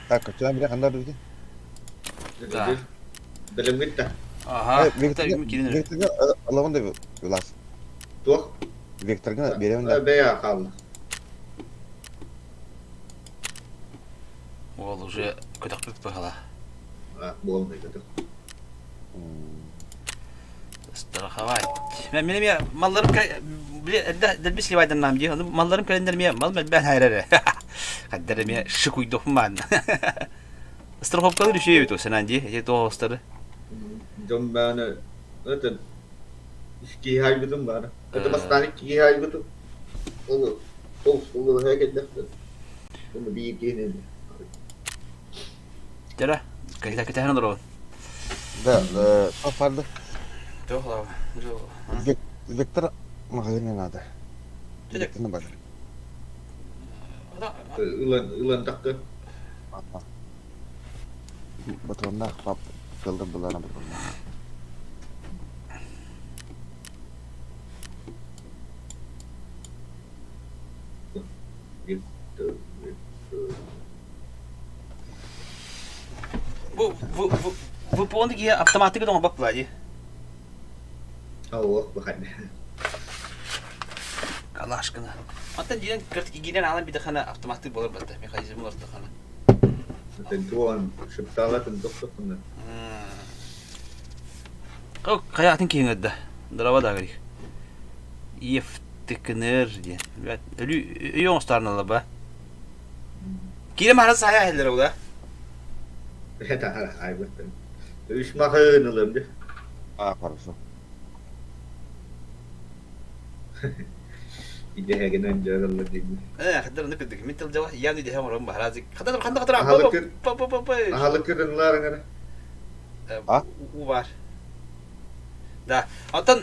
Так, kötüden bile kanlar dedi. Да. Dalam kita. Ага. Это Vektorga кинер. vektorga alamın da ulas. Tuh, Vektorga beremin de. beya kaldı. Ол уже көтөкпүк бахала. Болmaydı. Страховать. Менин я малларым дербис ли вайдан нам ди. Малларым календер мне мал мен хайрары. Каддер мне шикуйдоп ман. Страховка düşüyor бит сенан ди. Эти достары. Jom bana öten iki hay bitim bana. Öte bastani iki hay bitim. Olur hareket defter. Bunu bir iki ne? Жара. Кайда кетен дро. Da, kafardı. Жок ла. Жок. Vektor magazine nada. Çocuk. Vektoruna bak. Ulan taktı. Apa. Betul pap kıldım bulana betul. Gitu. Bu полный автоматика дома бак влади. Allah bakın. Allah aşkına. Hatta diyen kırtık giden alan bir de kana автоматик болар бата. Механизм болар да kana. Tentuan şıptalar tentuk tuh. О, hayatın ki ngada. Drava da gari. Yeftikner diye. Evet, ölü yonstarnalı ba. Kire mahra saya heller ola. Daha ay bakın. Üç mahın alım de. Хорошо. İde hegen jarallı değil. Kadar ne kıdık. Mental jawa yani de hamar bahrazik. Kadar kadar. Ahalıkırınlar ngana. U var. Da. Atan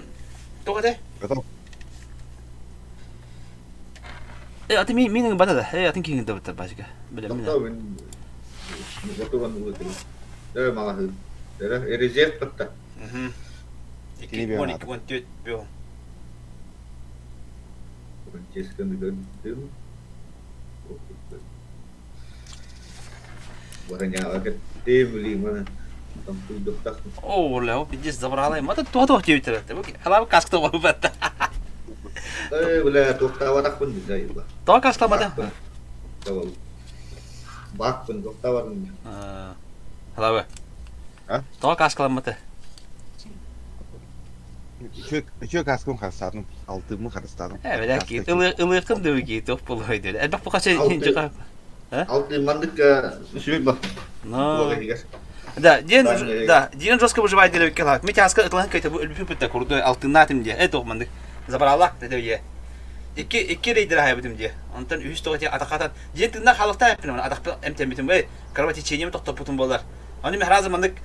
toka de. Betul. Ati minin bana da. Atin ki ngada bata başka. Böyle mi? Tahu ben. Betulan dulu tuh. Dah mahal. Dah erezep patta. İki bir on tüt bir on. Keskan dulu. Barangnya agak beli mana. Tampil dokter. Oo la bir cez zabralay. Mata tuha tüytür. Bak hala kaskta var bata. Boleh dokter warak pun bisa ya. Tuha kaskta mata. Tahu. Bak pun dokter warak. Hala be. Ha? Tuha kaskla mata. İki kaskım karşıladım. Altımı karşıladım. Evet ki ılıyıkın dığı ki top buluyordu. Elbak bu kaçı ince kap. Altı mandık sürü bak. No. Диен жестко выживает дело кела. Мы тяска атлан кайта бу ölbü pütte kurdu altından atim diye. Et okmandık. Zabaralak dedi diye. İki reydir haybetim diye. Ondan üst toğati atakatan. Diyen tında halıkta yapın onu. Atak emtem ve karabati çiğnemi tokta putun bolar. Onu mehraz zamandık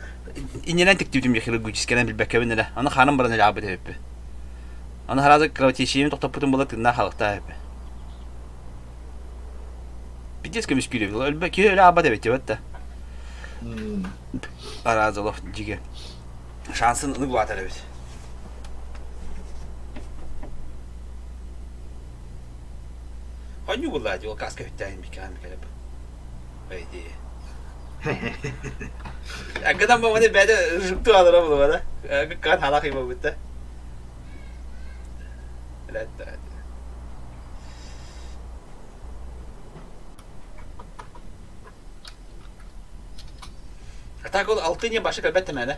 inenen tek diyorum yakırı güçiskenen bil bekevin de. Onu hanım barana labet hep. Onu harazı karabati çiğnemi tokta putun bolar tında halıkta hep. Bir diye kemiş gülüyor. Ölbü ki öyle abad evet de. Arazolov jige. Şansın ını bu atar evet. Hangi bulladı o kaska hüttayın bir kan bir kere bu. Haydi. Hakikaten bu bana bende rıktı alır bu bana. Kan halak gibi bitti. Evet. Hatta o altın başka elbette mene.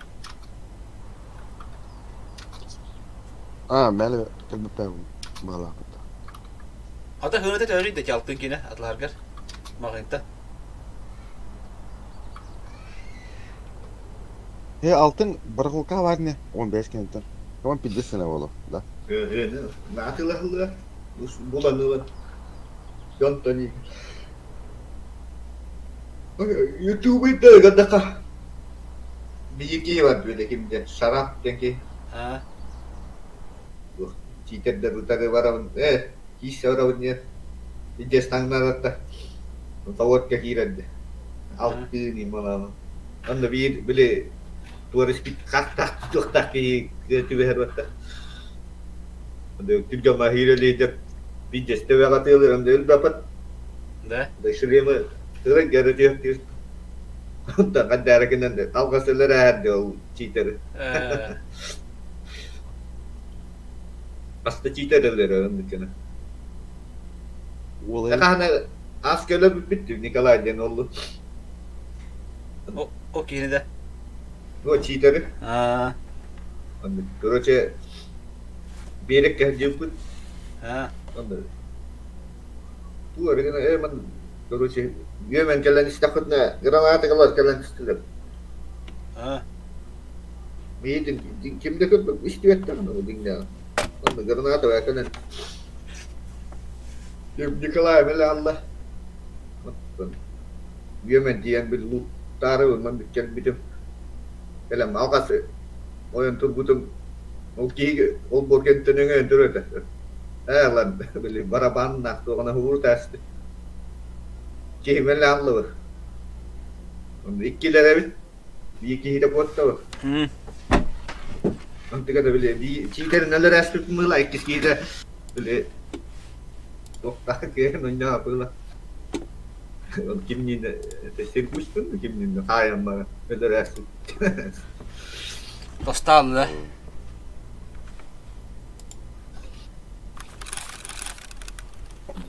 Meli ben malah. Hatta hırnete teoriydi ki altın yine atlargar. Mağinta. Altın bırakılka var ne? 15 kentten. Kaman 50 sene oldu da. Natılah. Bulan. Yontani. YouTube'da gadaka. Bir iki var böyle kimde şarap denki. Ha. Bu ciket da rutare varan kisah orang ni dia standar atta. Tawat kehiran dia. Altı ni malah. Anda bir böyle turis bir kata dokta ki tüver atta. Anda tiga mahir lider. Bir deste veratıyor anda dapat. Ne? Da şuraya terus gara dia Ondan kadar de kavgasılar erdi o cheater'ı. Aslında cheater'lar onun için. Ол Ya эми hani askerler bitti Nikolay'dan oldu. O kini de. O cheater'ı. Ha. Короче, берег где-нибудь. Ha. Bu arada hemen короче, hemen gelen istakutna granata kalar gelen istiler. Ha. Miydi kimde kut istiyetten o dinle. Onda granata var gelen. Nikolay böyle Allah. Yemen diyen bir loot tarı olman bir bitim. Gelen makası. Oyun turbutum o ki o borkentenin öndürüyor. Lan böyle baraban naktı ona huvur tersi. Kihimeli anlı var. Onu ikilere bir iki hide potta var. Hı. Nanti kata böyle bir çiğderi neler espri mıla ikisi de böyle dokta ke nanya yapıyorlar. Onu kimliğinde sen kuştun mu kimliğinde? Hayır ama neler espri. Dostal da.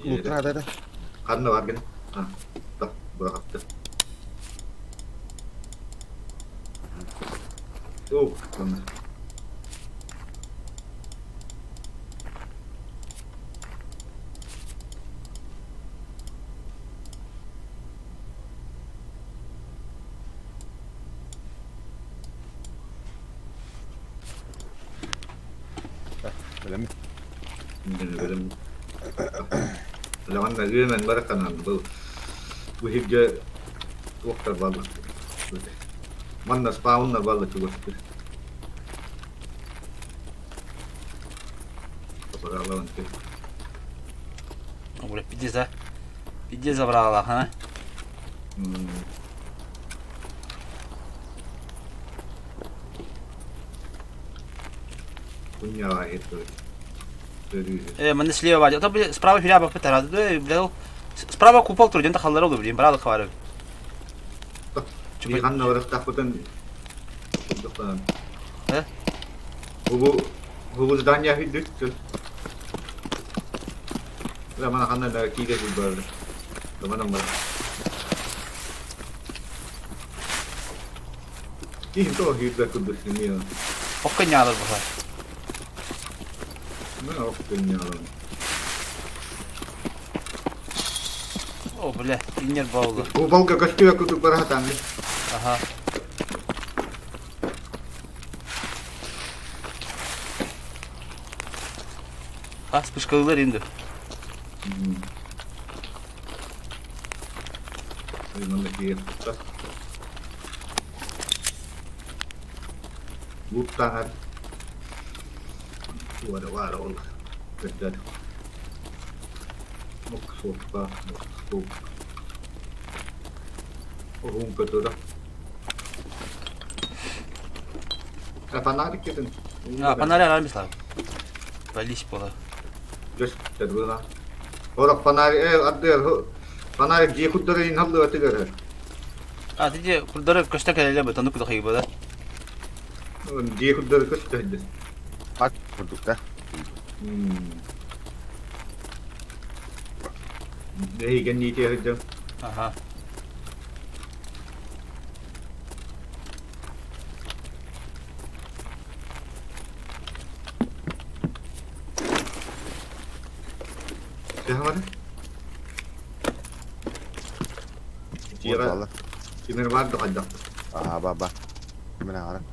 Ultra ada. Karnı var gene. Ha. Da bıraktı. Oh, tamam. Öyle mi? Benim Lawan lagi main bareng kanan bu hibja dokter bagus. Mana spawn na bagus juga. Para lawan ke. Buraya pideza. Pideza brava ha. Punya lah itu. Мене слева бачу. Та справа філяба питара. Справа купол турден та халлар olur bileyim. Bravo kavarı. Di kan orang takutan. He? Bu danya hidup. Lah mana kan ada tiga juga. Mana mana. Itu hidup kudus ini ya. Okka nyalar bu kadar. Ne yaptın? O böyle inyer bağlı. Bu balga kaçtı kudu perhatan. Aha. As pışkalılar indi. Ayman lagi tak. Butan. Wara Allah. Betul. Sopa. Oh, betul dah. Apa nak kita? Ha, panarya alarmış lazım. Balış bola. Just terbuka. Orang panari ada panari dia khud dari inhal atı gar. Ha, diye kurdarı kaçta kelele be tanık da kayıp da. Dia khud dari kaç tahde. Bak produkta. Deh kan ni dia hajam. Aha. Siapa mana? Vallahi. Kimir var da hajam. Aha baba. Gimana sekarang?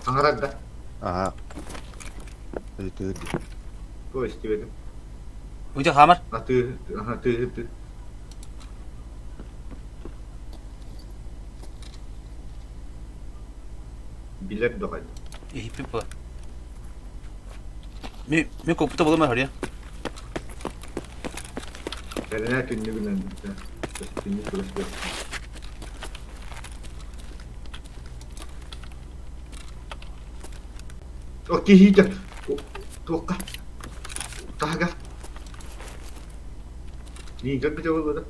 Angarat dah. Aha. Itu. Kau istimewa. Uca hamar. Atı. Bilet de hajam. İyi pipa. Mi kopta bulamıyor ya. Karena tunjuk dengan tunjuk terus. Okey hidup. Toka. Tahaga. Ni kan kita buat.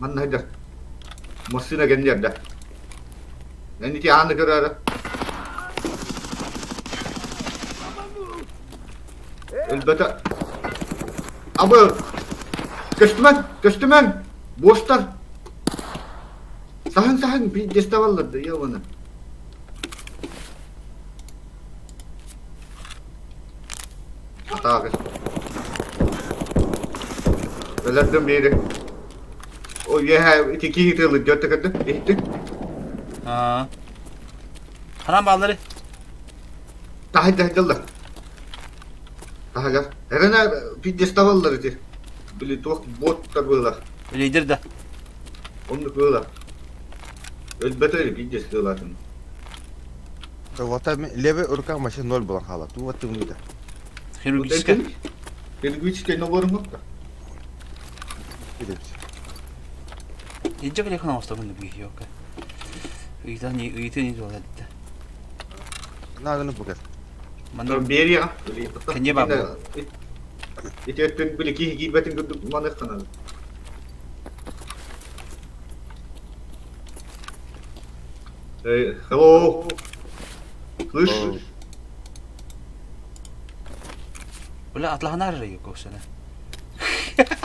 Man haydar. Masına gelince de. Yani ki anı görer. Elbette. Abi. Köstümen. Boşlar. Sahan bir destavallardı ya bana. Hata kız. Ölerdim biri. O ya iki hitler götte kadar. İhti. Ha. Haram bağları. Daha Allah. Daha gel. Herene bir destavallardı. Bili tuh botlar böyle. Lider de. Onu böyle. Elbette bir destavallardı. Вот левый рука машин 0 bulan hala. Tu вот ты da. Хирургическая. Хирургическая набор мок. Gidiyoruz. İnce bile kanal olsa bunu bir yok. Uyutan iyi oldu. Ne adını bu kadar? Mandır. Bir ya. Kenya babu. İçeriden bile ki betin güdük manık kanalı. Hello. Слышь? Oo. Ulan atlahana arıyor o sana.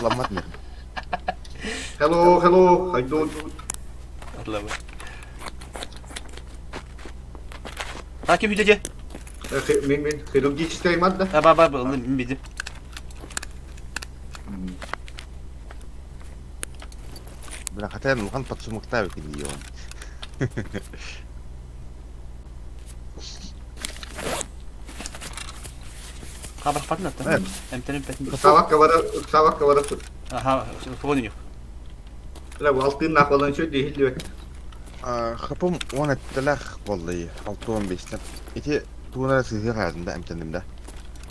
Selamat mı? Hello. Haydut. Allah bu. Takip edeceğim. Min хирургическая madde. Ha baba oğlum bildim. Bilang katanya lu kan pat sumukta bikin dia. Kabar fatın attı. Evet. Emtenin petin. Savak kavara. Aha, fonuyor. La bu altın falan şöyle değil diyor. Kapım 10 ettiler vallahi 6-15'ten. İti tuğuna sızı kazında emtenimde.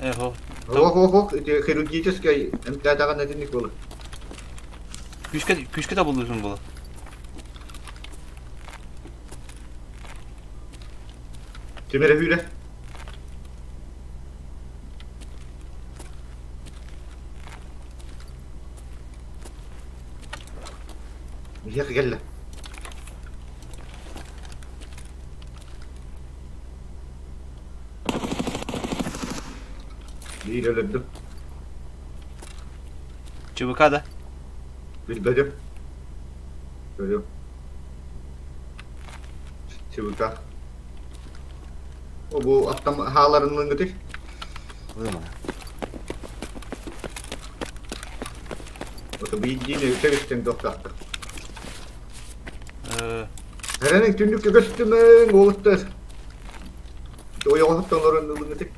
Eho. Hok. Хирургическая emtiadagan nedenlik olur. Küçük de buluyorsun bunu. Tümere hüre. Ya gel. İyi öldüm. Çubuka da. Bilmedim. Görüyorum. Çubukta. O bu atlama halarının gıdık. Öyle mi? O da bir yine yükselişten doktaktı. Ee, Herhangi tünlük göstermen olukta. O yoğunluktan oranın gıdık.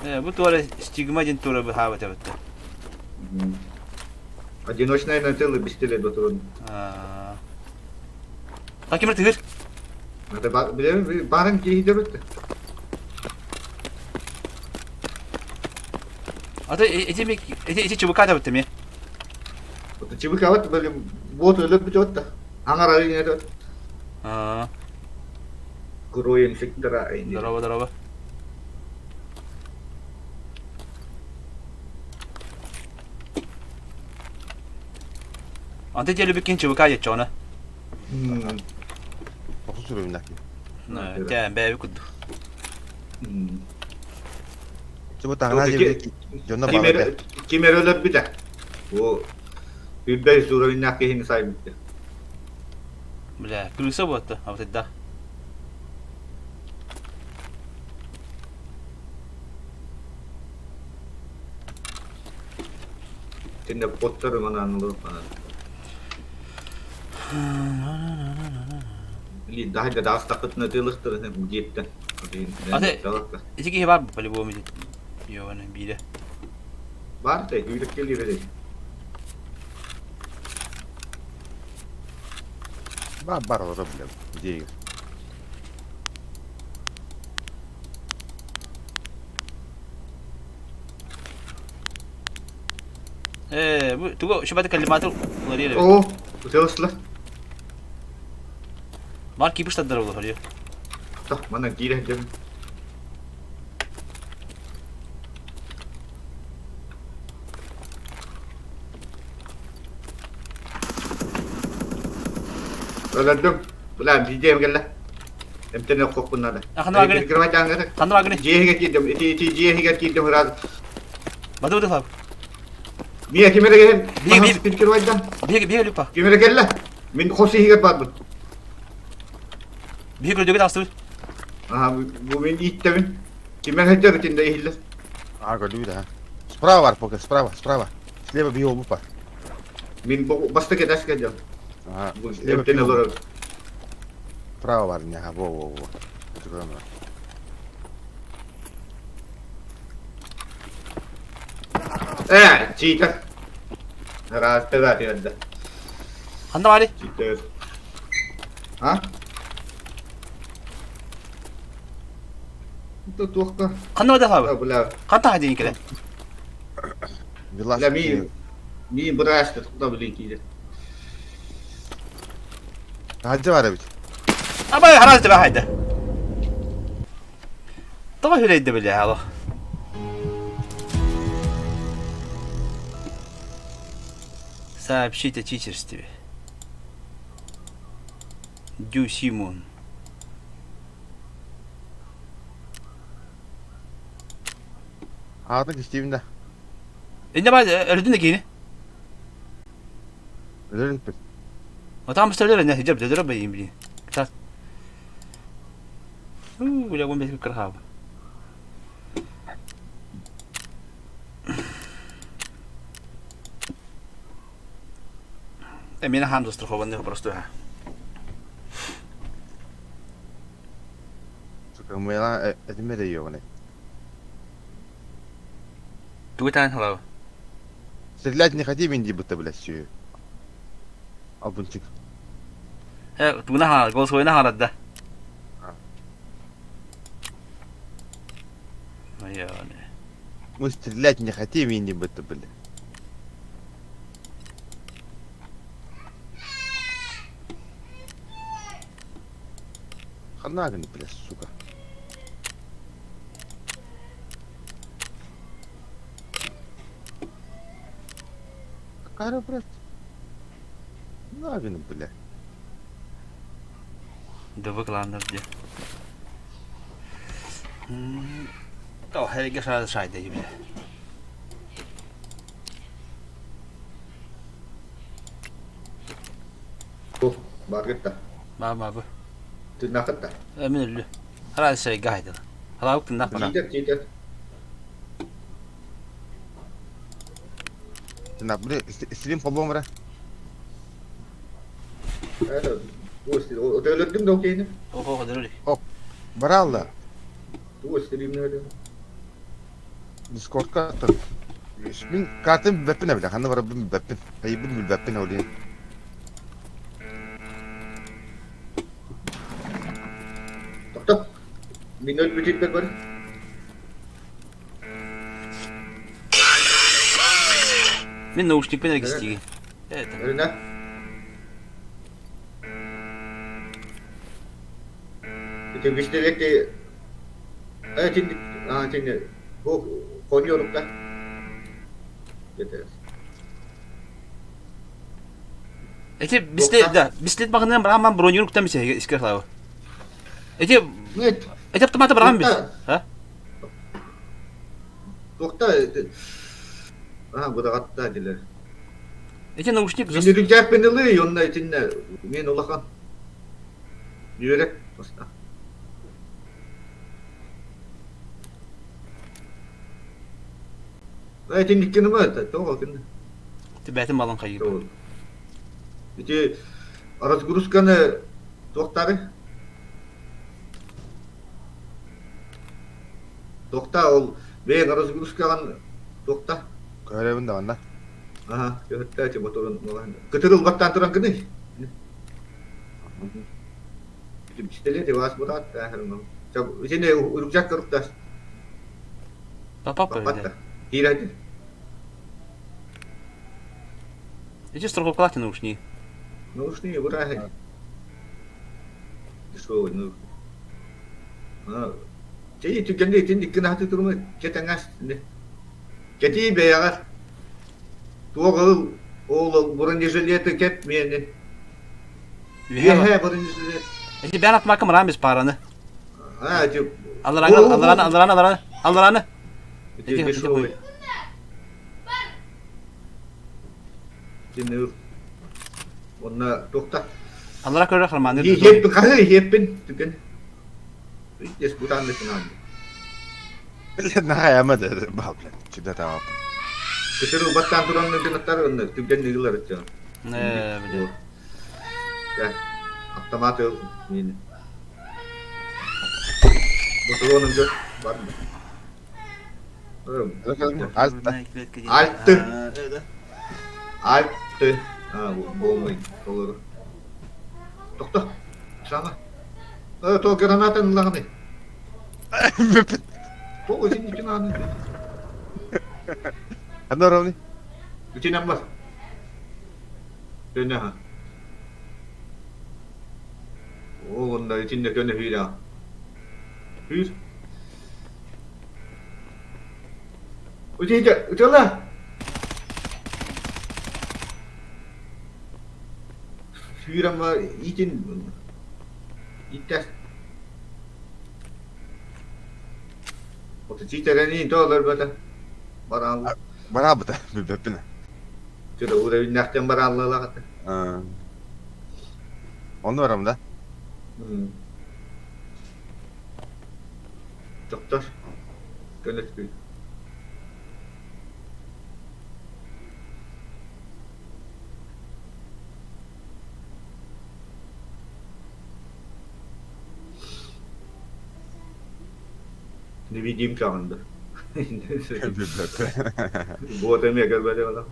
bu doğru stigma için doğru bir hava tabii. Одиночная начало без теледотрон. Takip et hır. Hadi bilelim barın ki hiç bitti. Ata eti çubuka da bitti mi? O da çubuk avat böyle bot öyle bir çotta. Hangar arayın ya. Ha, Kuroyen şeklere ayın. daraba. Ante gel bir kin çubuka geçiyor ona. Bakı sürüyorum laki. Tamam be kudu. Coba tangan aja bir jonna bağlı. Kimer öyle bir de. O bir bey sura nak hin say bitti. Bile kırısa bu hatta hava da. Tinde potları bana anılır falan. Daha da daha takıtına tılıktır hem cidden. Hadi. İki kişi var böyle bu müzik. Yo ne biri. Var da yürük geliyor öyle. Bar orada bile. Değil. Bu tunggu coba kalimatı kullanıyor. Oo, ucuzla. Var ki bu stadlar olur ya. Tah mana gireceğim. Öldüm. Ulan diyeceğim gel lan. Hem de ne kokun nada. Akhanı var gene. Kırma canı. Kandı var gene. Cihe gittim. İti cihe gittim hıraz. Badu badu abi. Niye kimere gelin? Bir- Kırma canı. Bir lupa. Kimere gel lan. Min kosi higat bardım. Bir gördüğü astır. Aha bu min itte min. Kimere heccer içinde ihilles. Aga ljude, ha. Sprava var poker, sprava. Sleva bi obu pa. Min basta ke dash gel. Aha, Bu sleva hepten bi obu. olur. Sprava var ne ha, wo. Çıkıyorum ben. Cheater. Raz pedati yadda. Kandı var. Cheater. Ha? Itu tuh Kandı var abi. ka. Bula. Kandı hadi kere. Vilas. La mi brasta da bilin Hacı var abi. Ama haraz da haydi. Tamam öyleydi bile ya. Сообщить о читерстве. Дю Симон. Artık içtiğimde. Ne var öldün de giyini. Öyle gittim. O tam müstevler ne hicab da rabbi yimli. Tat. Wala gum betul kerhab. Mina ham застрахованный просто. Çıkıyorum ya, edime de yiyor ne. Тугутан халав. Стрелять не хотим, инди будто, блядь, все. Албунчик. Тугна ха гол свой на харадда. Аяне. Мы стрелять не хотим, инди будто, блядь. Ханаган, блядь, сука. Какая, блядь? Наган, блядь. Да выкладывай где. То хеге шарады шайды gibi. Tuh, bakit ta. Baba bu. Tinakat ta. Emin ölü. Herhalde şey gaydı. Hala vaktin ne bana. Cheater. Nah, блядь, стрим по-моему, бля. Ada. O da öldüm de okeydi. Oho deruli. Баралла, Bu stream'de öyle. Discord'ka attım. Min kartım weapon bile. Hanı var bir weapon. Hayır bir weapon oluyor. Doktor. Minut bitik bek var. Min наушник ben registri. Evet. Öyle ne? İşte biz de şimdi şimdi bu konuyorum da. Yeter. Ece bisiklet bakımından bırakmam bronyorluktan bir şey iskir kalav. Ece Evet. tamata bırakmam biz. Ha? Doktor. Bu da hatta diler. Ece наушник Şimdi rüzgar penili yonda içinde. Men olakan. Yürek. Aslında. Şimdi dikkanı mı? Tamam bakın. Tibetin balon kayıp. Doğru. İşte Arazguruskan'ı doktorı. Doktor ol. Ben Arazguruskan'ın doktor. Görevin de var lan. Aha, hatta coba turun malah. Keterul battan turun kene. İşte dewas berat dah. Coba sini rujak kertas. Papa Papat. böyle. Tidak aja. Ece страховка наушник. Наушники вырахать. Дешевый, ну. Jadi itu jadi itu kena hati tu rumah kita ngas ni. Jadi bayar. Tua kalau oğlum burun жилеты kep miyeni. He birincisi de. Eti ben atmak mı Ramiz paranı? Ha cip. Aldıranı. Cip şu. Şimdi onlar tokta. Aldıra körü kırmandı. Hep kahve hep bin tüken. Yes butan desin abi. Bilen nakayamadı babla. Şurada tamam. Keseru battan turan ne denetler onu tüken ne yıllar için. Ne biliyor. Ya otomat yok yine. Bu onun gör var mı? Altı. Ha bu olmayın. Olur. Doktor. Sana. To granatın lan ne? Bu için için anı. Hadi Romney. İçin ama. Dönne ha. Onlar içinde gönne hüyla. Hüyür. Uçala. Hüyür ama için. İtter. Otu çiğtereni dolar böyle. Baran. Bana bu da bebepine. Şurada uğra binnakten baranlığa kattı. Onu var mı da? Doktor. Gönnet büyük. Ne bileyim çağında. Bebepe. Bu adamı yakar böyle adam.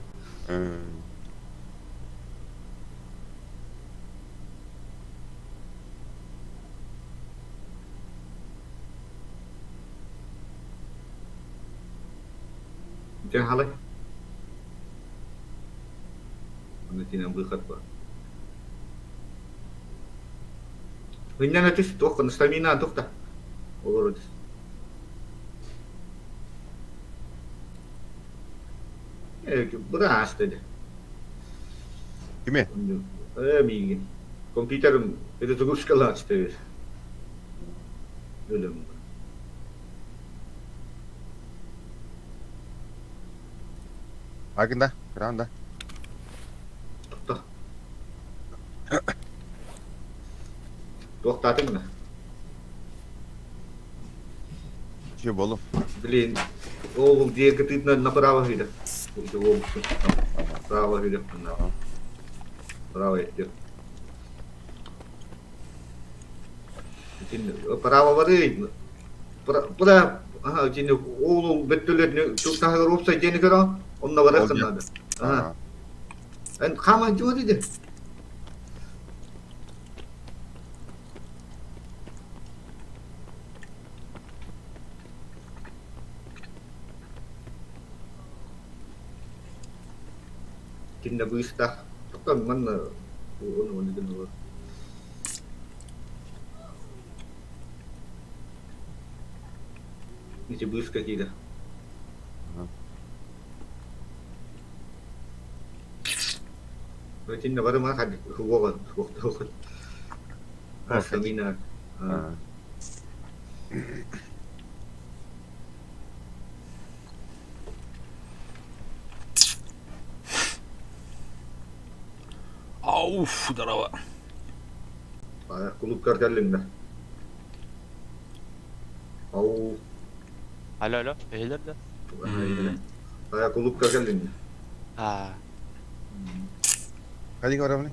Jangan halai. Mana tina berkat ba. Hinya na tis to kan stamina to ta. Olur. Beras tadi. Kimi? Mingin. Komputerim itu terus kelas işte. Öyle mi? Farkında. Kuranda. Doktor. Doktor tadi mana? Şey bolum. Beliin. Oh, dia ketitna na parawa hida. Itu oh. Parawa hida. Parawa itu. Şimdi parawa var ya. Para şimdi oğlu betület çok daha olsa yeni kara onunla var aslında. Ha. Ben kaman diyor dedi. Şimdi bu işte doktor mana onu dengar. Ini bus ke kita. Berarti nak baru makan huwa waktu. Stamina. Auf, darava. Kulüp kardeşlerimle. Au. Alo, beyler de. Saya kulüp kardeşlerimle. Ha. Hadi gör Romney.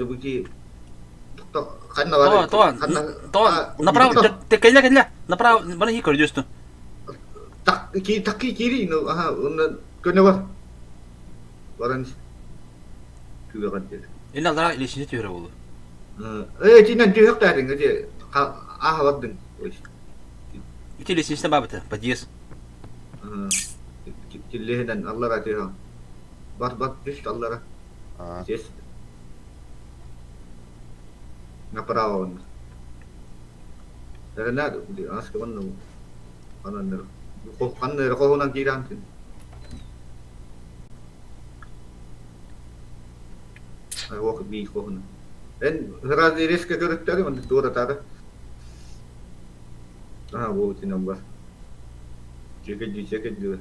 Begini. Kan var. Toan. Направо, ты кайля. Направо, bana iyi görüyorsun. Tak kiri no. Onun kena var. Varan. Juga kan dia. İlla Aldıra iletişimde tüyre oldu. Cinan dia tak ada ngaji. Wadın. İti iletişimde babete, badiyes. Cillehinden Allah razı Bat düştü Allah'a. Yes. Ngaparawan. Karena di ask mana kanan ko nang kiran tin. Waktu bi ko na. En hara risk ka gurut tari man tura tara. Wo ti number. Check it.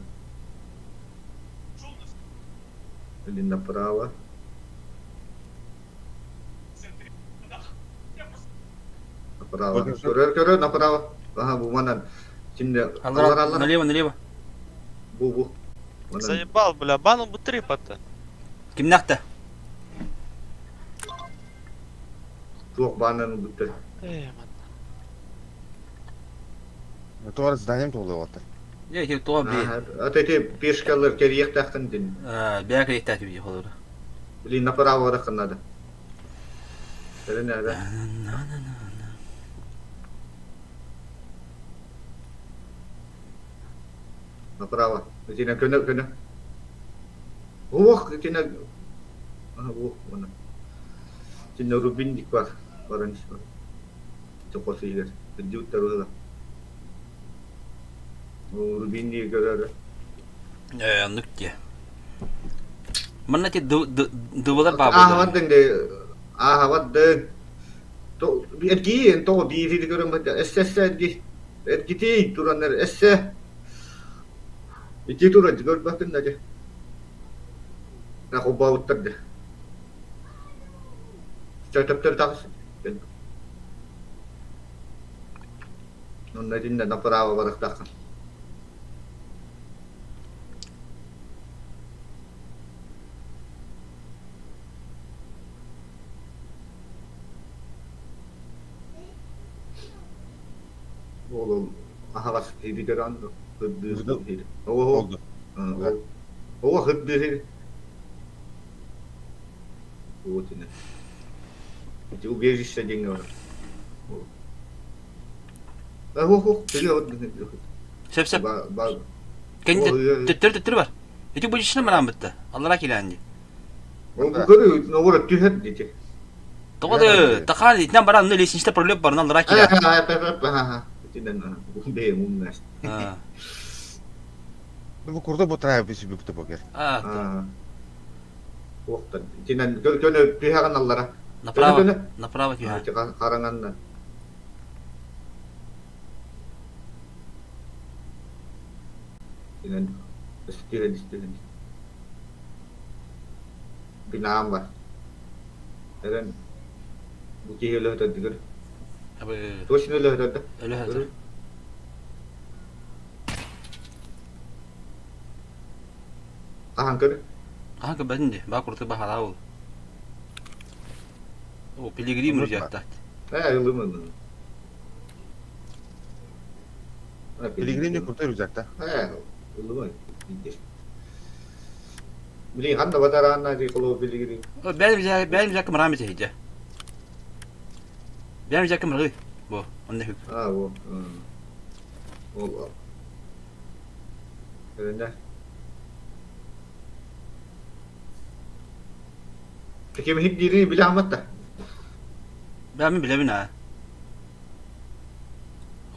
Ini направо. Направо. Көрөр направо. Буманан. Şimdi Allah налево. Bu. Заебал, бля, бану бы трипа-то. Kim nakta? Çok banan bitti. Man. Туар зданием толы отыр. Ya ki toğa bir. Atete пешкалар керек тахын дин. Бәк рейта gibi olur. Блин, направо ракын надо. Теренада. Направо. Тина көне. Ох, тина. Вон. Тина рубиндик var. Orange var. Çok o şeyler. Gidiyor tarafı. O rubindiği görür. Anlık diye. Mana ki duvalar Ah, babı. vadden de. Ah, vadden. To bir etkiyin to bir şey görün bak. SS di. Etkiti duranlar SS. İki tur gör bakın da. Aku bawa terde. Startup tertaksın. Non din na направо варахтаха. Oğlum, aha bak hedi gören hıddı hedi. Oldu. O hıddı hedi. O tine. İşte убежище деньги var. Sep. Kendi tüttür var. Eti bu işine mi lan bitti? Allah rak ilendi. Bu görüyor, ne var tühet diyecek. Toğdu, takar itnen baran ne lesin işte problem var Allah rak ilendi. Be mumnas. Bu kurda bu tarafı bir büyükte bakır. Waktan. Tinan gönü tühegan Allah'a. Направо ki ha. Karangandan. Tinan istihan. Binam var. Eren bu kihilo tadi gör. Abi Toşunu lo tadi. öyle hazır. Ahan gör. Kanka ben de bak kurtu bahara ol. O piligrim rücakta. Ilımın. Piligrim de kurda uzakta. Ilımın. Bilin handa bataran di kalau piligrim. Ben bir dakika rahmet edeceğim. Ben bir dakika mı? Bu, onda hük. Bu. Allah. Öyle. Peki mi diri bile amat da. Ben mi bilemin ha?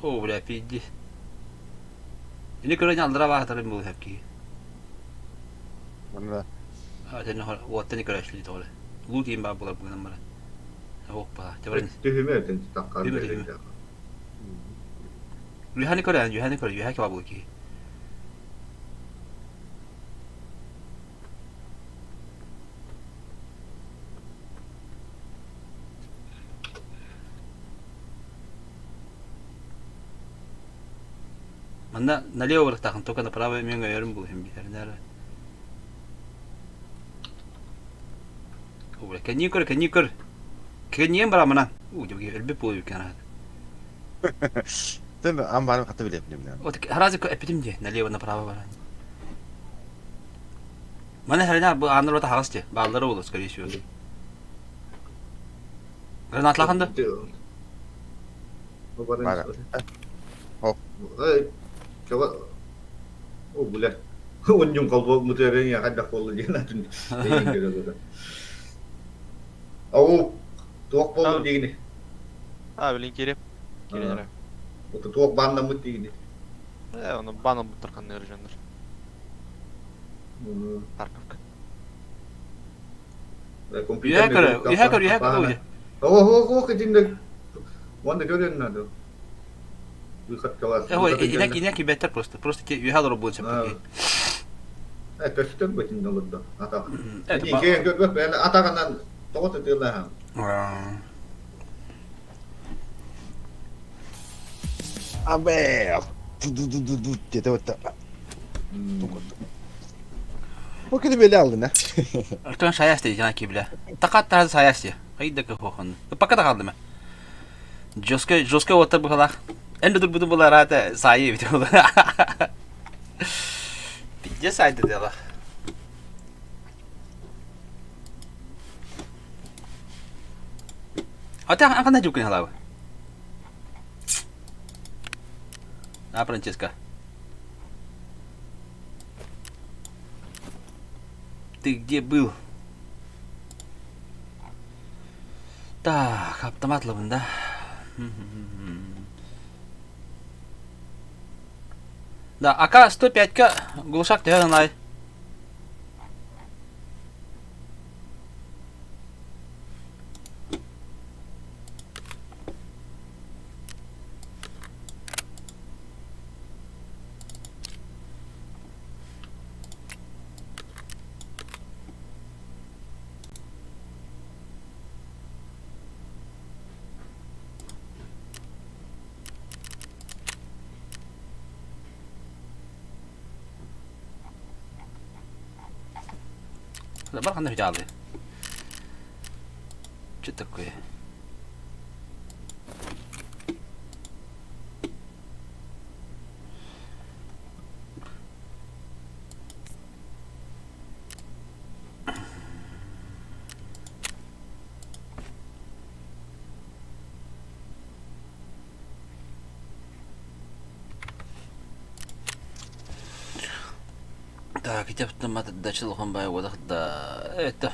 O bile pidi. Ini kerana aldıra var tabii bu hep ki. Bana Sen o tane kerana şöyle doğru. Bu diyeyim ben bu numara. Hoppa, tabii. Tühüme den takar. Tühüme. Yuhani kerana, yuhani ki bu ki. Mana налево врахтахан, только направо мен гайрым бул хем битер. Ой, каникер. Кеньем бара мана. Жоги элбе бул кана. Sen am bana katı bile bilmiyorum. O harazı ko epidim diye налево направо бара. Mana herina bu anlar ota hagas diye. Bağları olur скорее всего. Granatlakandı. Bana. Coba. Bulan. Unjung kalau muternya ada kalau dia nanti. Tuak pun begini. Bilin kirim. Kirin Tuak banda mutlu gini. Onu bana bu tarkan yarıcandır. Tarkavka. Ühe körü. Oh, kecinde. Wanda görüyorsun adı. Yukarı kalas. Ой, иnek better просто ühe doğru bulacak peki. Köşkten başında olurdu. Atak. Evet, İki gök böyle atakandan tokat ediyorlar. Abe. Dedi o da. Bu kedi böyle aldın ha. Артон шаяс dedi yana kibla. Takat tarzı şayas ya. Haydi ki kokun. Pakata kaldı mı? Joska otur bu kadar. En dur bu bunlar hata sayı bitti bu. Bitti saydı diyorlar. Hatta akan dah juga halau. Apa Francesca? Ты где был? Так, автомат ловим, да? Да, АК-105-ка глушак тегенен ай. Забар қандай видео Что такое? Так, كتبت ما تدش الخن باي وضغط دا ايه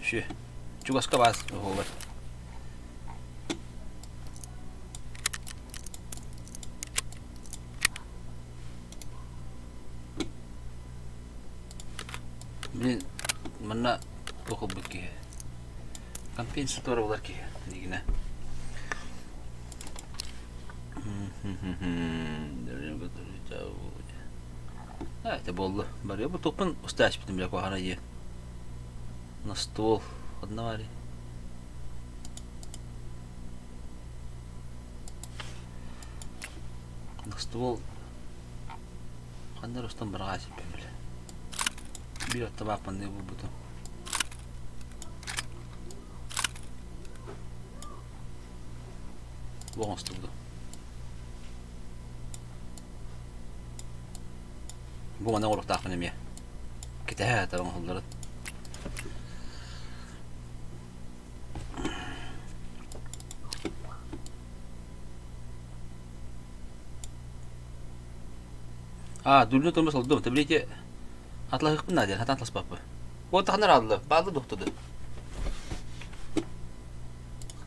شو بس كباس هو من منا بخب بكيه كان فين ستورة ولا كيه نيجنا Это было. Я бы топен устач потом для кухараде. На стол одновали. На стол. Хандар устан баргаси пемеле. Бират табак панды бубуту. Богон стулду. Bu bana oruk takmanım ya. Kita tamam hılları. Dulu turmuş oldu. Tabii ki atla hıkkın nadir. Hatan atlas papı. Bu taknar aldı. Bağlı doktordu.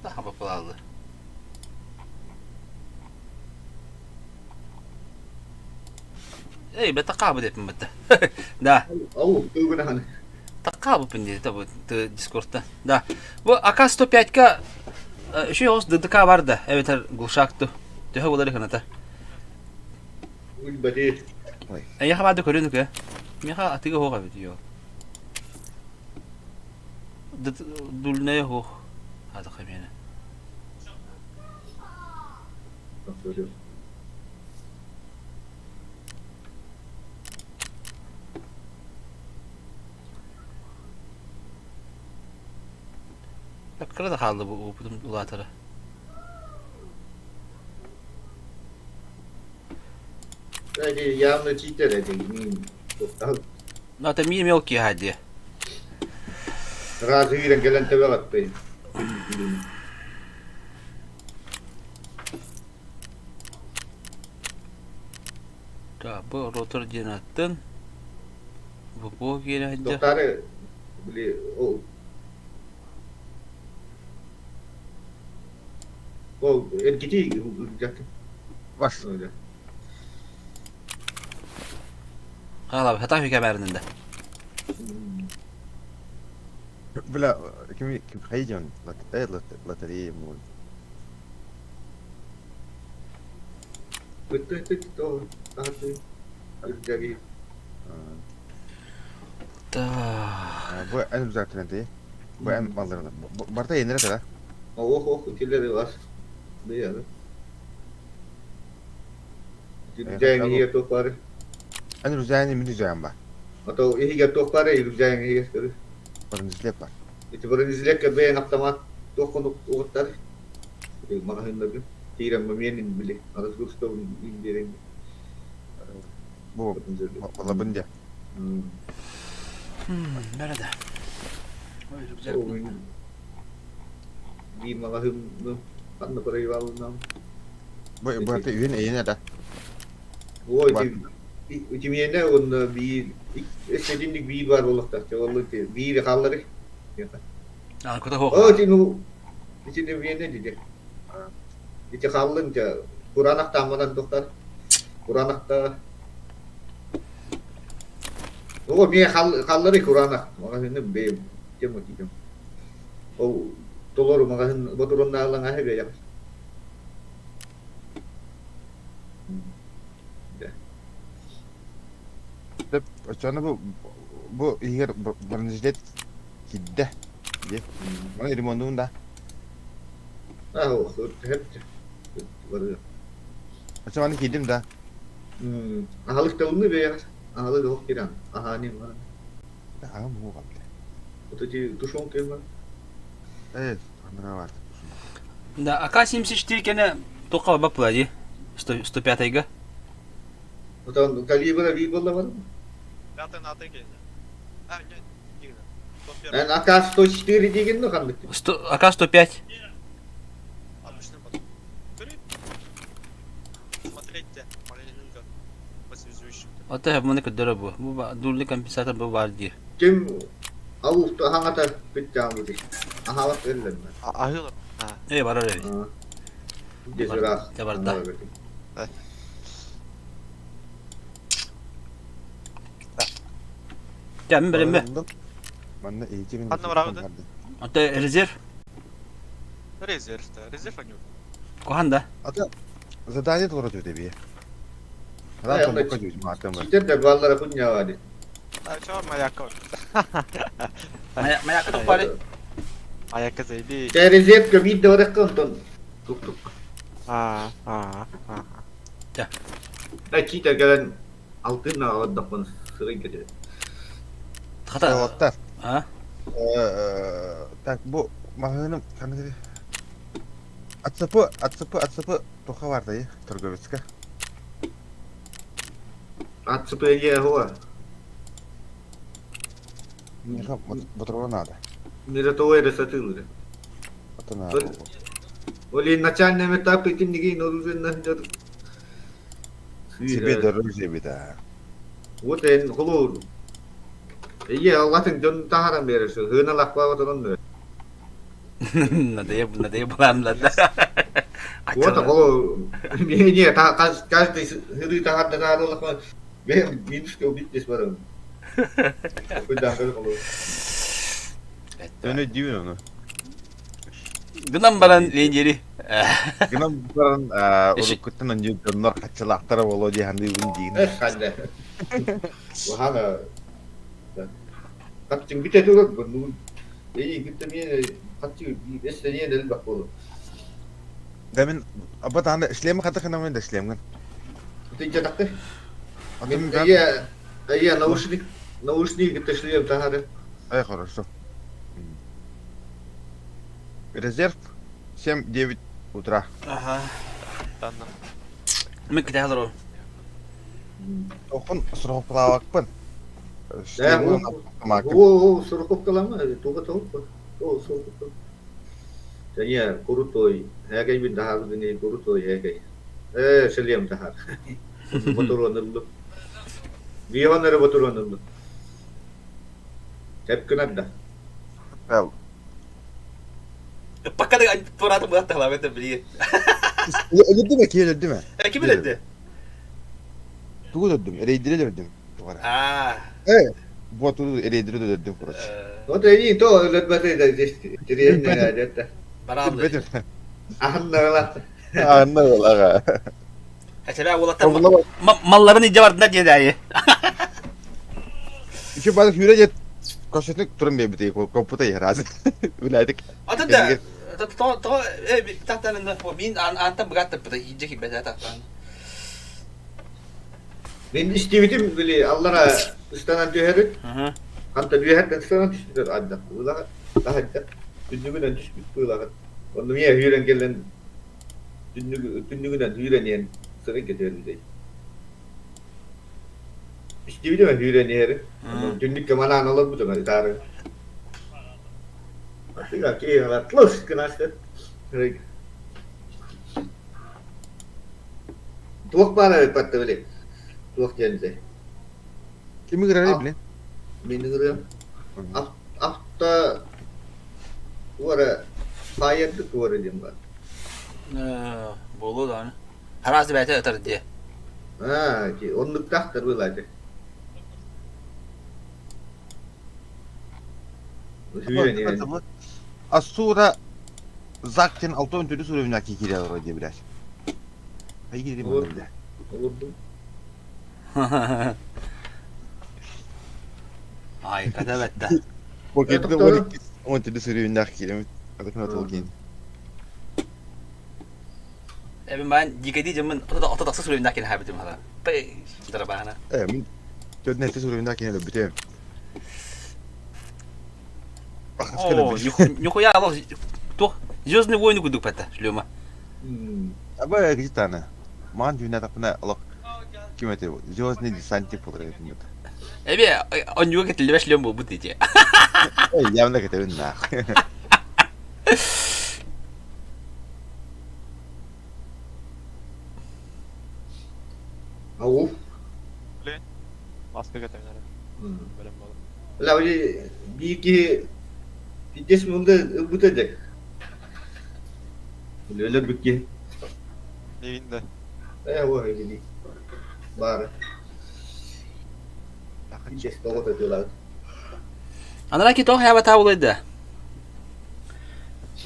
Daha papı aldı. Eh, betaqabu deh pemata. Dah, Oh, kebenaran. taqabu pendi tabu Discord'da. Dah. Bu AK-105'ka şu host DDK vardı. Evet, Gulşak'tı. Tühe oları kanata. Ulbadi. Ya haberde körünü ke. Ya atiga hoga video. Dulne ho. Hada khamina. Bakkara kaldı bu ulatara. Jadi yang nak cerita dah ni. Nata mi mелкий hadi. Razı dan jalan terbarat tu. Da bu rotor jenattın. Bu gene hadi. Doktor boleh NKT jatuh. Var. Öyle. Hala hata hükümetinde. بلا كم خيجون لوتري مول Betul tahu jadi bu en güzel trendi. Bu en mallarını. Barta yenire tara. kecilleri var. Bir ya. Evet, Jangan kalau- hiya to pare. En güzel mi diyeceğim ben. Atau hiya to pare jangan hiya sekali. Barınızı yapar. Itu baru disilik ke be nak tamat to kono utar. Makahin lagi. Tira mamienin beli. Harus gusto indiring. Bu valla bence. Böyle de. Öyle güzel. Oh, di makahin no. Kan na pare wal na. Bu arada üyen eğine de. Oh, itu miene on bi istediğinlik bi var Allah da. Vallahi bi de kalları. Ankuta hoş. Oh, itu miene di. Itu kalın ja. Kuranak tamanan dokter. Kuranak da Oh, niye kalları Kur'an'a? Makasını be cem okuyacağım. O doğru makasını boturun alan ahe be ya. Sonra bu yer barınızı hidde. Diye. Bana irimonduğun da. Ah, o hep var. Sonra hani hidim da. Ahalık da onu be ya. Ahalık da hok kiran. Ahani var. Ha bu kaldı. O da ci tuşon kema. Evet. Anına var. Да, а как 74 кene тока бак булади? 105-га. O da kalibra bir bolla var. Пятый на атаке. А, нет, Игорь. Кто первый? Yani akas 104 degen no kandık. АК 105. Обычный потом. Вперед. Смотреть-то маленько по связующим. Ата hep bunu kadar bu. Bu durlu kompensatör bu var diye. Kim avuk da hangata biteceğim dedi. Ahalık verirler mi? Ahılır. Ha. İyi var öyle. Cezira. Ya var da. Gelin benim mi? Ben de iyice bir Anne var abi de. Ata rezerv. Резерв-то. Резерв они. Kohanda. Ata zadaniye doğru diyor diye. Ay, Adam onda bu kadar madem var. Çiğdem de ballara punya vardı. А, чё, маяка? Maya kadar bari. Маяка зайди. Terezet ke video rek konton. Tuk tuk. А. Ay çiğdem gelen altına aldık bunu sırayı gidiyor. Hata. Otar. Ha? Tak bu mahönüm kanı dedi. Atsapı toka var dayı. Torgovitska. At sepeye hoa. Ne kap motorla nada. Mira to era satılır. Atana. Oli начальный этап этим нигей нужен надо. Себе дороже bir daha. Вот en холор. İyi Allah'ın dön taharan verirse. Hına lakba oturan. Надо bulan lan. Вот холор. Не, та каждый hırı tahar da Allah. Ben minus ke bitmiş varım. Kudan kal холор. Öyle diyor onu. Gınam baran lenceri. Gınam buran Eşik. urukutun önce dönler kaçılaklara bolo diye handi ürün diyin. Kande. Wahana. Kapçın bir tane yok bunu. İyi gittim yine kapçı bir esneye del bak oğlum. Demin abad anda işlemi kadar kanamın da işlemi. Ты taktı? Adım ben İyi наушник gitmişliyim taharı. ay хорошо. Резерв 7-9 утра. Aha. Данным. Mik de hazır o. Okun sırhopla bakpın. Да, İşlemi makım. о, сороков kalama, tuğba tuğba. O sorokov. Jadi kurutoy, hagay bin dahar dini kurutoy hagay. Seliam dahar. Betul anıldı. Viyanları betul anıldı. Hep kınadı. Evet. Pakka da poratı bu hatta lavet biliyor. Öldü mü ki öldü mü? Kim bildi? Tuğu öldüm. Ereydire öldüm. Ah. Evet. Bu tuğu ereydire öldüm. Burası. O da iyi to öğretmedi de direğin ne geldi. Barallı. Bedim. Anla. Anna olaga. Hacaba olatan Tamam bak. malların iyice vardı diye dayı. İki balık yüre jet. Koşutnik turun bir biteyi komputa herhalde. Bilaydık. Atın da to bir tahtanın da min anta berat da iyice ki beda tahtan. Ben istividim bile Allah'a üstanan tüherik. Hı. Anta tüherikten üstanan düştüler adda. Ulan daha da dünnügünden düşmüş ulan. Onu niye hüren gelen dünnügünden hüren yen sıra getirdi. İstividim ben hüren yeri. Dünnük kemana analım bu zaman idarı. Asıl ki yalar plus kınastı. Tuğuk bana pattı bile. Tuğuk kendisi. Kimi girer bile? Beni görüyorum. Hafta bu ara fayetlik bu ara diyeyim ben. Bolu da. Harası bete atar diye. Ha ki onluk tahtır böylece. Hüyen yani. Asura Zakten altı öntülü sürümündeki hikaye olur diye biraz. Hayır gidelim Olur. onu bile. Olurdu. Ay kadavette. Pakette doktorum. 12 öntülü sürümündeki hikaye. Adakın atılgın. Eben ben jika dia zaman atau tak sesuai nak kena habitum hala. Pe saudara bahana. Min Jodnette sürümündeki hikaye bitiyor. Oh, nyuko ya Allah. Tuh, juznya woy nuku duk pata, selama. Apa ya kita na? Man juna tak pernah Allah. Gimana tu? Jos ni disanti putera itu. Ebe on juga kita lepas selama buti je. Jam nak kita benar. Avuf. Maske getirdiler. Benim oğlum. Lalu bir iki vites bunda butacak. Öyle bir ki. Neyinde? Wah jadi. Bar. Vites toko da diyorlar. Anara kita haya bata boleh dah.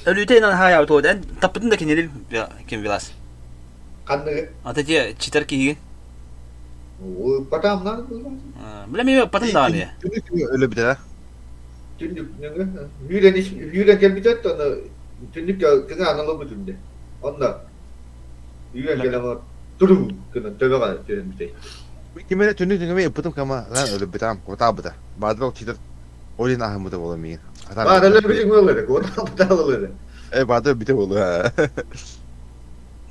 Lalu itu nan haya tu dan tapi tu nak kini kim vilas. Kanı. Atau dia citar kiri. O patam lan. Belum ni patah dah ni. Öyle bir de. Tündük ne? Hüren gelmeyecek de onu tündük ya kına analı bu tünde. Onda. Hüren gelen o durum kına tövbe kadar tünden bir şey. Gimana tünük tünük yaptım kama lan öyle bir tamam kota bu da. Badır o çitir. Oyun ahımı da olamayın. Var öyle bir şey mi olur? O da olur. Badır bir de olur ha.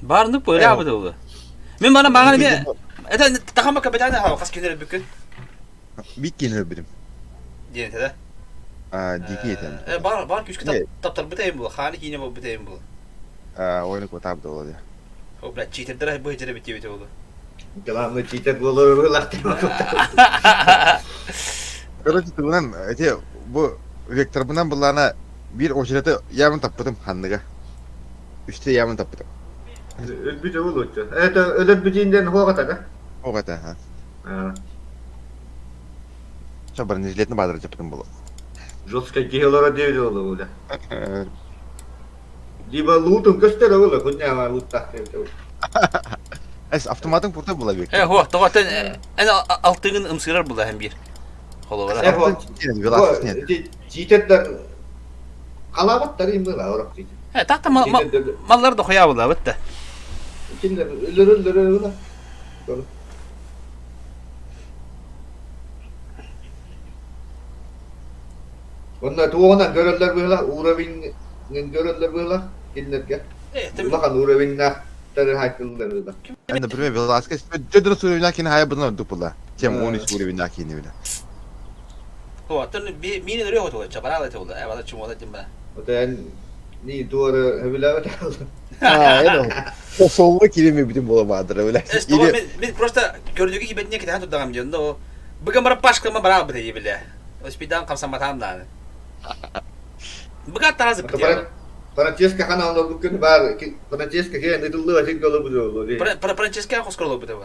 Bar nu boleh apa tu? Memang mana ni? Itu tak hampa kebetulan hal kas kini lebih kan. Bir kere birim. Dia tu dah. Diki yetem. Bar küçük tap betul bu. Khani kini bu betul bu. Oyunu kota bu da olur ya. Oh belah cheater dah bu hijrah betul bu. Devamlı çiğtek olur laktı. Kalau turunan aja bu vektör bundan bulana bir oşirete yaman tappıdım handıga. Üstte yaman tappıdım. Bir de olur. Evet öyle bir şeyinden hava kata. O kadar ha. Ha. Çabarın izletini badırı yaptım bunu. Жестко геолора devri olur öyle. Diba loot'un göster öyle. Kunya loot tahtı. Es avtomatın porta bulabilir. Ho, tak en altın ımsırar bu da hem bir. Kalau var. Evet. Velasız ne? Çiğtekler kalabatlar imdi la orak çiğtek. Tak tak mallar da koya bu da bitti. İçinde ölür öyle. Böyle. Onda tuğuna görürler böyle, uğravin görürler böyle, dinlerken. Ulakan uğravin naktarı haykırırlar böyle. Ben de bir Velasız cedra sürüyorlar ki hayal bundan dupula. Cem 13 sürüyorlar ki bile. Ho, tu mini dari ho tu, cabara lah tu lah. Ada cuma ada jemba. O da yani ni duvarı hevilavet aldı. Ha, evet. O solma kilimi bütün bulamadır öyle. Estok min prosta gördüğü gibi ben niye kita hantu dalam jondo. O bukan berpas ke berapa dia bila. Hospital kam sama tamdan. Bukan taraz betul. Francesca kan Allah bugün var. Francesca ki ne dulu açık dolu bu dolu. Francesca aku scroll betul.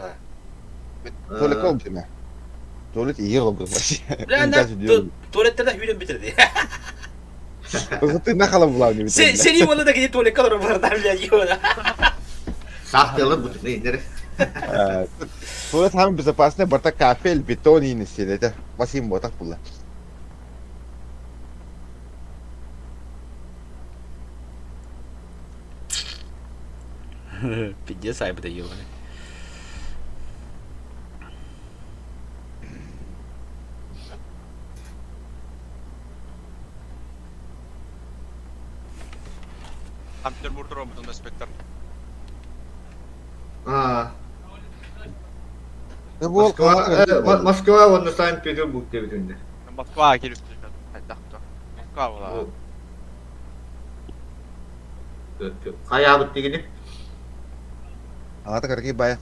Böyle kaldı mı? Tuvalet iyi oldu. Ben İnternet de diyorum. tuvaletlerden hüyden bitirdi. Kızıttı ne kalan bulan gibi. Senin yolunda da gidip tuvalet kalır o barından bile yiyor. Sahte bu ne nere? Tuvalet hem безопасный, барта кафель, бетон и несели. Это басим вот так было. Пиздец, sahibi de yiyor. Санкт-Петербургда робот инспектор. Ne bu? Moskva onu Санкт-Петербург devinde. Москва келіп жүрген. Айтақты. Москва бола. Kayabıt degini. Аңата караки бая.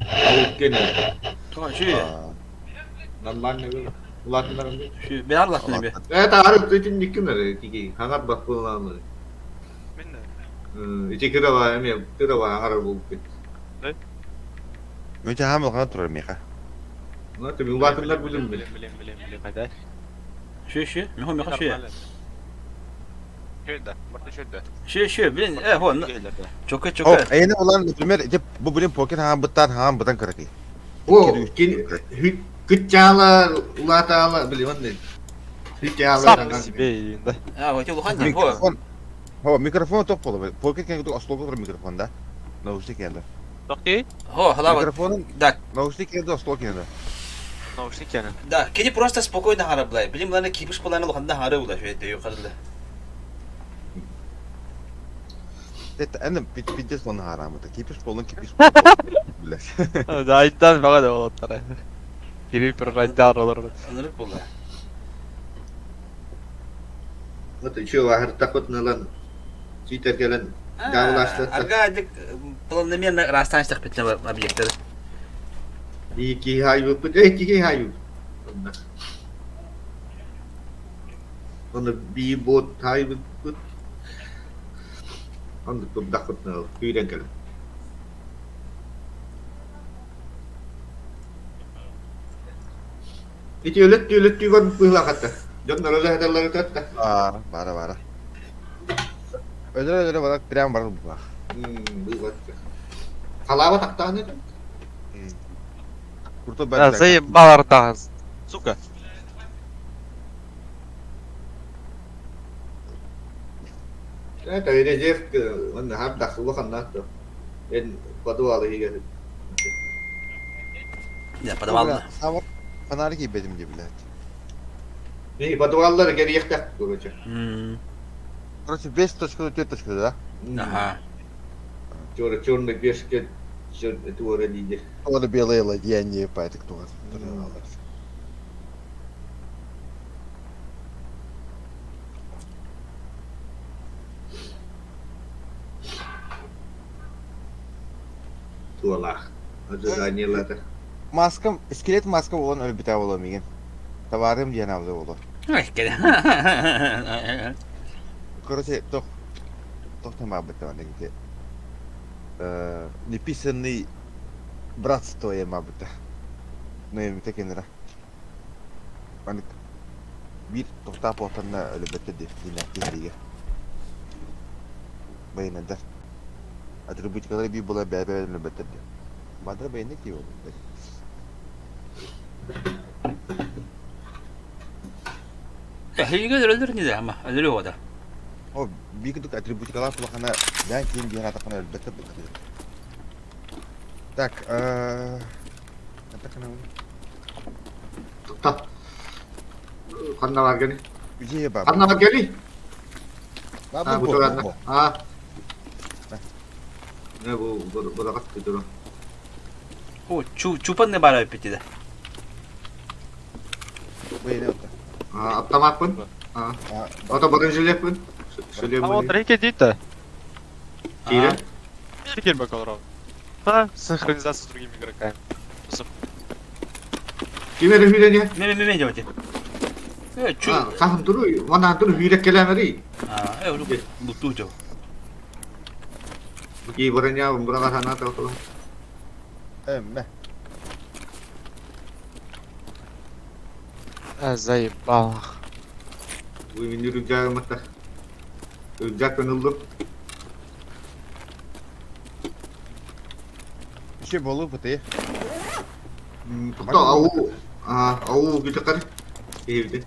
Avuk gene. Tamam şu Nallan ne böyle? Ulatınlar mı? şu ben Allah'tan bir. Evet ağrıp için dikkinler. Tiki. Hangat bak kullanılır. Мен İçe kıra var hem ya. Kıra var ağrı bulup git. Önce hamil kana turur meka. Ne tabi ulatınlar bilin bile. Білем. Қайда? Şu mehum şu. Şöyle. Бұрда шөлді. Şu bilin ho çok Oh, çok. ayını olan primer bu bilim poket ham bıtan ham bıtan karaki. O Kıçağla ulatağla biliyor musun? Kıçağla. Сам себе енді. Ha o çok hangi ho. Mikrofon. Ho, mikrofon top bolu. Poket kan kudu aslo kudu mikrofonda. Naustik kendi. Тоқти? Ho hala bak. Mikrofonun Da naustik kendi aslo kendi. Наушник яны. да кеди просто спокойно хараблай. Билим лана кипиш поланы лоханда хары ула şu ете yukarıda. Det ende pitjes von haramı da. Kipis polun kipis. Biles. Да, айттан бага да болот. Кирип бір радиар олар. Anırık bolla. Вот еще var takut nalan. Cita gelen. Davlaştı. Аргадик планомерно расстанешься битне объекттер. İki hayu. İki hayu. Onu bir bot hayu. Onu tutup takut nal. Hüyden gelen. İki ölet diyor bıhla katta. Jangan öyle hederleri katta. Aa, bara. Öyle bana krem var bu bak. Bıhla. Kalava takta ne? Kurtu Да, ben. заебал Артас. Сука. Evet, öyle Jeff, onu hep dakılı kanat da. En padualı hiç. Ya подавал. Savur. Fanarı gibi benim gibiler. Ne padualıları geri yaktak duracak. Короче, 5 точка 4 точка, да? Ага. Черный пешки, это уроди. Вот белые ладья, по это кто. Tualah. Ожидание да. Маскам, скелет маска olan öyle bir tane olamıyor. Tavarım diyen avda olur. Ой, кеде. Короче, там об этом где написанный братство я мабыта. Ну им такие нра. Они bir tohta potanna öyle betledi dinle. Bayınlar. Atributları bir bula beraber öyle betledi. Madra bayınlar ki oldu. Heyge öldür ne de ama öldürüyor o da. O bir kuduk atributikalar kulakana ben kim diyen atakana öyle betledi. Так, atakana Tak. Kanna var gani. Güzel baba. Kanna var gani. Baba Bu toranda. Ha. Ne bu da kattı dur. O çupan ne bara bitti de. Bu ne oldu? Ha, atlamak pun. Ha. Ata birinci pun. Söyle А bu. вот реке дейді. Kire. Келмек олар. Ha, синхронизация с другими игроками. Kime de hüyden ya? Men cevati. Evet çu. Ha, sahım duru. Mana duru hüyden kelameri. Ha, evet bu tujo. Ki baranya berangkat sana tahu. Emme. Заебал. Вы меня рюкзаком это. Рюкзак пенылды. Еще болу бутые. Кто ау где-то кар. Евде.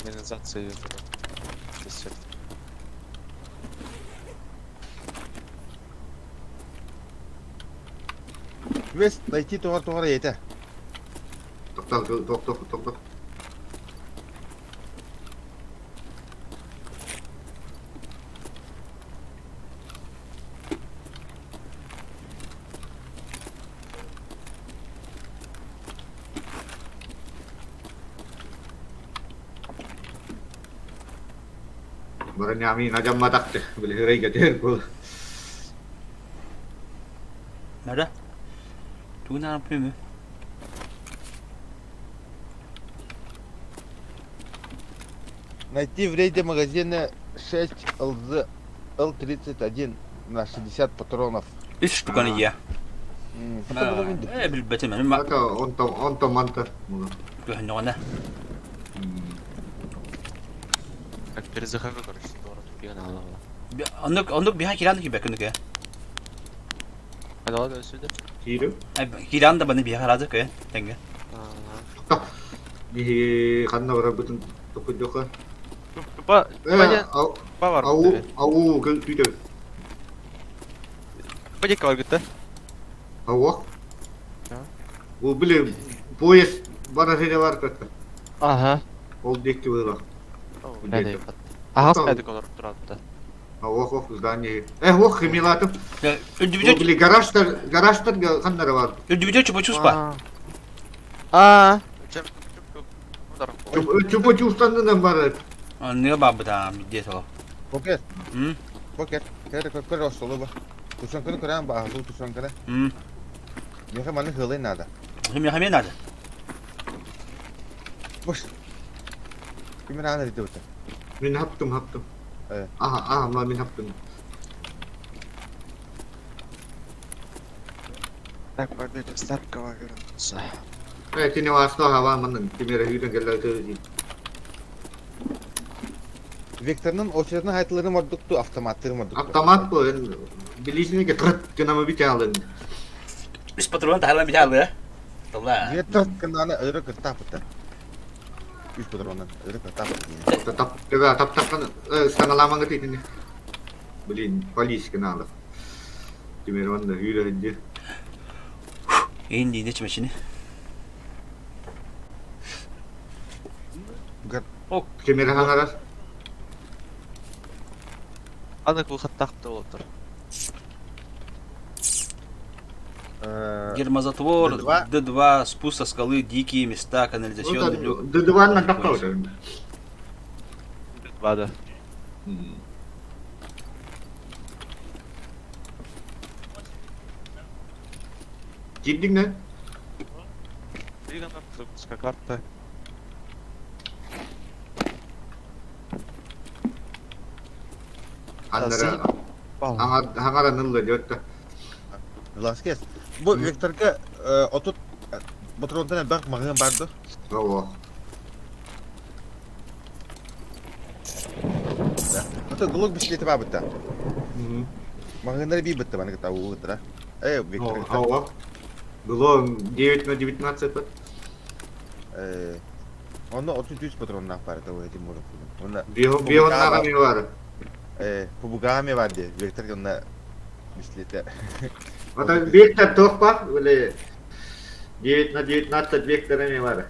Организация. Вес найти товар ете. Ток. Барanyami najam matak teh beli hirai gater ko. Nerede? Du ne yapıyor mu? Найти в рейде магазина 6 ЛЗ Л-31 на 60 патронов. Üç штук onu ye. Хата булабынды. Bilbetim benim. Ata onto manta. Göhün ona. Как перезахожу, короче, город. Onduk bir hakirandı ki bekledik ya. Hadi hadi sürde. Hiru. Kiran da bana bir haradık ya. Denge. Di kanna berabutun toko joka. Banyak var. Au ke Twitter. Banyak var gitti. Au. Bu bile poyes bana sene var katta. Aha. Ol dekti böyle. Ne de yapalım. Aha saydık olur durardı. Au здание. Ох, химилатов. Öldü Bu video. bile garajlar kanları var. Öldü video çupa çuspa. Aa. Çupa çustandan var. Ne babı da bir diye sor. Покер. Hı? Покер. Кайда көр осолу ба. Тушан көр көрән ба, хул тушан көр. Hı. Яха маны хылы нада. Hem nerede? Бош. Кимер аны диде үтә. Min haptım. Evet. Aha ma min haptım. Так, пойдете стартовая вернуться. Tini vasno hava manın. Kimere hüyden geller tezi. Vektorның очередной айтылары мордукту, автоматтары мордукту. Автомат bu. Bilisini getirip kınamı bir çalın. Üst patron da bir tane ya. Allah. Вектор кынаны ыры кырта пыта. Үч патроннан ыры кырта пыта. Tap setengah lama ngerti ini. Beliin polis kenalı. Kimere onda hüyden hüyden. İndi ne çmeşini. Kimere hangaras. Anık bu hattaktı olur. Гермозатвор, Д2. Д2, спуск со скалы, дикие места, канализационный люк. Dıdıvan nakapta olur. Vada. Ciddi ne? Bir gandan kırmızı kartı. Anlara Bal. hangara nıllı diyor da. Ласкес. Бу векторга отут патрондан бак магын барды. Oo. Ата глок бишкети бар бутта. Магындар би бутта баны ката уутра. Вектор. Oo. Было 9 на 19 пат. Онда 33 патроннан бар да ойди муру. Онда Бihon nagami var. побугами бар де. Вектор онда бишкети. Ата вектор тохпа, böyle 9 на 19 vektorами var.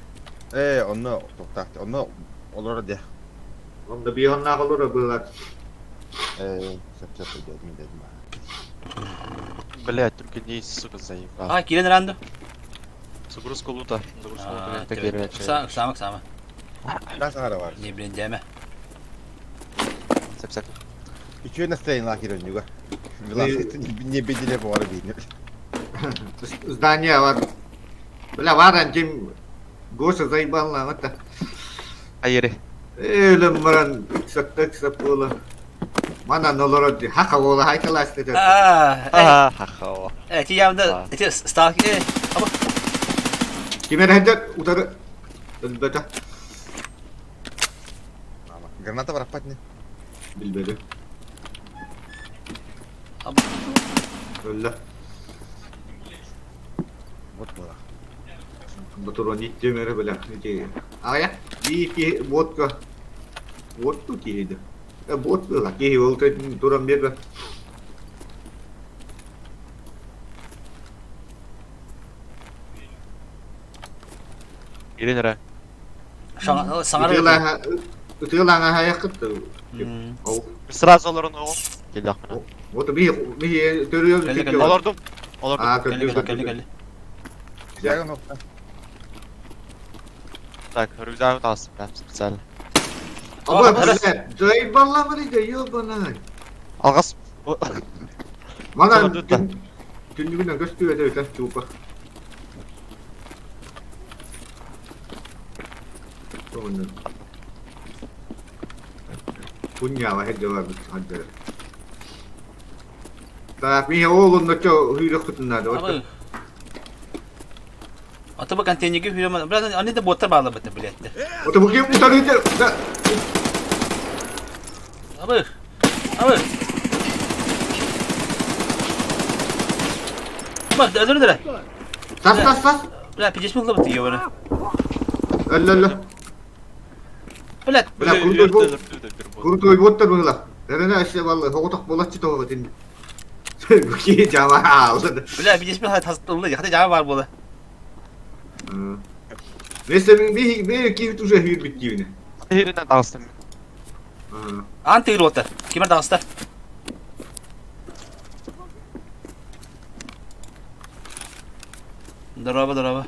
Онда токтакты. Онда олора де. Onda bihon nagılır bunlar. Сапчат дедим. Блять, только не сука заебал. Ha, kiren randı. Загрузка лута. Загрузка лута. Evet, Так evet. Sama. Да сара бар. Ne bileyim deme. Сеп. Иче настроение лакирен юга. Велосипед не бедили по орбите. Здание var. Böyle var anjim. Gosa zaybal lan hatta. Hayır. Ölüm varan kısak ola. Mana nolor di haka ola haykalas dedi. Aha, hava. Evet, yanımda stalk ama Kimer hendet udarı. Elbette. Granata bırak ne? Bilmedi. Abi. Öyle. Bot bırak. Betul ni cemere bela ni. Aya, di ki vodka. Vodka ki itu. Vodka lah ki vodka turun bir. Gelin nereye? Sana Itulah hayak itu. Hmm. Oh, Sırası olur onu. Geldi aklıma. vodka bir görüyor. Geldi. Olurdum. Olurdum. Ah, Geldi. Jaga nokta. Так, рюкзак алsın ben специально. Ama Helal. Zahid vallahi mı diyor yok bana. Algas. Mana Tamam, lütfen. tunjukkan gösteriyor ada tas coba. Tuh. Punya lah jawab ada. Tapi oğlum da çok hıyra kutunlar Abi. da. Ata bakan tenigi hürüyorum. Biraz anne de botlar bağlı bitti biletti. O da bakayım bu tarafa da. Abi. Abi. Bak özür dilerim. Tas. Bırak pijesi mi hızlı bitiyor bana? Allah. Bırak. Bırak kurutoy botlar bana. Nerede işte vallahi hotak bolatçı tava din. Bu ki cama aldı. Bırak pijesi mi hızlı hadi cevap var burada. Neyse bir ki tu şehir bitti yine. Şehrinden alsın. Anti rota. Kime dansta? Daraba.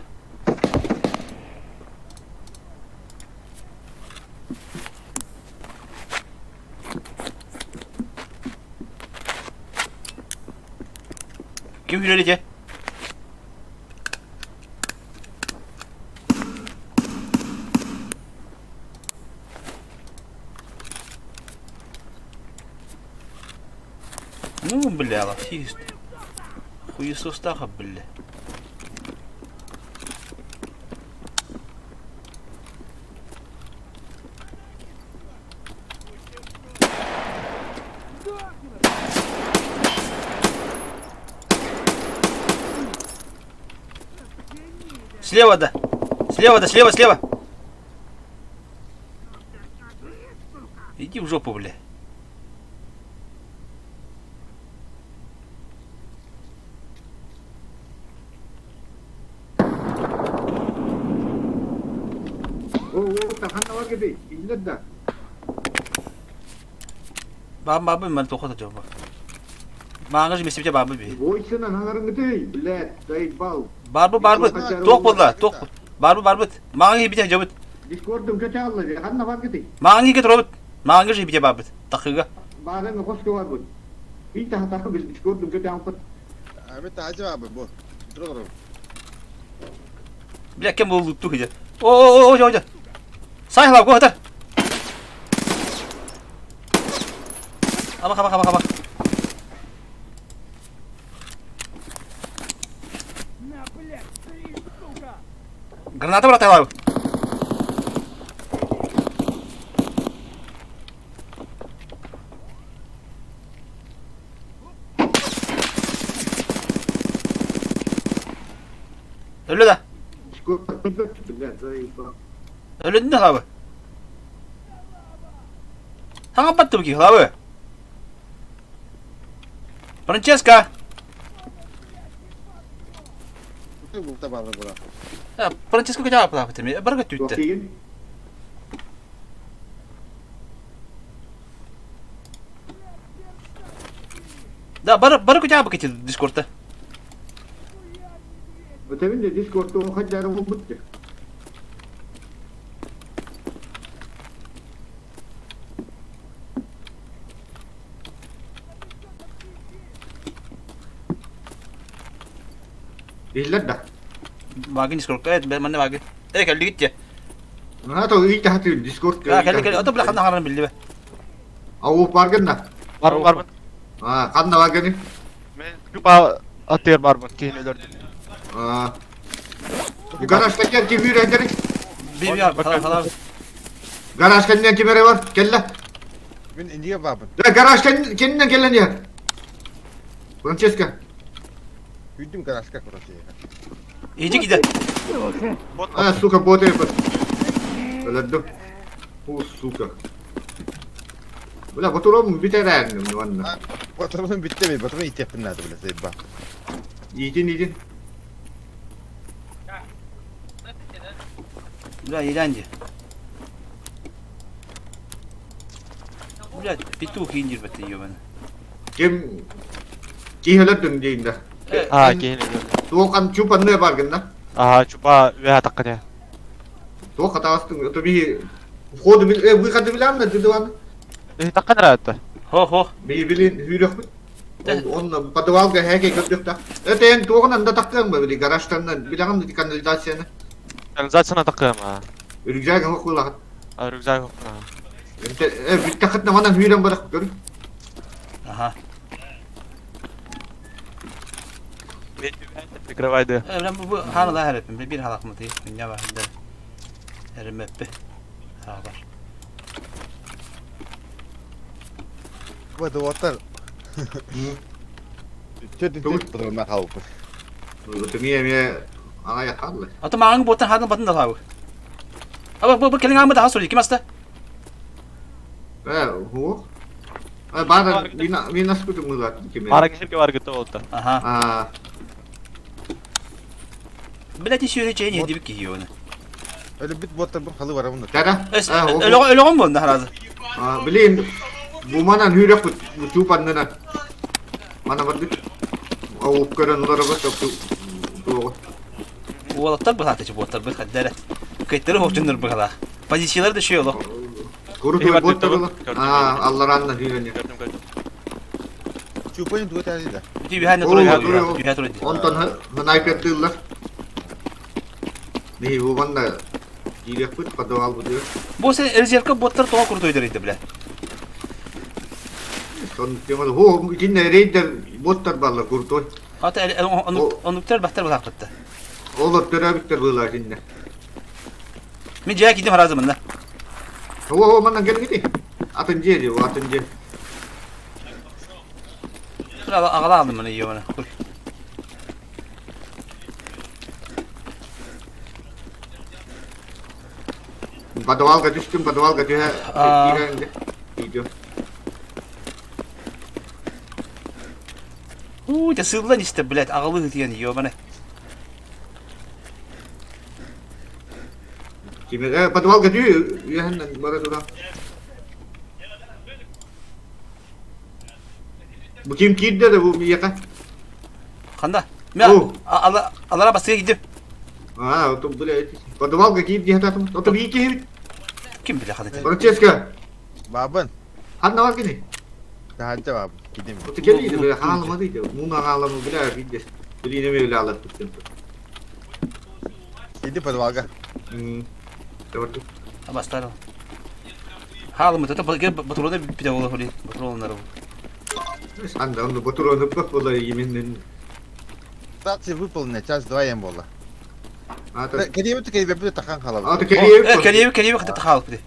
Kim hüreleyecek? Ну, бля, лофист. Хуесос таха, бля. Слева, да. Слева. Иди в жопу, бля. Tahan var gibi. İllet de. Babı ben tokat acaba. Mağaz mesibce babı bir. Bu işin anarın gidi. Billet, Zahid bal. Barbı. Tok bolla, tok. Barbı. Mağaz bir tane cabıt. Discord'um kötü aldı. Hanna var gibi. Mağaz git robot. Mağaz bir tane babı. Takıga. Bazen koşku var bu. Bir daha takı bil Discord'um kötü aldı. Ahmet Hacı abi bu. Dur. Bля, kim oldu tu hıca. Hoca. Say la go hadi. Ama. Граната братан abi. Öyle de. Discord'um kötü. Billet, Zahid bal. Öyle de abi. Hangi battı bu ki abi? Francesca. Bu tabanı bura. Ya Francesca kaça yaptı abi? Barga tüttü. Bakayım. Da barga kaça yaptı ki Discord'ta? Ötemin de Discord'da o kaçarım bu bitti. İllet de. Bagin Discord'ta evet ben de bagin. Geldi gitti. Ha to ilk daha Discord. Ya geldi. O da bırak kandan bildi be. Avu bargın da. Var mı? Ha, kan da var gani. Ben küpa atıyor var mı? Keyin ölürdüm. Ha. Garajda gel ki bir ederek. Bir hala. Garaj kendinden kemere var. Kelle. Ben indiye babın. Ya garaj kendinden kellen ya. Francesca. Hüydüm garajka kurası ya. İyice gider. Бот А, сука, боты ебать. Öldüm. Suka. Bula boturum biter erdim valla. Batırımın bitti mi? Batırımın it yapın nerede bile zeyba. Yedin. Bля, eğlence. Bля, bitti bu kıyın bette yiyor beni. Kim kihelettin deyinde. 아 게임 Doğukan çupan ne var gında? 아 주바 왜 아따까냐 Doğu katastın. Tabii kodu bil bu kadı bilen mi dedi bana? 닦아내라 했다 Ho ho. Bir bilin hürük mü? Onunla padaval ga heke götürdük da. En doğukan anda taktın mı böyle garajdan bilen mi kanalizasyonu? kanalizasyona 닦아야마 Rüzgar ga kulak. 아 룩자이 없구나 Bir takıt ne bana hürük bırak gör. Aha. прикрывайды Ben bu hala her hepim. Bir halak mı değil? Dünya var. Erim hep. Haber. Bu da otar. Çötün tek batırımdan kalıp. Tümü yemeye ana yakarlı. Atı mağın botan hadın batın da tabi. Ama bu kelin ağımı daha soruyor. Kim hasta? Hu. Bana Minas kutu mulat kimi. 말하기 쉽게 말하기 또 없다 Aha. Aa, Bileti süreceğin yedi bir giyiyor onu. Öyle bit botar bir halı var onun. cara. Öyle olmuyor onda herhalde. Bilin bu mana hürek bu çupan nana. Mana vardı. O kırın lara bak tu. Bu balıklar bu sadece bu balıklar bu kadar. Kayıtları hoşçundur bu kadar. Pozisyoları da şey olur. Kurutu botta. Allah ranna hüreni. gördüm gördüm Çupayın duvar tersi de. Bir hane Oo, duruyor. duruyor. Bir hane duruyor. Ondan hanay pettiler. Nih bu banda giyek put padaval bu diyor. Bu sen erzelka botlar toğa kurdu ödürüydü bile. Son tema hu içinde raider bottar balla kurtu. Hatta onu biter bahtar bu hakikaten. Olur törabikler bunlar şimdi. Ben caya gittim her zaman da. Ho mana gel gidi. Atıncı diyor atıncı. Şurada ağla aldım bunu yiyor onu. Dur. Padaval düştüm padaval diyor. Aa. Video. Da sığılan işte bilet ağlı diyen yiyor bana. Kimi padaval diyor. Yahan bara dura. Bu kim kidde de bu yaka. Kanda. Ben Oo. Allah'a basıya gittim. Ha o to böyle padaval gidip diye hatam. O to bir ki. Kim bilir hadi. Francesca. Babın. Hanna var gini. Daha önce babın. Gideyim. O to geldi böyle halmadıydı. Muna halımı bile gideceğiz. Birine böyle alıp tuttum. Gidip hadi valga. Evet. Bastar. Halı mı tata gel baturada bir de olur öyle. Batur onları bu. Sen de onu boturanıp bak vallahi yeminle. Sadece выполнить час вдвоем было. Ha ta. Geriye bir kere bir takan kalalım. Ha ta Keliye kadar tahalıp bir de.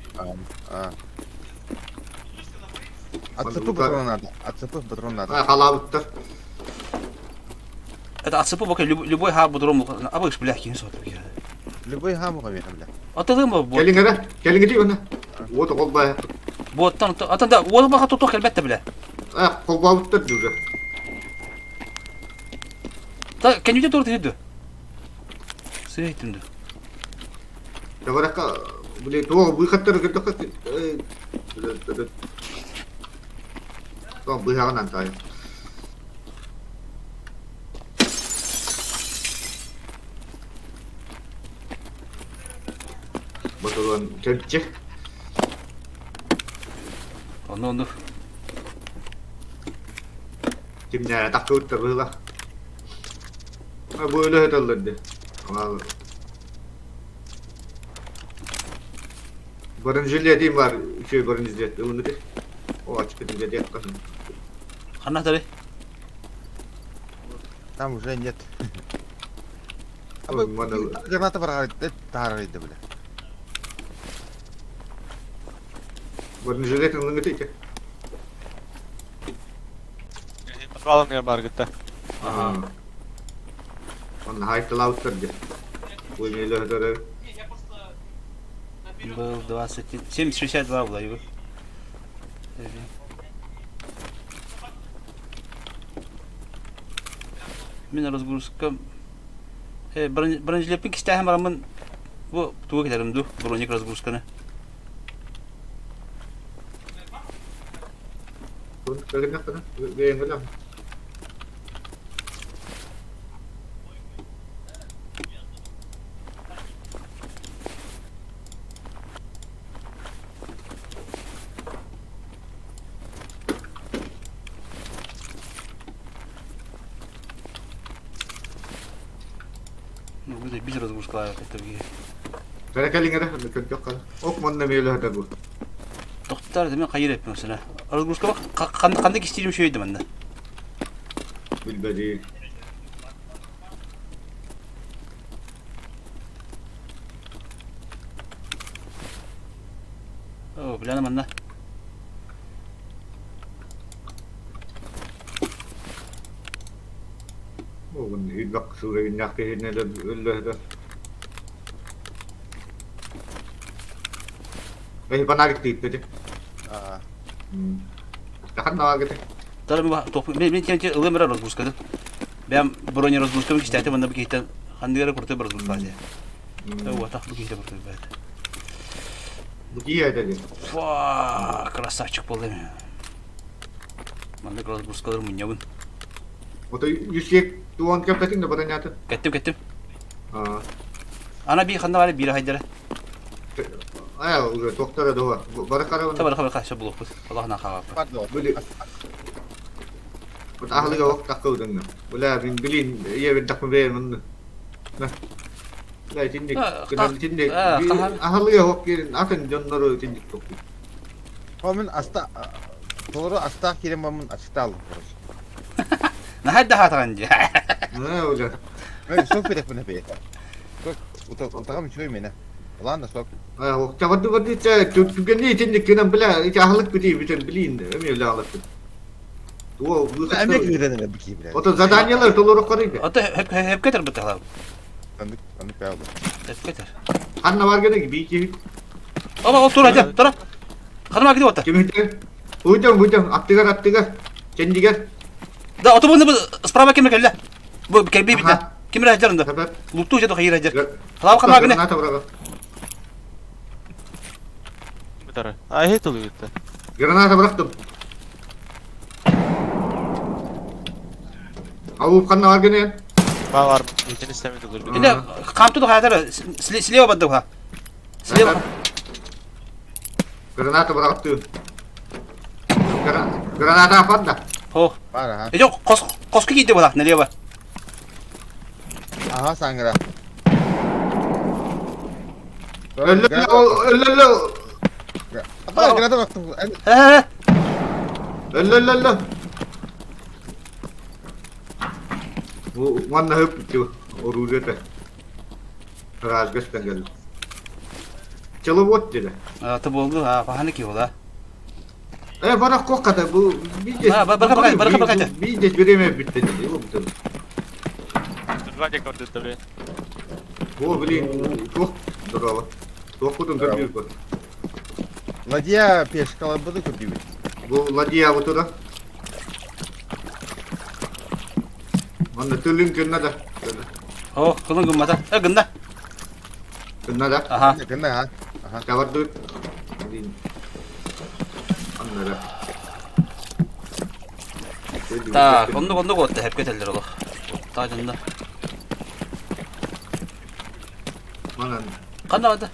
Отцепы патрон надо. Отцепы патрон надо. Ha halavuttar. Это отсыпу bakın любой ha bu durum. Ama iş bilah kim soruyor ya. Любой хаму конечно, бля. Atadın mı bu? Gelin gene. Gelin gidiyor ona. O da kolba. Bu atan da o baka tutuk elbette bile. Ha kolba uttar diyor. Ta kendine doğru dedi. Seyittim de. Ya bırak böyle doğu bu katlar gidiyor kat. Tamam bu havan antay. Boturan çekecek. Onu. Timnya takut terus lah. Böyle hatırladı. Ama Barıncılığa diyeyim var. Barıncılığa. Onu da. O açık edince de yaklaşın. Kanah tabi. Там уже нет. Mana Граната var harita tarihinde bile. Bernizlet nunggu itu. Alın ya bargıtta. Ah. On high to laut kerja. Punya lah tu. Был 20... 70-62 была его. Мен разгрузка... Бронежилетпен кистәһәм арамын... Бу тугы китеримду, броник разгрузканы. Pun kalian apa? Gaya yang dalam. Ну, bu da bir разгрузка кайтып. Kalian ada dekat jokal. Ok mana mela ada bu. Тоқтар демен қайыр етпен осыны. Разгрузка қандай кестелім шөйді мында. Bilbadi. О, біләні мында. Oh, hidak sudah nyakihin ada Allah dah. Panarik tipe deh. Aa. Tahan nawa gitu. Тара мен тем ылымыра разгрузкады. Бәм броня разгрузка кистәте мында бу кейтен хандыгара курты разгрузка дия. О, так бу кейтен курты бәт. Buki ada deh. Ва, красавчик болды. Мында разгрузкалар мынябын. Ото yüksek tuan kapten de bana nyata. Кеттим. Ah. Ана би ханда вали бир хайдара. Aya udah dokter ada doa. Barakara. Табар шо булып. Аллахна хава. Pardon. Beli. Buat ahli gawak takau dengan. Wala bin bilin iya bin tak mbe men. Nah. Lah tindik. Kenal tindik. Ahli gawak kirin akan jonnaru tindik tok. Omen asta... Doğru asta kirim omen açıkta aldım. Нахайда хатаганди. Nah udah. Sok bedek bunu be. Sok utağım şöyle mi ne? Ulan da sok. Ah, waktu waktu tu ni tindik kena bela ahli kuti bitin bilin. Emi la ahli. Tuo bu Emek verenine bir ki bile. Ото заданиялар толорок карайды. Ата хеп кетер бит халам. Anlık be aldım. Хеп кетер. Анна барганы бийки. Ала тура жа, тура. Ханыма кирип атты. Кимите? Уйдам, аттыгар. Чендигер. Да, ото буны справа кемер келе. Бу келби бит. Ага. Кемер ажарында. Себеп? Лукту жето хайыр ажар. Халам ханыма кene. Ната брага. Bir tara. Ay hit oluyor gitti. Granata bıraktım. Avup kanna bargаны. Var. Yetin istemedi olur. Inde камтуду хатар слева бадды ха. Слева. Granata bıraktım. Granata апанда. Хо. Var ha. Эжо коски кийди болак налево. Aha sangara. Ölü. Apa granata baktım. He. Ölü. Bu mana hep itu oruzete. Razgıçtan geldi. Çalıvot dedi. Аты болду, паханы ки бола. Bana kokada bu bir Ha, baraka. Bir de göreme bitti dedi. Bu bitti. Radyo gördü tabii. Bu bilin çok здорово. Çok kudum görüyor bu. Ладья пешкала буду купить. Bu ladya bu da. Mana tülün kena da. О, кылын гыммата. Гында. Kena da. Аха. Kena ha. Aha. Kavar dur. Anlara. Так, кондо готты хеп кетелдер ол. Та жында. Mana? Кандай бады?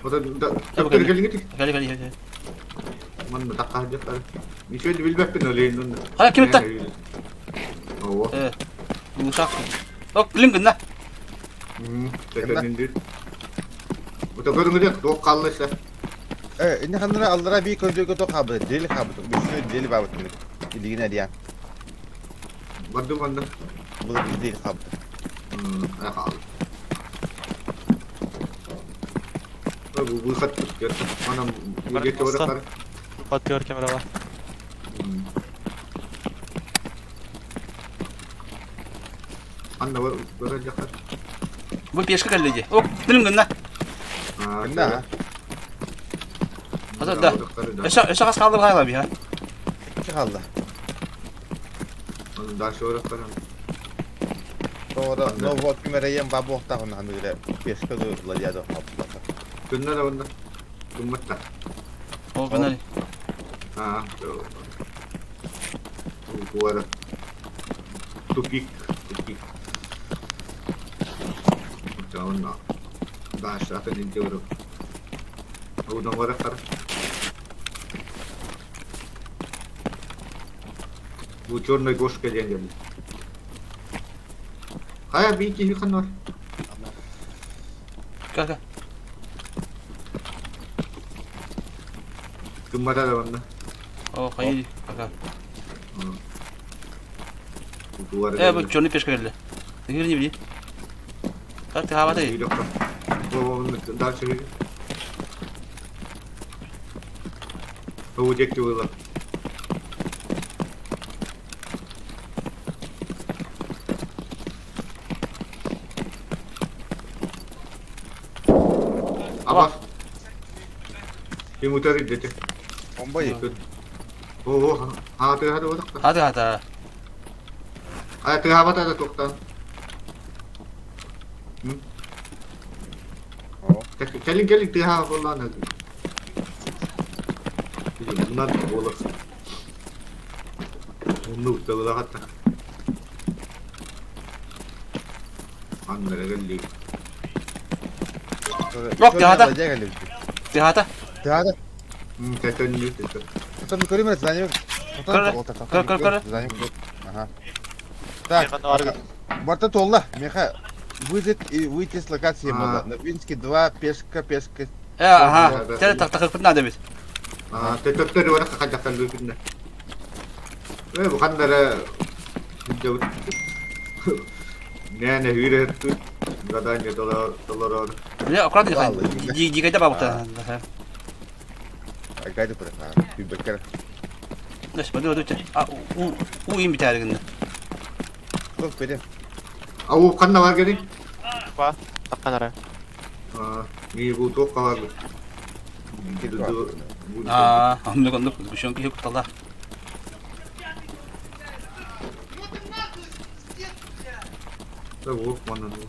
O da doktor gelin gitti. Кали. Mana tak aja kan. Bir şey de bilmem ben öyle inanın. Hayır, kim etti? Oo. Э. Ушак. О, кылын гында. Tekrar indir. Bu da görünüyor. Çok kallı işte. Ini kanına aldıra bir koyduğu kutu kabı. Deli kabı. Bir sürü deli babı. İlgine diye. Bandu. Bu da bir deli kabı. Kallı. Bu khattık ya. Anam Var geçti mı oraya. Batıyor kamera. Anna var jakar. Bu peşke kalleji. Ok, dilim gınna. Ne? Hadi da. Eşe kas kaldı hayla bir ha. Çıkaldı. Onun daha sonra falan. Sonra no volt kümereyim babu oktağın hanıyle peşke duyurdular ya da hapsılasa. Günler onda. Kummatta. O gınna. Ha. Bu ara. Tupik. Tamam. Daha aşağıda dinliyorum. Oradan var akar. Bu çorna goş gelen geldi. Hayır bir iki yıkan var. Gel gel. Kumbara da bunda. O hayır. Bak. Bu duvara. Bu Johnny peşke geldi. Yürü ne bileyim. Kalk havada. Bir dakika. Bu daha çevir. Bu çekti bu lan. Ama bir mutar edecek. Bombayı. Oo, hadi bak. Hadi hadi. Hadi hava da toktan. Gelin tüha falan hadi. Bunlar olur. Bunu da hatta. Anlara geldi. Yok, dihada. Dihada. Dihada. Tekrar Потом не курим, заним. Кыр. Ага. Так, борта толла. Меха, выйти с локации мало. Новинский 2, пешка. Aha. Tele tak takır pernah ada bis. Tetap ada orang kakak dulu kena. Bukan dari jauh. Ne hüre tu. Katanya dolar. Ne akran diye. Jika kita bawa ta. Gaydi bırak. Bir bekler. Nes badu tu. U in bitar gınna. Çok benim. Awu kan var gini. Apa? Apa nara? Ni bu tok var. Anlık. Bu şu anki yok Allah. Bu mana bu?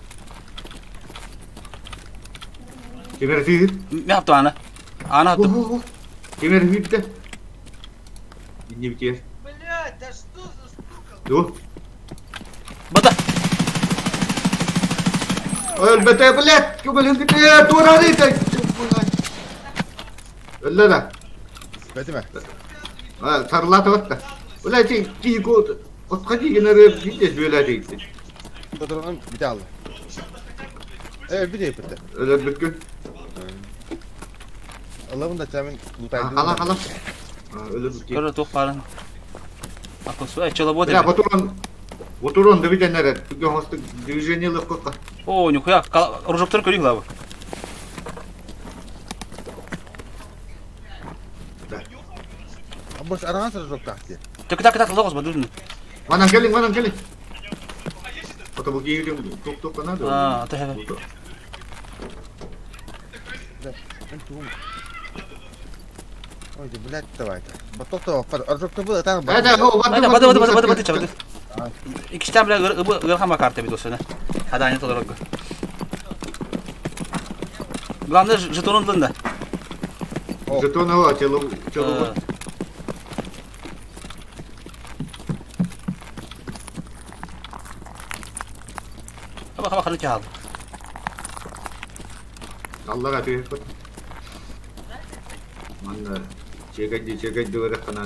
Kimler sih? Ne yaptı ana? Ana yaptı. Kimler sih de? Ini bitir. Dur. Bata. Elbette bilet. Kembali kita turun hari tak. Öyle de. Bedim mi? Sarıla da var. Öyle ki ko kaçı genere gideceğiz böyle değil. Fotoğrafını bir de al. Evet bir de yapırdı. Öyle bir gün. Allah'ım da çamin lutaydı. Hala. Öyle bir gün. Kır tok paran. Aku suai coba buat. Ya boturon da bir tane nere. Çünkü hasta движение легко. Oh, нихуя. Ружок körüyor la bu. Boş aranan sıra çok taktı. Kita logos badun. Mana gelin. Atau begini tok kan ada. Atau hebe. Oy bu bilet de vardı. Batok da var. Arjokta bu da tamam. Bada çabuk. İki tane bile ırhama kartı bir dosya. Hadi aynı olarak. Главное жетонun dında. Жетон hava çalı. Ama kanı çaldı. Allah hati ikut. Mana cegat dua dah kena.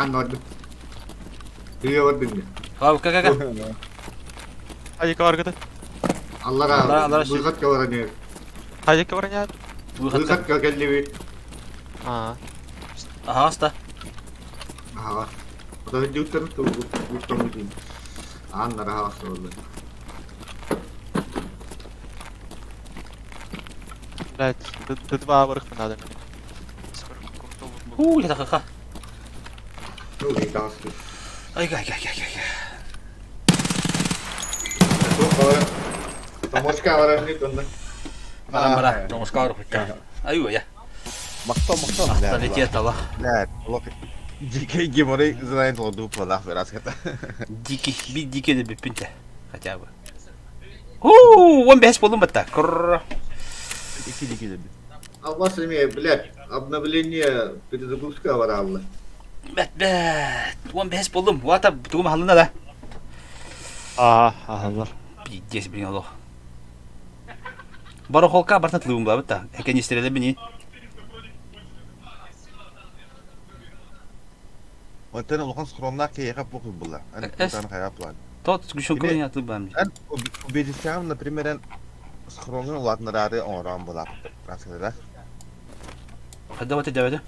kan ordu. Duya ordun. Abi kaka. Hayık var gıdı. Allah Allah razı. Buygat kavaran ya. Hayık var ya. Buygat kakelli bir. Aa. Aha hasta. Aha. O da juttan tu juttan mudin. Anna rahas oldu. Evet. Dıdı bağa varık mı adam? Ya da kaka. Tu bir taskı. Ay. Tu kavaran. Tomoska kavaran ni tunna. Bara. Nomos karo kaka. Ayo ya. Maktam. Ahta letiet Allah. لا والله جي جيموري زين تغدو بلا في راسك Diki de bir pinte. Хотя бы. Он без полу бата. İki de bir. Allah seni bilet. Обновление перезагрузка var Allah. Bet. Он без полу. Вата тугum halına da. Aa, Allah. Пиздец, блин, Allah. Бара холка бартна тлугum да бата. Heken istirele beni. وانت انا لقان سخروننا كي يخاف بوك بالله انا كنت انا خياب بلان Tot güşün kılın yatı ben. انا وبيجيسام например ان سخروننا واتنا راري اورام بلا راسك Hadi vate devede.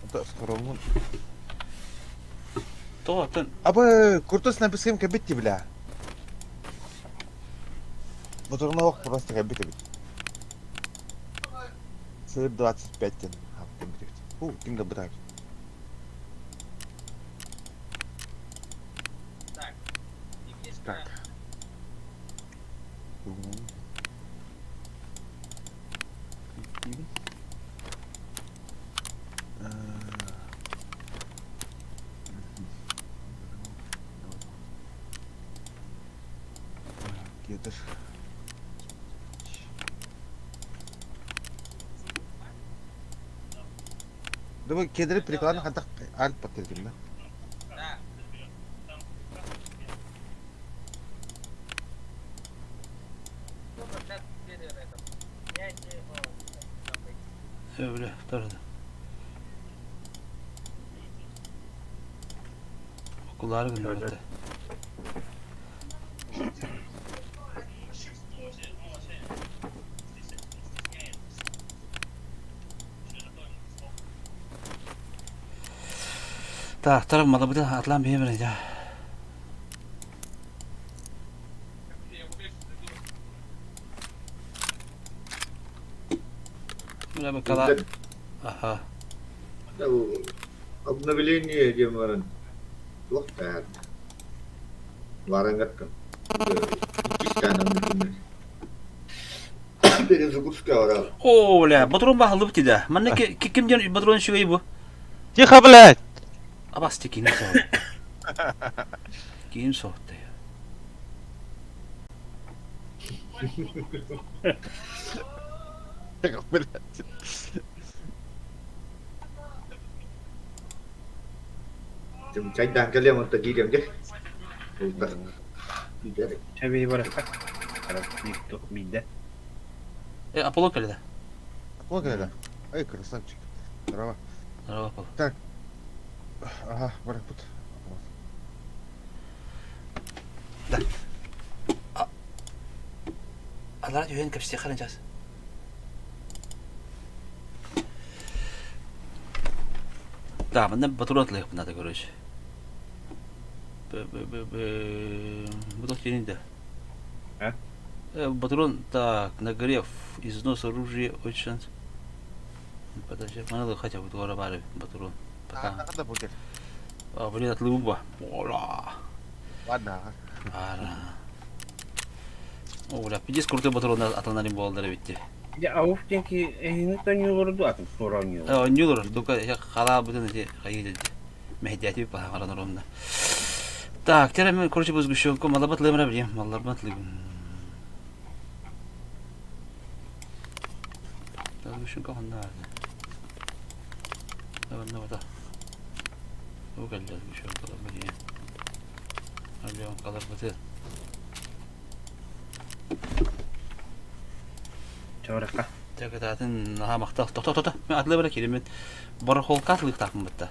انت سخرونون Tot. ابا كورتوس نبسكم كبتي بلا موتورنا وقت просто كبتي سيب 25 تنقل بتاعك Так. Getir. Dur kederi periklan hantak alt patil da. Öyle. Tarada. Okulları gönderdi. Так, травмада буде, атлан беймер ya. Böyle bir kala. Aha. Обновление демаран. Лохтар. Варангатка. Перезагрузка var abi. Ola, patron bahalı bitti de. Manne kim diyor patron şu bu? Tiyha bilet. Abas tekin soğuk. Kim soğuktu ya? Chúng tránh đang cái liềm một tờ ghi điểm chứ. Tabii bıraksak. Midde. Apollo kalede. Вот это. Эй, красавчик. Здорово. Merhaba Apollo. Ага, братан. Allah yuhen kapısı çıkaracağız. Tamam, ben patron atlayıp buna da görüş. Bu da senin de. He? Патрон, так, нагрев, износ оружия очень... Подожди, надо хотя бы два бары патрон. Пока. Надо будет. Блин, от луба. Ола. Ладно. Ара. Оля, пиздец крутой патрон атанарим болдары битти. Ya avuf ki ehini yoruldu atım soranıyor. Нюлор, только я хала будем эти хаиды. Мехдиати по харанормда. Так, теперь мы, короче, без гущёнку, малабат лемра бьем, малабат лем. Так, гущёнка он надо. Давай. Угольдер гущёнка, бьем. Алём, калар бутер. Çağıraka. Так, это атын, ага, мактал. Тота. Мен атлы бара келем, мен бара хол катлык такмын битта.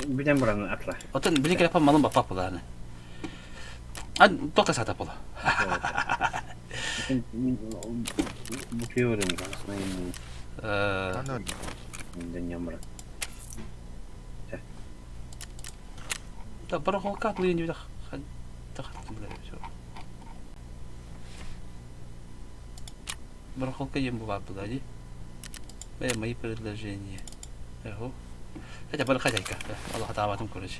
Birden buranın atlar. Otan bilik yapan malın bak bularını. An dokta satap ola. Bu teori mi aslında yemin Anan. eden yamra. Da bara holka atlayın bir dakika. Taktım böyle. Bara holka yem bu var bu da. Ve мои предложения. Эго. Хотя бы хозяйка. Аллах таалатым көрөч.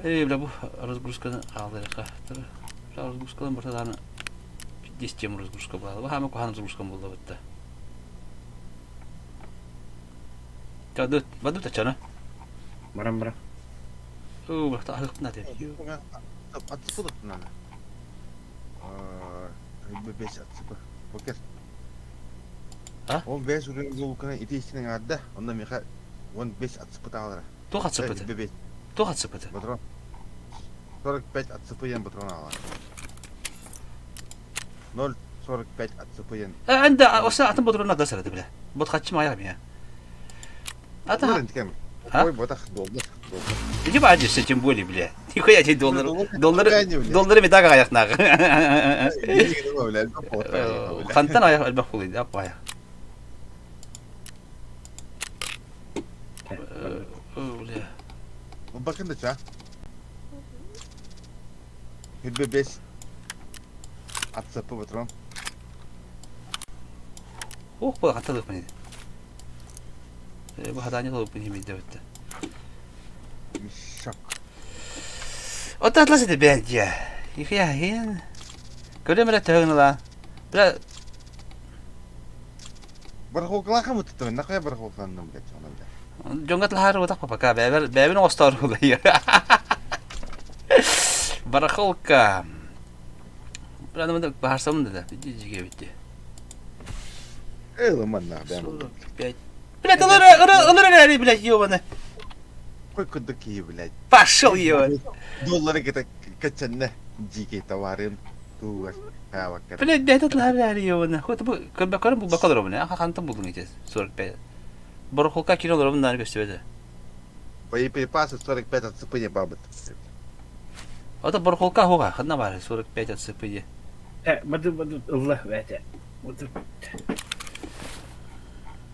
Бля бу разгрузканы алдырга. Разгрузкадан бұртадан 10 тем разгрузка болады. Хама кухан разгрузка болды бітті. Жадыт, бадыт ачана. Барам. О, бірақ та алып надо. Атсыпылык наны. Беш атсыпы. Покер. А? Он беш үрін зулканы итесінің адда. Онда меха 15 атсыпы тағылыра. Тоқ атсыпыды. Бебеш. Тоқ атсыпыды. Батрон. 45 atsı yen Batrona alan. 0.45 atsı yen. Anda osa atın bodruna da sırada bile. Bot kaçım ayağım ya. Ata. Bunların dikemi. Ha? Oy botak doldu. Иди бади с этим более, бля. Нихуя тебе доллары медага аяқнағы. Қантан аяқ әлбақ болайды, ап аяқ. Бля. Bakın da ça. Hüdbe 5 atsı Batron. Ох, бұл қанталық мені. Бұл хаданы қолып мені мейді өтті. Şok. O da atlas edip bence. Nihuya hin. Göremere tağını lan. Bля. Barxoqlaqa mı tuttu? Ne kadar barxoqlandım geç ona bile. Jongat lahar otak papaka. Bebin ostar oluyor. Barxolka. Bля, adamın da baharsamın da. Ciciye bitti. Eyleman ne ben. Bля, ılır öyle bile yiyor bana. Koy kuduk iyi bile. Пошел его. Dolları kita kaçanne. Jike tawarin. Tugas. Ha bakar. Bля, этот лавляр его на. Хоть bu bakar bu bakar onu. Hakantım buldun gideceğiz. 45. Barxolka kilo bunlar gösteriyor. По припасы 45 отсыпания бабы. O da barxolka hoğa. Kadına var 45 atsıpıyı. Badı Allah vete.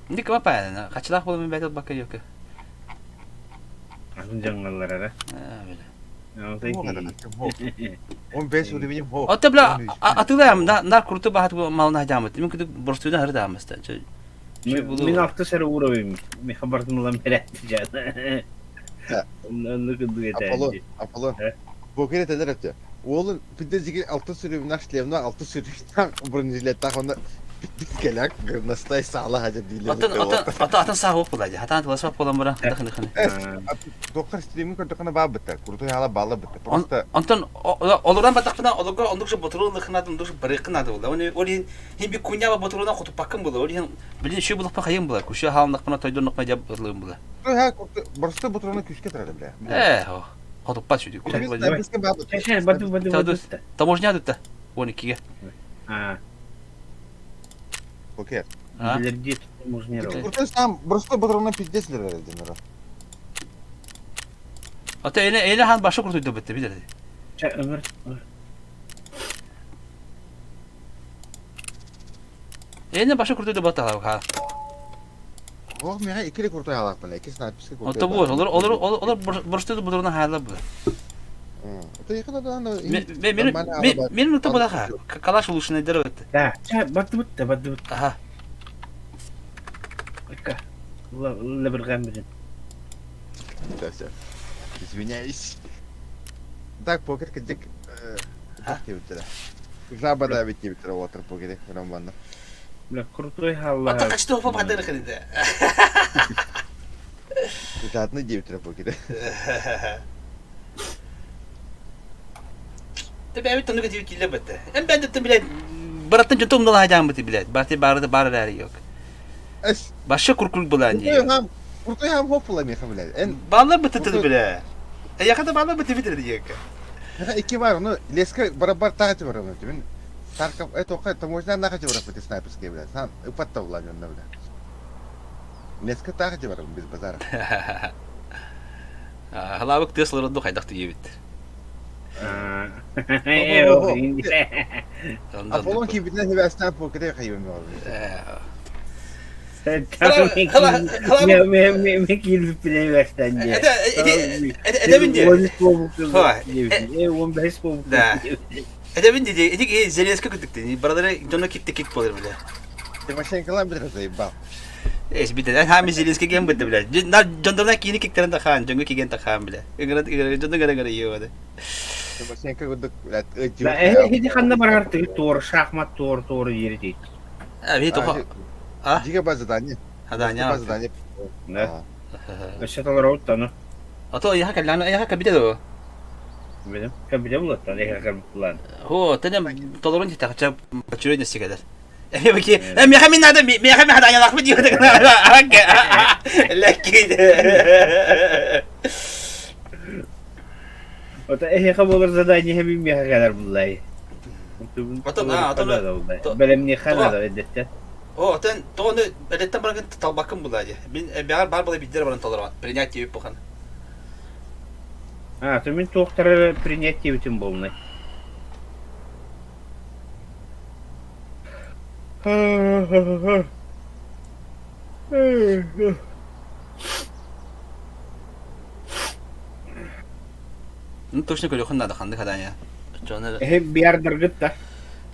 Hindi ka pa kaçlak bulun betul bakıyor yok. Azın canlılara da. Böyle. Ama 15 ürünüm ho. O da bla atılayım da nar kurtu bahat bu malına hacamı. Mümkün borçluğuna hırda amasta. Min hafta sere uğrayayım. Mi haberdim lan mereteceğim. Onu kıldı yeterli. Apollo. Bu kere teder etti. Oğlum pidecik altı sürüyorum naşlıyımda altı sürüyorum. Birinciyle tak onda bitkelak. Nastay sağla hacı değil. Atan sağ ol buladı. Hatan tulasap olan bura. Dakın. Doktor streaming kırdıkına bağ bitti. Kurtu hala bağlı bitti. Prosta. Ondan oluran bataktan olurga ondukça boturun dıkınadı ondukça bırıkınadı oldu. Onu hem bir kunya ve boturuna kutup bakın bula. Onu bilin şu bulup bakayım bula. Kuşu halındak bana toydurnak mecab bırlığım bula. Ha kurtu. Burası boturuna küske taradı bile. O. Kutup bat şudu. Badı. Taможня тут-то. 12'ye. Ha. Okey. Ha? Bilirdi можно не работать. Kurtu sam burası boturuna piddes lira verdi. Ata ele han başa kurtuydu bitti bir de. Ömür. Ele başa kurtuydu battı ha. Oh meha ikili kurtu halak bile. İki sniper kurtu. O da bu olur borçlu buduruna hala bu. O da yakın da Benim nokta bu da kalaş oluşuna eder öttü. Ha, badı bitti. Aha. Bakka. Allah bir gamberin. Сейчас. Извиняюсь. Так, покер кидик. Так битire. Жаба да битire water покер романно. Бля, крутой халла. Ata kaçtı hopa badırı kırdı. Zaten bitire покер. Tabii evet onu kötü kille bitti. Hem ben de bile Baratın canım da hacam bitti bile. Bartı barı yok. Es. Başka kurkul bulancı. Kurtu ham hopla mi hamle. En Bağlar bitti bile. Yakada bağlar bitti diyecek. iki var onu leska beraber tahtı var onu. Ben Tarkov et oka taможня на хочу работать снайперские, блядь. Сам упаттал ладно, блядь. Neska takıcı var biz pazara. Halabık Tesla'da kaydak diye bitti. Yok indi. Apolon ki bitne hevestan pokere kayıyorum ya. Mek yirmi bile versen diye. Edebin diye. 15 kovuk. Da. Edebin diye. Edik Zelenski kuttuk dedi. Buralara John'a kitle kit bolar bile. Timoşenko'lar bir tarafı bak. Bir de hem Zelenski gem bitti bile. John'dan yeni kiklerin de kan, John'a kigen de kan bile. John'a gara yiyor hadi. Timoşenko kuttuk. Hedi kanna var artık doğru şahmat doğru yeri değil. Abi to. Ah, Jika bazıdan ne? hadanya. Bazıdan ne? Ne? Aşağıdalar ortadan. Atau ya kan ya kan bide o. Benim kabile bulattan ekakabılan. Ho, tanya tolong kita kaca pacurin sih kadar. Bagi, mi kami nada mi kami hadanya lak video dengan laki. O da ekakab olur zadanya hemim ya kadar bulayı. Benim ne kanada edette. Oh, ten tuh ada tempat kan tal bakım bula aja. Biar bar boleh bicara barang toleran. Принять ее пока. А, то мен тоқтары принятие bütün болмай. Ну точно kalau kan ada kan hadanya. Contohnya, Biar derget dah.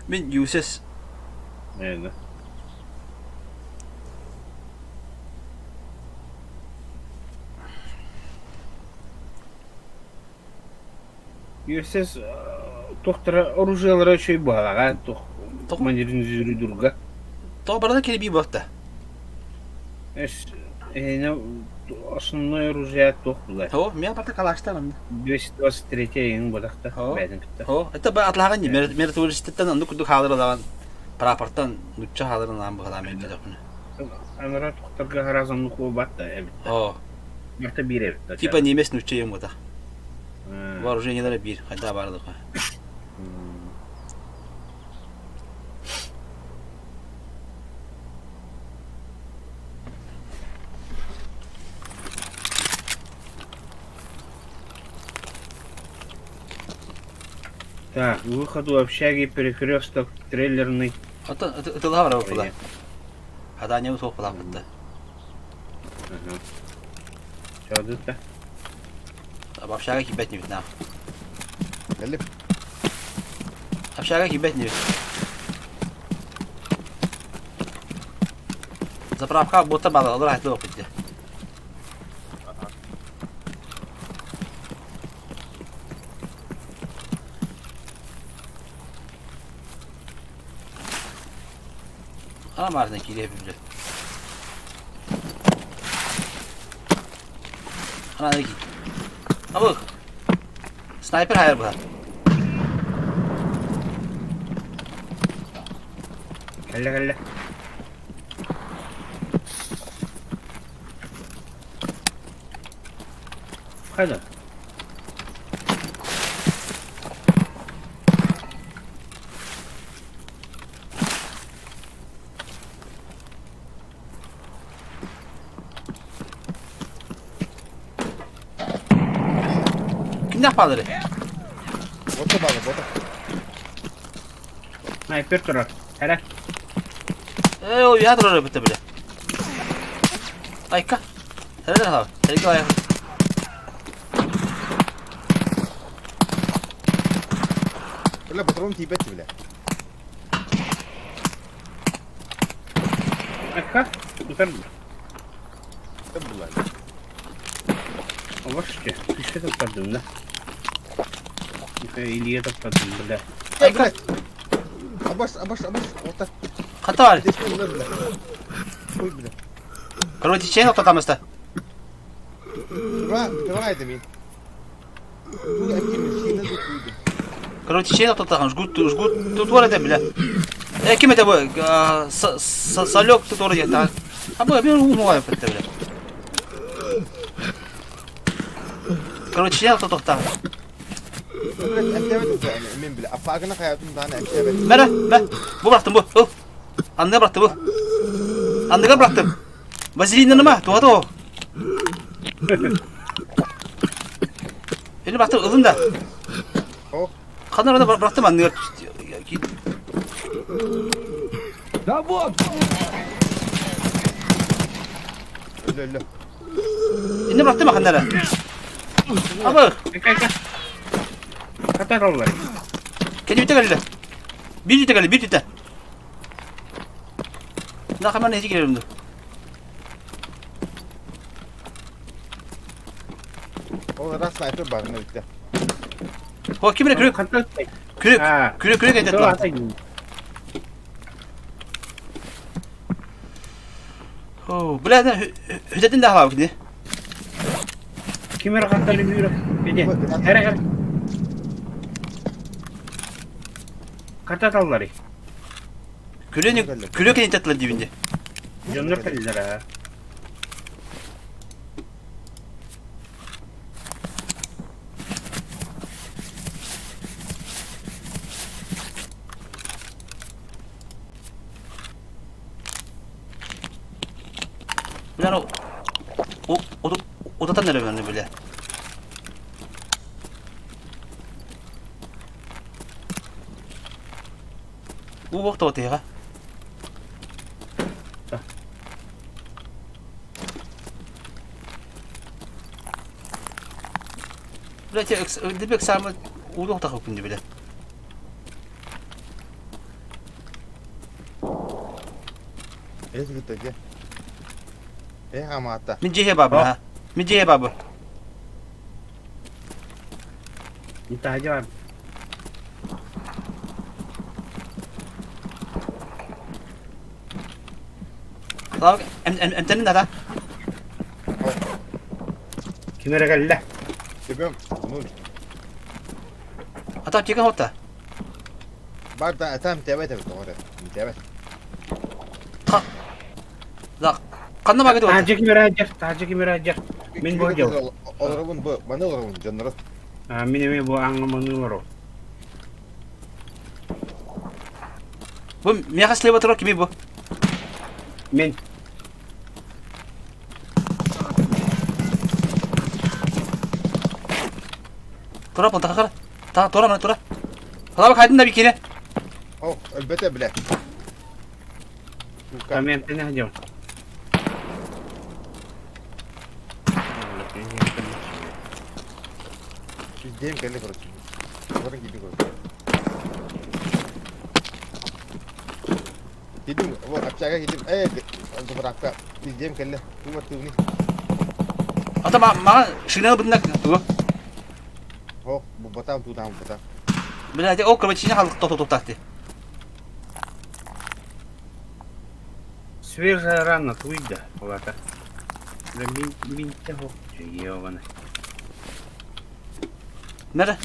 min uses. Evet. Yüzsüz tohtara orujalara şey bağlağa toh manirin zürü durga. Toh barada kiri bir bakta. Ne основное оружие toh bular. Oh, mi apa tak kalah setan. 223 yılın budakta. Beden kıtta. Oh, itu ba atlahan ni mer tulistan anduk kuduk halir lawan prapartan nucha halir lan bu kadar memle dokun. Anara tohtarga harazanlık o batta evet. Oh, Marta bir evet. tipa nimes nucha yem bu da. Вооружениелері bir, қайда бардық. Так, выход в общаге перекресток трейлерный. Это лавра опыла. Хада не утоқ бұла бұтты. Çağırdı. Общага кибет не видно. Gelip Общага кибет не видно. Заправка бота бала, алыр айтты оқыды. Ana marına kiriye birbiri. Ana ne ki? Abuk. Sniper hayır bu. Kelle. Hadi. Kim ne yaparları? bota bağlı bota. Sniper turar. Hele. O ya da bitti bile. Ayka. Hele ha. Hele ayak. Böyle patron tibet bile. Akka. Tutar mı? Tabbular. Allah işte. İşte tutardım da. İliye tutardım bile. Ayka. Abbas orta. Kata var. Desmin bile. Koy bile. Короче, чей на там место? Давай это мин. Bu ekimin şeyine dokuydu. Короче, чей на там? Жгут. Тут var это, бля. Kim это bu? Салек тут oraya так. А bu bir umuma yaptı bile. Короче, чей на там? Evet, entevet yani emin bile. Afagına hayatımdan entevet. Mer. Bu bıraktım bu. Anne bıraktı bu. Anneye bıraktım. Vaselin'ini mah tuha to. Eli baktım ılın da. Oh. Kadın orada bıraktım anlıyor. Öyle. Şimdi bıraktım kanlara. Abi Kaka. Kata rolları. kendi bitti geldi. Bir bitti geldi bir bitti. Daha hemen neyse gelirim dur. O da sniper var ne bitti. O kimine kürek Kata. kürek Ha. kürek etti Dur lan. atayım. Oo, buladan hüdetin daha var şimdi. Kimera kata yürü. Bidi. Her. Kata rolları. Kürek etti tatlı dibinde. Canlar peller ha. Bulan o da nereye ben böyle. Bu vakti o teyha. Bulan dibek sama udah tak hukum dia. Eski gitti. Ama hatta. Min jihe baba ha. Min jihe baba. Kita aja. Tahu emtenin dah. Kimera kalla. Tebem. Bunu Atau chicken hotta. barda tam tebet doğru. Tebet. Dak. Kanna bagi tu. Taja kimera aja. Min bojo. Olurun bu. Bana olurun canları. Minime bu ang manumero. Bu miyakas lewat terus kimi bu. Min. Tora pun takar. Ta tora mana tora. Kalau kaidin da bir kere. Oh, elbette bile. Kami ang tinahajaw. Biz game kendi kuracağız. Sonra gidip kuracağız. Gidip, bu apçaga gidip, untuk berapa? Biz game kendi. Bu waktu ini. Atau maka signal benar tu. Oh, bu batam tu tam batam. Bila aja oh kalau cinya kalau tot tadi. Свежая рана твида. Лата. Да min taho. Jiyogana. Nerede?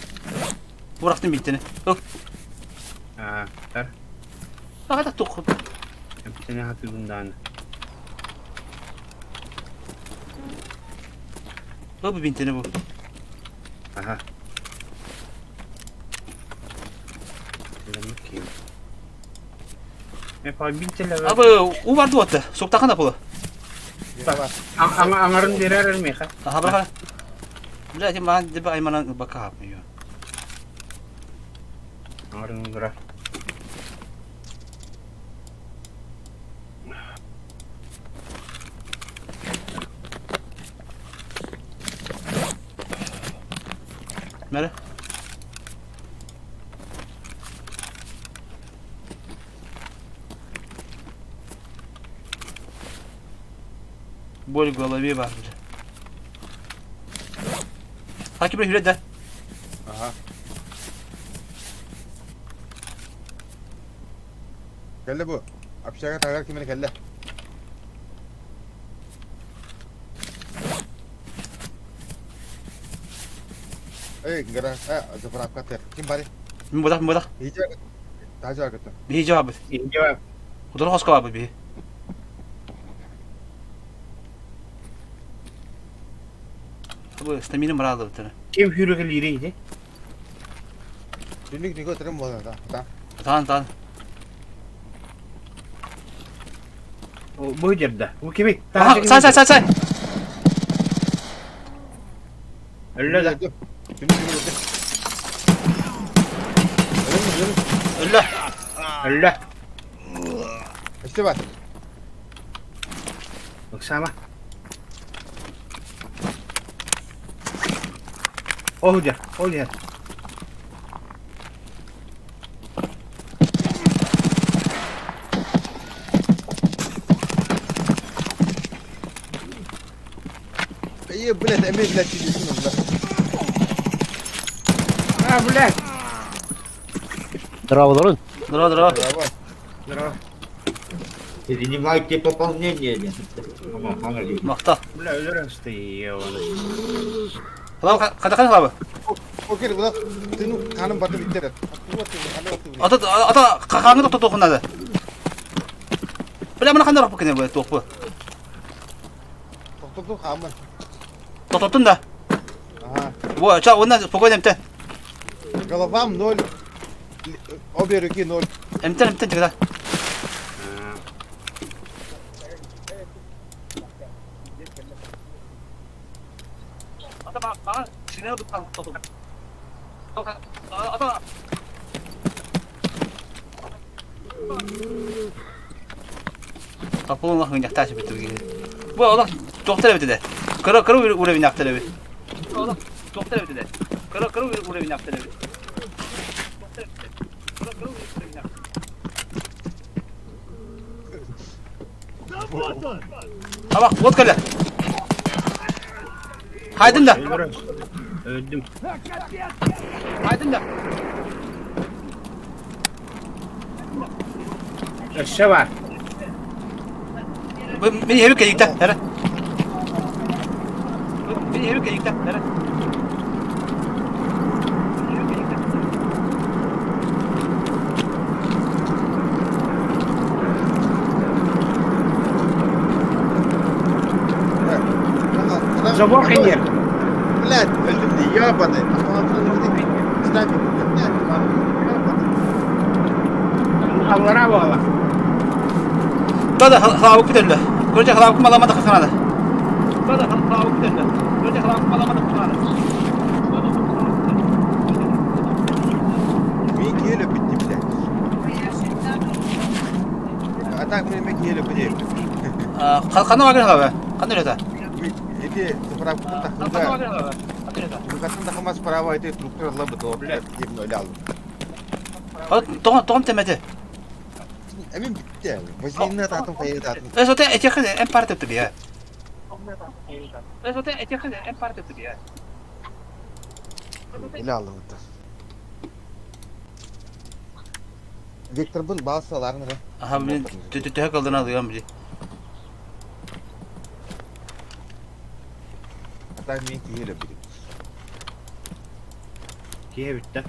Bıraktım bittiğini. Yok. Tar. Bak da tok. Bir tane hafif bundan. O bu bittiğini bu. Aha. Selamlık ki. Pag-bintil lang. Abi o vardı o da. Sokta kan da pula. Ang angaran dirar mi ka? Aha bırak. Bila aja mah di ba ay mana bakap yo. Angaran dirar. Nerede? Bol голове var bir. Takip et de. Aha. Kelle bu. Apçaga takar kimine kelle. Gara, zafar आपका ter. Kim bari? Min bodak. Hijau. Taja agak. Bir cevap. Yung jawab. O da hoska abi bir. Bu stamina marado bir tane. Kim hero ka liri je? Dunik niko terem bola ta. Ta. Tamam. Bu hıcırda. Bu kimi? Aha say. Öyle de. Öldüm. Tüm öldüm. Öyle. Öyle. İşte bak. Baksana. O hıcır. O hıcır. İyi bilet emin bilet gidiyorsunuz da. Ha bu ne? Дроволорун. Dur. Bravo. Bravo. Принимайте пополнение. Tamam hangi? Makta. Bu ne ölür hasta yiyor onu. Ulan kadakın abi. Okey bu da senin kanın batı bitirir. Kanı batı. Ata kakağını dokunadı. Bila mana kandan rapuk ini bu topu. Tok aman. Tototun da. Aha. Bu ça ondan pokoknya emten. Головам 0. Обе руки 0. Emten juga. Ata bak sini tutup tutup. Ata Kapılın lakın yaktaşı bitti bu gibi. Bu oğlum doktor evde de. Kırı urevin yaptı evi. Oğlum doktor evde de. Kırı urevin yaptı evi. Kırı urevin yaptı. Ha bak vodka ile. Haydın da. Ölür hasta. Öldüm. Haydın da. Aşağı var. Beni evi kayıkta. Hele. Beni evi kayıkta. Hele. Zabor yer. Блядь, öldüm diye yapadı. İslam Allah'a bağlı. Da halavuk biterli. Görece halavuk malamadı kakana da. Da halavuk biterli. Görece halavuk malamadı kakana da. Meki hele bitti bile. Atak mı meki hele bitti. Kanı var gene abi. Kanı öyle de. Эти справку Kanı takımda var gene abi. Kanı öyle de. Букатын takıma справа эти структура лабы doğru yemin öyle aldım. Doğum temeti. Emin bitti. Vaziline tatım kayı tatım. Eso te etiakın en parte tutuyor ya. Eso te etiakın en parte tutuyor ya. Öyle aldım hatta. Victor bun bazı salarını da. Aha benim tütüğe kaldığını alıyorum biri. Hatta meki hele bitti. Kiye bitti.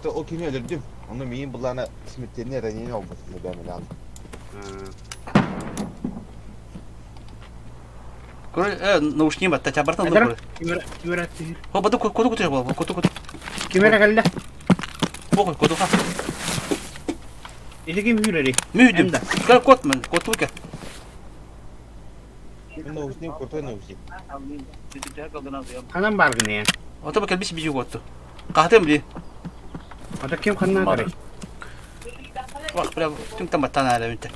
O kimi öldürdüm. Onu meyin bulana simitlerini renini olmasını ben öyle aldım. Kuru nauşniye batta çabartan Kadar. olur. Kimera attı. Ho badu kutu bu kutu. Kimera geldi. Bu kutu ha. İşte kim hüreri. Mühdüm. Hem de. Kal kotman kutu ke. Ben nauşniyim kurtoy nauşniyim. Tütüğe kaldığını alıyorum. Kanam bargını yani. O tabi kelbisi bir kutu. Kahtem biri. O da kim kanına karı. Bak bırak tüm tamatan hala önte.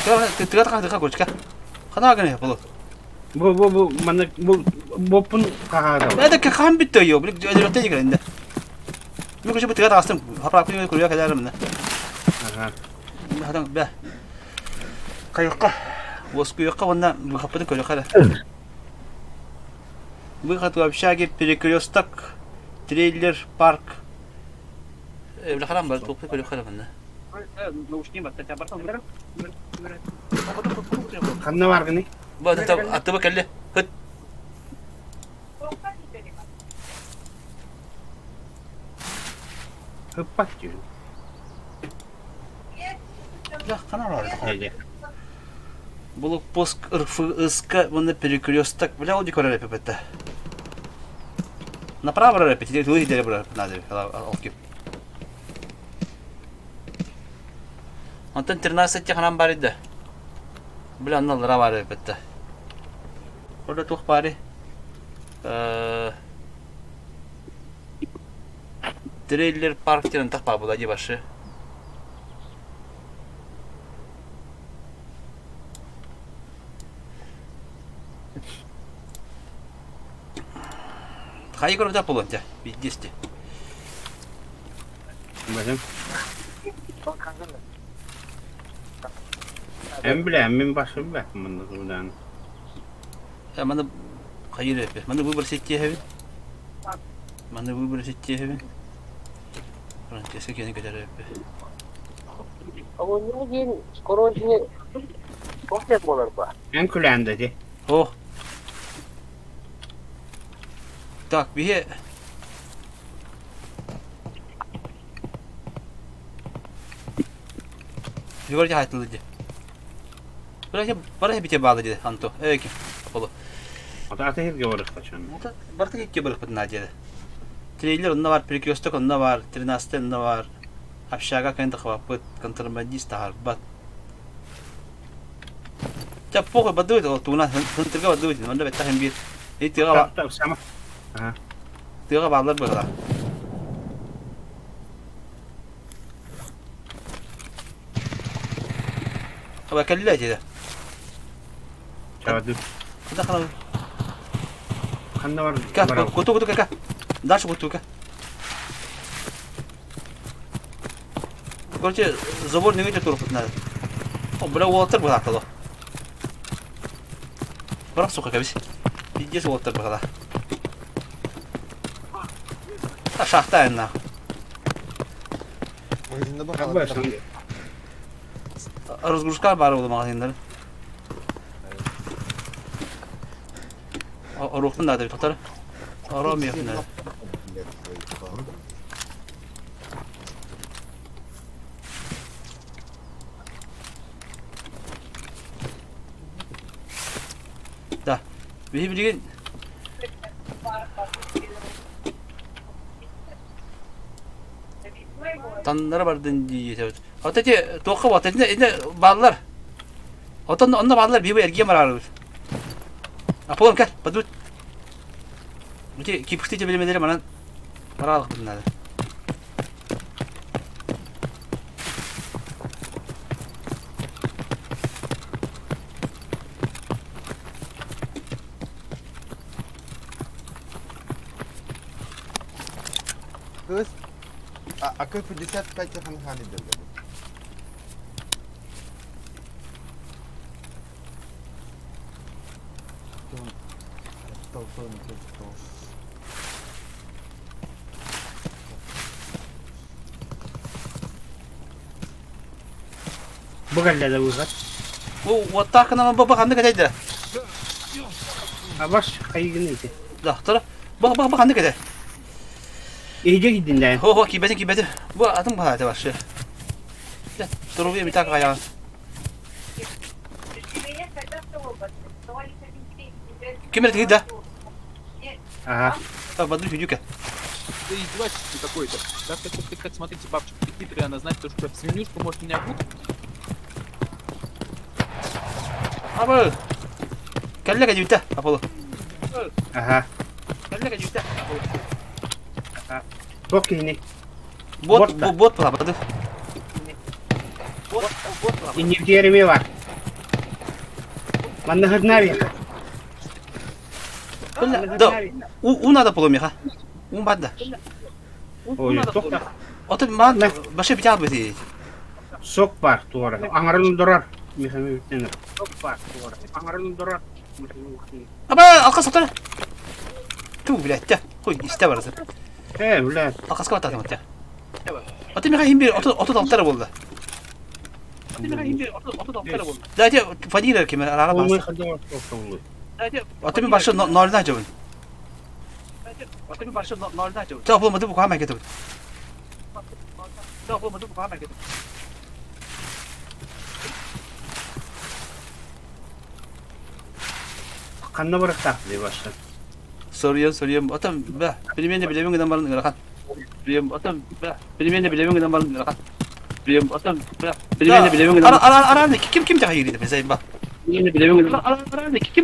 Kau tengah tengah kau Kana gane yapalım. Bu mana bu pun kakak. Ada kakam bitti yo. Blik ada rota juga inde. Mungkin sebut tengah asam. Apa aku ni kuliah kadar mana. Aha. Hadang be. Kayakka. Wasku yakka wana bu kapatın kuliah kada. Bu katu abşagi перекресток трейлер парк. Evla karam var topu kuliah kada mana. Nauşniye batta çabartan olur. Kanına bargını. Bu atı bak elle. Hıt. Hıppak diyor. Ya kana var. Neydi? Блокпост РФСК, вон перекресток. Бля, уди кора рэпи это. Направо рэпи, ты идешь бра, надо, алки. Ondan 13 jahanan var idi. Bilen onlara var elbette. Orada tuh bari. Trailer park diyen takpa bulacı başı. Hayır görüntü bulunca. Bir geçti. Bakın. Hem bile hem başı bir bakım bunda buradan. Ya bana hayır yapıyor. Bana bu bir seçiye hevin. Bana bu bir seçiye hevin. Buran kesin kendi kadar yapıyor. Ama ne diyeyim, korojini çok yapmalar bu. En kulağındaki. Oh. Так, bir Yukarıca hayatlıcı. Buraya bir bağlıcı Anto. Evet ki. Polo. O da ateş gibi orası kaçan. Barta ilk gibi bırakmadın acele. Trailer onda var, Prekyostok onda var, Trinaste onda var. Aşağıya kendi kapı, kontrabandist tahar, bat. Cap poco badut o tuna, hıntıga badut, onda betahim bir. İtiga Tamam sama. Aha. Tiga bağlar böyle. Ama kelle acele. Çavadı. Kıda kalalım. Kanda var. Ka, kutu ka. Дальше kutu ka. Короче, забор не видит туров надо. О, бля, Уолтер был атало. Бра, сука, кабись. Пиздец, Уолтер был атало. А шахта на. Magazinde bak. Abi sen Разгрузка бар oldu magazinleri. O ruhun da bir tutar. Aramıyor ne. Da. Bir gün tanlara bardın diye. Otete toka otete inde ballar. Otan onda ballar bir ergiye marar. Apolon gel, badut. Mesti kipsti bilemeleri manan paralık bunlar. Terus akan pedesat kaca han itu. Tahu tahu. bu galle de uzak. Bu vatakına baba kandı kadaydı. Ha baş kaygın neyse. Da tara. Bak kandı kadaydı. İyice gidin de. Ho kibeti. Bu adım bahane var şey. Ya duruyor bir tak ayağı. Kim dedi de? Aha. Bak badu çocuk ya. Да издевательство какое-то. Да, так, смотрите, бабчик хитрая, она знает, что свинюшка может меня путать. Abi. Kelle kaçı bitti. Apollo. Aha. Kelle kaçı bitti. Çok iyi. Bot buladı. Bot buladı. İnci yerimi var. Bana hırnar ya. Da. Una da polomya ha. Un badda. Oy çok da. Oto man başa bir tane beti. Sok var tuara. Angarın durar. Misalnya bitene. Sok var tuara. Angarın durar. Aba alka satana. Tu bile ya. Koy işte varsa. Ulan. Alkas kapat tamam ya. Oto mi hayim bir oto daltara buldu. Dadi fadiler kimi araba Olmayı bas. kadar çok oldu. Oto mi başa nordan acaba. Oto mi başa nordan acaba. Ta bulmadı bu kamer getirdi. Ta bulmadı bu kamer getirdi. Kanına bıraksak diye başlar. Soruyorum. Otom be. Bilmeyen de bilemiyorum giden balın gırakan. Biliyorum otom be. Bilmeyen de bilemiyorum giden balın gırakan. Bilem atan bilem Ara kim tahir edip mesela bak.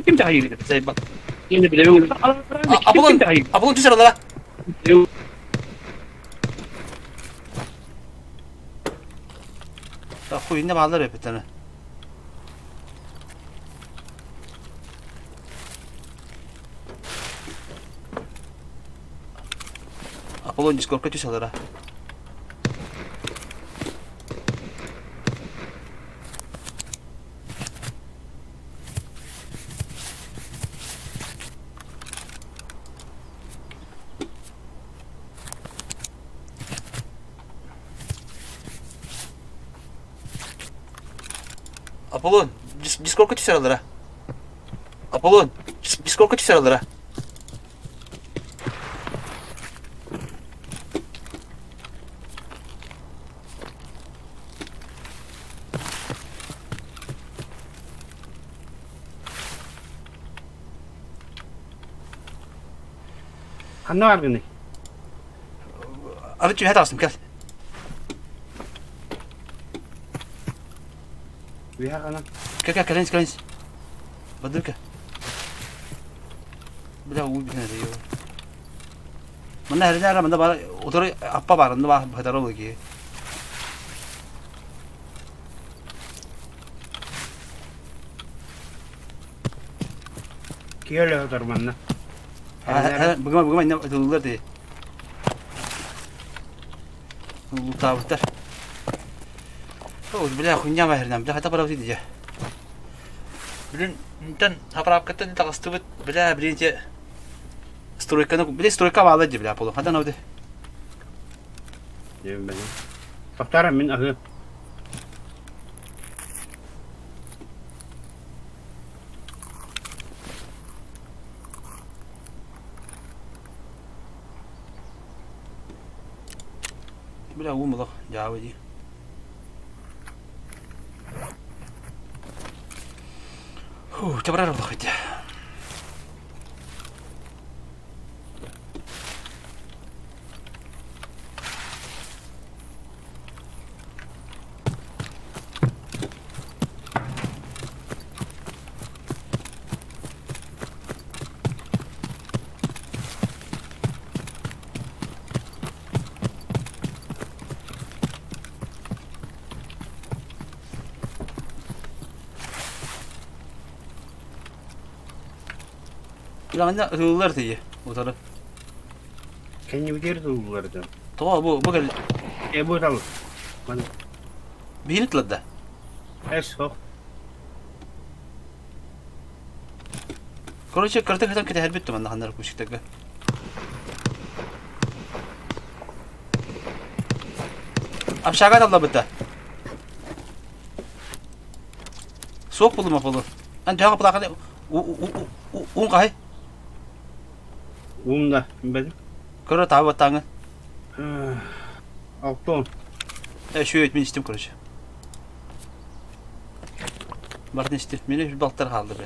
kim tahir edip say bak. Yine bilem Apolon tüser olara. Bak kuyunda bağlar hep bir tane. Apolon Discord'a tüser olara. Apolon, Discord'a tüser olara. Apolon, Discord'a tüser olara. Kanna var gene. Arıcı hadi astım gel. Ya kana. Kalens. Badır ka. Bila uy bir tane de yok. Mana hari ni mana bara utar apa baranda bah hadar oldu ki. Kiyole otur manna. Bugün inne ödüller de. Bu tabutlar. Oh, bila kunya mahirnam, bila hata para uti dia. Bilin intan haprap kata tak stubit bila bilin je. Stroika bağlı je bila polo. Hata naude. Diyem ben. Kaptara min ahı. Bila umullah jauh je. Cabrar Allah itu. Bilangnya ödüller diye utarı. Kendi bilir duygulardı. Toğa bu gel Bu tal. Bana bilinitler de. es ho. Короче, kartı kadar kita helbet tuman hanlar kuşiktek. Ab şagat Allah bitti. Soğuk buldum apolu. An jaga pulakane un kay. Umda ben. Koro tabi batangın. Alton. Şu etmen istim короче. Barın istim. Meni bir baltar kaldı be.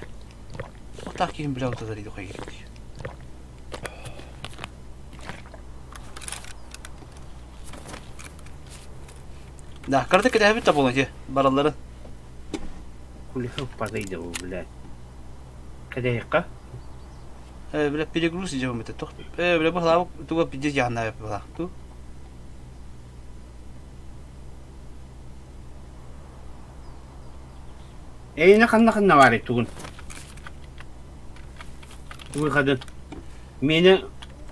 O takiyin bile otadır idi koy gerek. Da kartı kadar helbet tapolun ki baralların. Kulih padaydı bu bile. Kadayıka. Bile peligrus iyice bu metot. Bile bu hala tu bir cih yanına yapıyor tu. Ne kanna var etugün. Выходы. Меня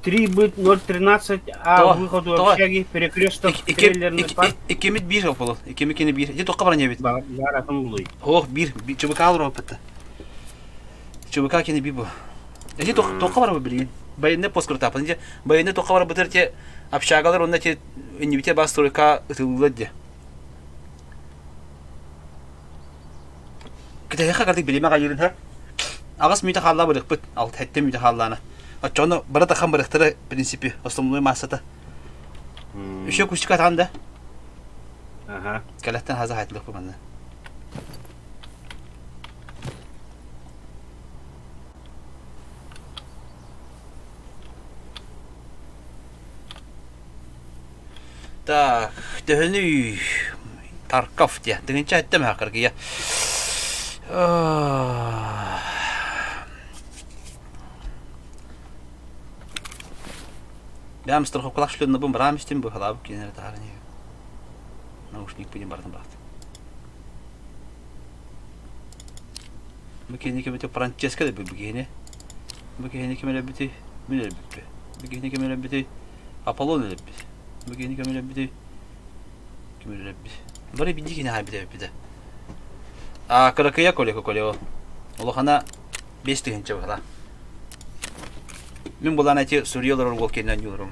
3.013, а выходу общаги перекресток трейлерный парк. İkimit bir yapalım. İkimikini bir. Je toqa baranya bit. Baratım buluy. Oh bir çubuk alır o pata. Çubuk akini bir bu. Je toqa var bu bilin. Bayında postkurt yapınca bayında toqa var bıtır ki apşagalar onda ki inibite bastroika ıtıldı. Kita ya kartik bilime kayırın ha. Ağız müte halla bırak bit. Alt hette müte hallana. Açonu barata kan bıraktırı prinsipi. Ostomluğu masata. Üşe kuşçuk atan da. Aha. Kalahtan haza hayatlık bu bana. Так, дəhəlü Tarkov diye. Dığınca ettim hakır ki ya. Я мистер Хоколак шлю на бомбрамистим бы халаб генераторы. Наушник будем бардам брат. Бекени кеме те Франческа да бекени. Бекени кеме лебити мине лебити. Бекени кеме лебити Аполлон лебити. Бекени кеме лебити кеме лебити. Бары биди кене хай биде. А кыракыя коле. Олохана 5 тыгынча бала. Мен булан айти Suriyallar ol kenen yorum.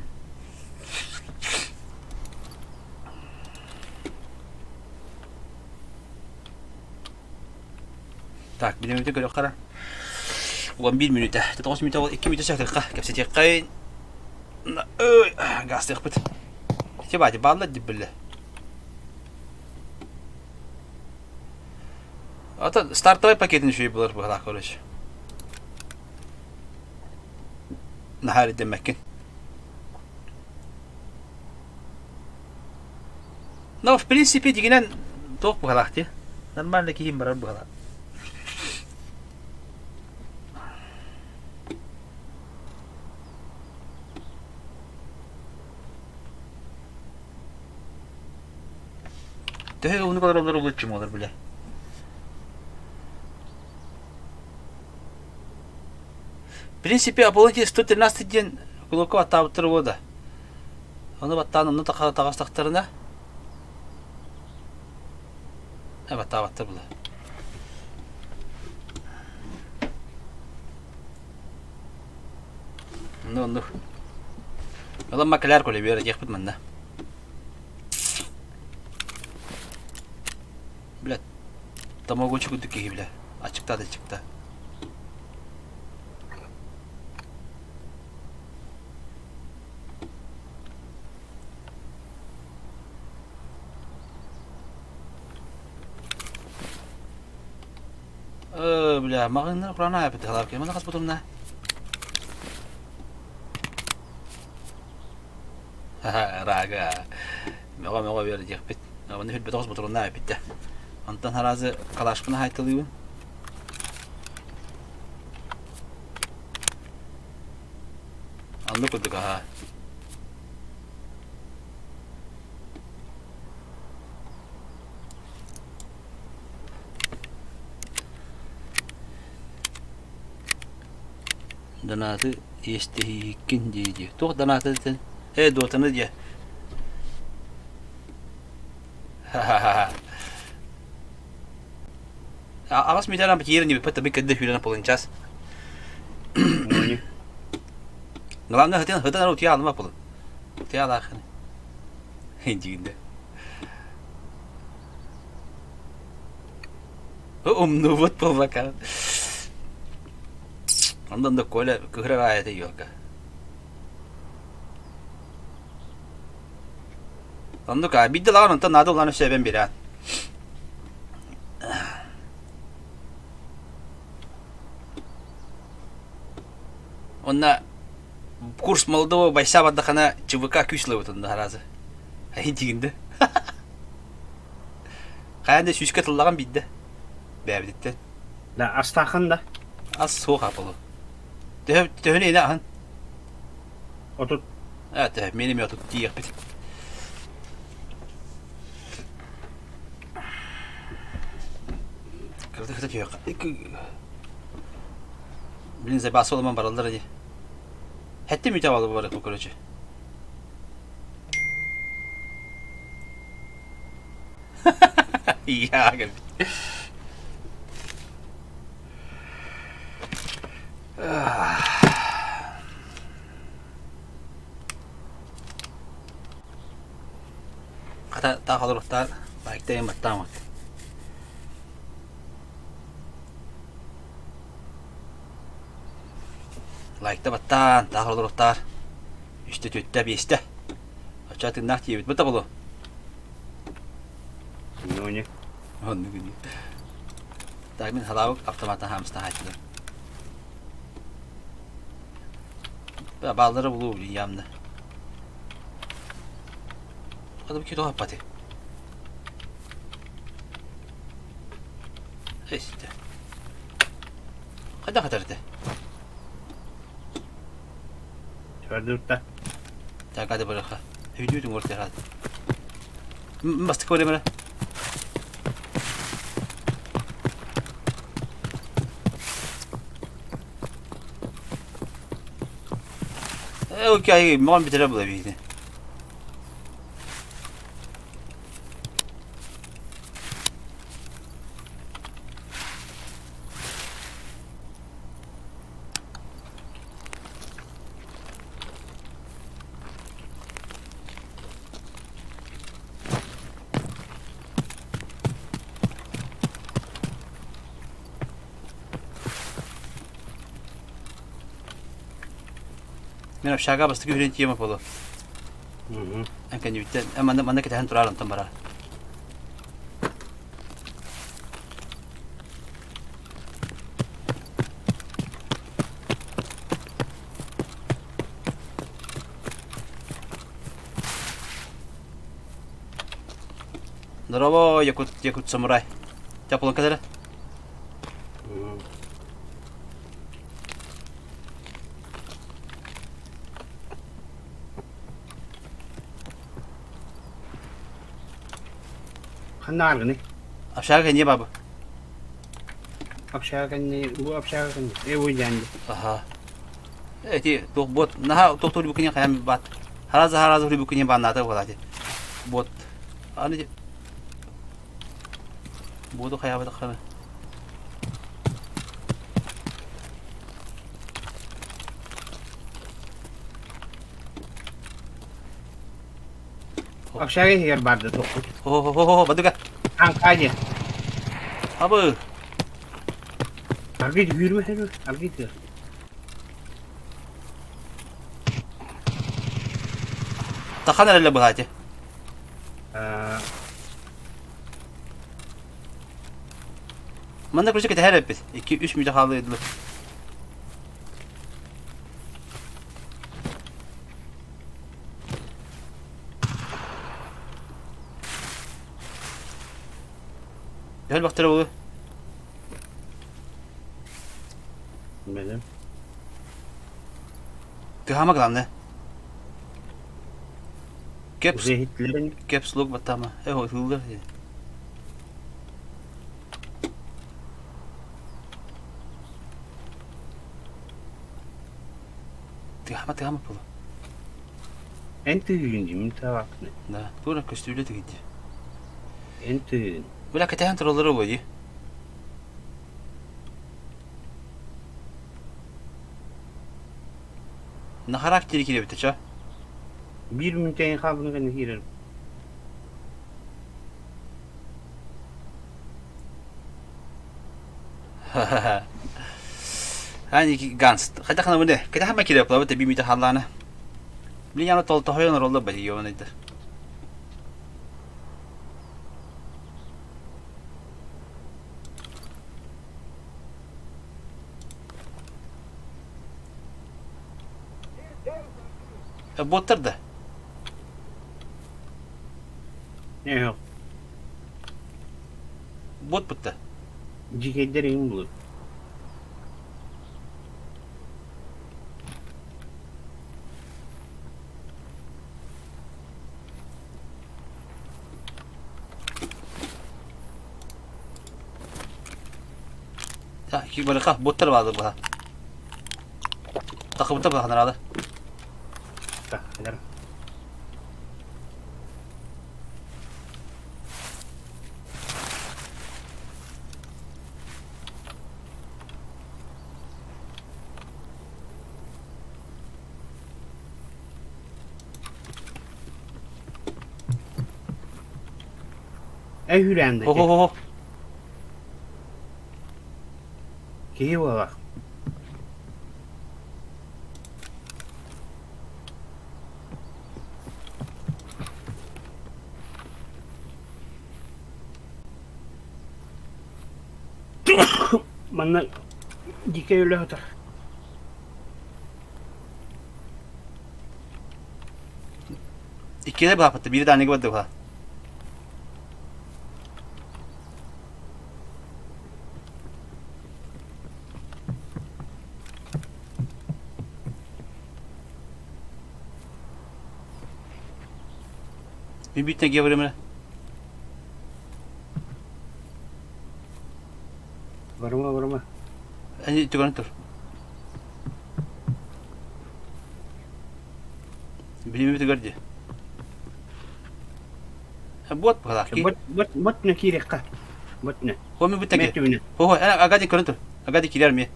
Так, bir minute göre kara. 11 minute. 9 minute ol 2 minute şakırqa. Kapseti qayn. Oy, gaz tıqbıt. Tibadi balla dibille. Ata startовый пакетин şey bular bu halak oluş. Nahar demekin. No, в принципе, дигинен ток bu halak diye. Normalde ki himbarar bu halak. Tehe onu kadar olur çim olur bile. В принципе, Аполлонти 113 ден кулоко атап тұрып. Оны баттан тағастақтарына. Баттап аттыр бұлы. Ну. Олан макалар коле бері жекпіт мында. Блядь, тамагочи күдікке бля. Ачықта да чықта. Бля, мағынлар құрана әпіті қалап ке. Мына қас бұтымна. Рага. Меға бері жекпет. Оны хүлбет қас бұтырына әпітті. Антан харазы қалашқына хайтылыйын. Анды күдік аға. Danatı istehikin diye. Toh danatı den. Dotanı diye. Ağas mi tane bir yerini bir pata bir kadeh hülen polunças. Ngalamda hıtan aro tiya alma polun. Tiya lakın. Hindinde. Nu vot pol bakalım. Ondan da kola kıhra ayeti yok. Ondan ka bir de lan ondan nadı olan şey ben bir an. Onunla kurs Moldova başsabada kana ÇVK küsle otunda harazı. Haydi Kayanda süske tıllagan bidde. Bäbiditten. Da astaqın da. Az soğuk apılı. Töhüne ine ahın. Otut. Evet, benim yatut diye. Kırdı yok. Bilinze bası olan baralar hadi. Hatta mütevalı bu barak bu kırıcı. Ya gel. Kata tak kalau tak baik tu yang pertama. Like ta battan tak kalau tak. İşte tütte bir işte. Açatın nak yiyip betul bolu. Ne? Onu gini. Tak min halau avtomata hamsta hayatlı. Balları bulu yamda. Hadi bir kilo hapati. İşte. Hadi kadar de. Çördürtte. Tak hadi bırak ha. Hüdüdün ortaya hadi. Bastık oraya bana. Okey, mal bir tane bulabilirdin. Ben aşağı bastık öğrentiye mi polo? Hı hı. En kendi bitti. Ama kita hantar alam tambara. Здорово, якут самурай. Тебя полон kadar? Hı. Kanlar gani. Aşağı kan niye baba? Apşağı gani. Bu apşağı gani. Bu yendi. Aha. Evet, tuh bot. Nah, tuh bukunya kayak bat. Haraza bukunya ban nata wala ti. Bot. Ani. Botu kayak apa tak? Apşağı yer barda tokut. Oh, batu ka. Ankaya. Apa? Algit yürüme her. Algit. Takan ada bu hati. Manda kuruşa kita herep biz. 2-3 müdahale edilir. Gel bak tarafı. Benim. Kehama kalan ne? Zehitlerin. Caps lock batama. O hızlı. Kehama pulu. En tüyüncü mütevak ne? Da, tura köstüyle de gitti. En tüyün. Böyle keten trollları var ya. Naharak tilkiyle bitir ça. Bir münteyin kabını gani girerim. Hani gans. Kata kana bende. Kita hama kira pula tapi mita halana. Beli yang tol tohoy na rolla bali yo na ita. Botlar da. Ne yok. Bot butta. Ciketlerin bulur. Ha, ki böyle kah botlar vardı bu ha. Takımda bu hanarada. Bak, eder. Hürende. Ho. Ki var. Bana dike öyle atar. İkiye de bu hapattı. Biri de anne gibi bu ha. Bir bitne gevremine. Varma. Hani tükanı dur. Bilimi tügardı. Buat bakal ki. Bot ne kireka. Bot ne. Ho mi bitne. Metu ne. Ho ana agadi tükanı dur. Agadi kiler mi?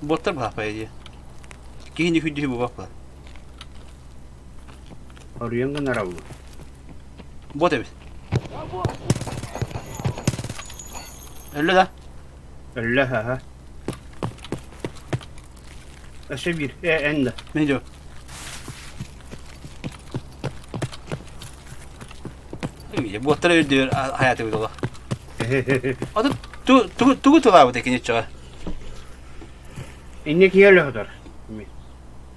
Botlar bakal ya. Kini hüdü bu bakal. Oryan gana rawu. Bot evet. Öyle da. Allah ha. Aşebir. Ende. Ne diyor? Botlar öldürüyor hayatı bir dola. Adı tu tula bu tekini çağa. İnne kiyerle hodar.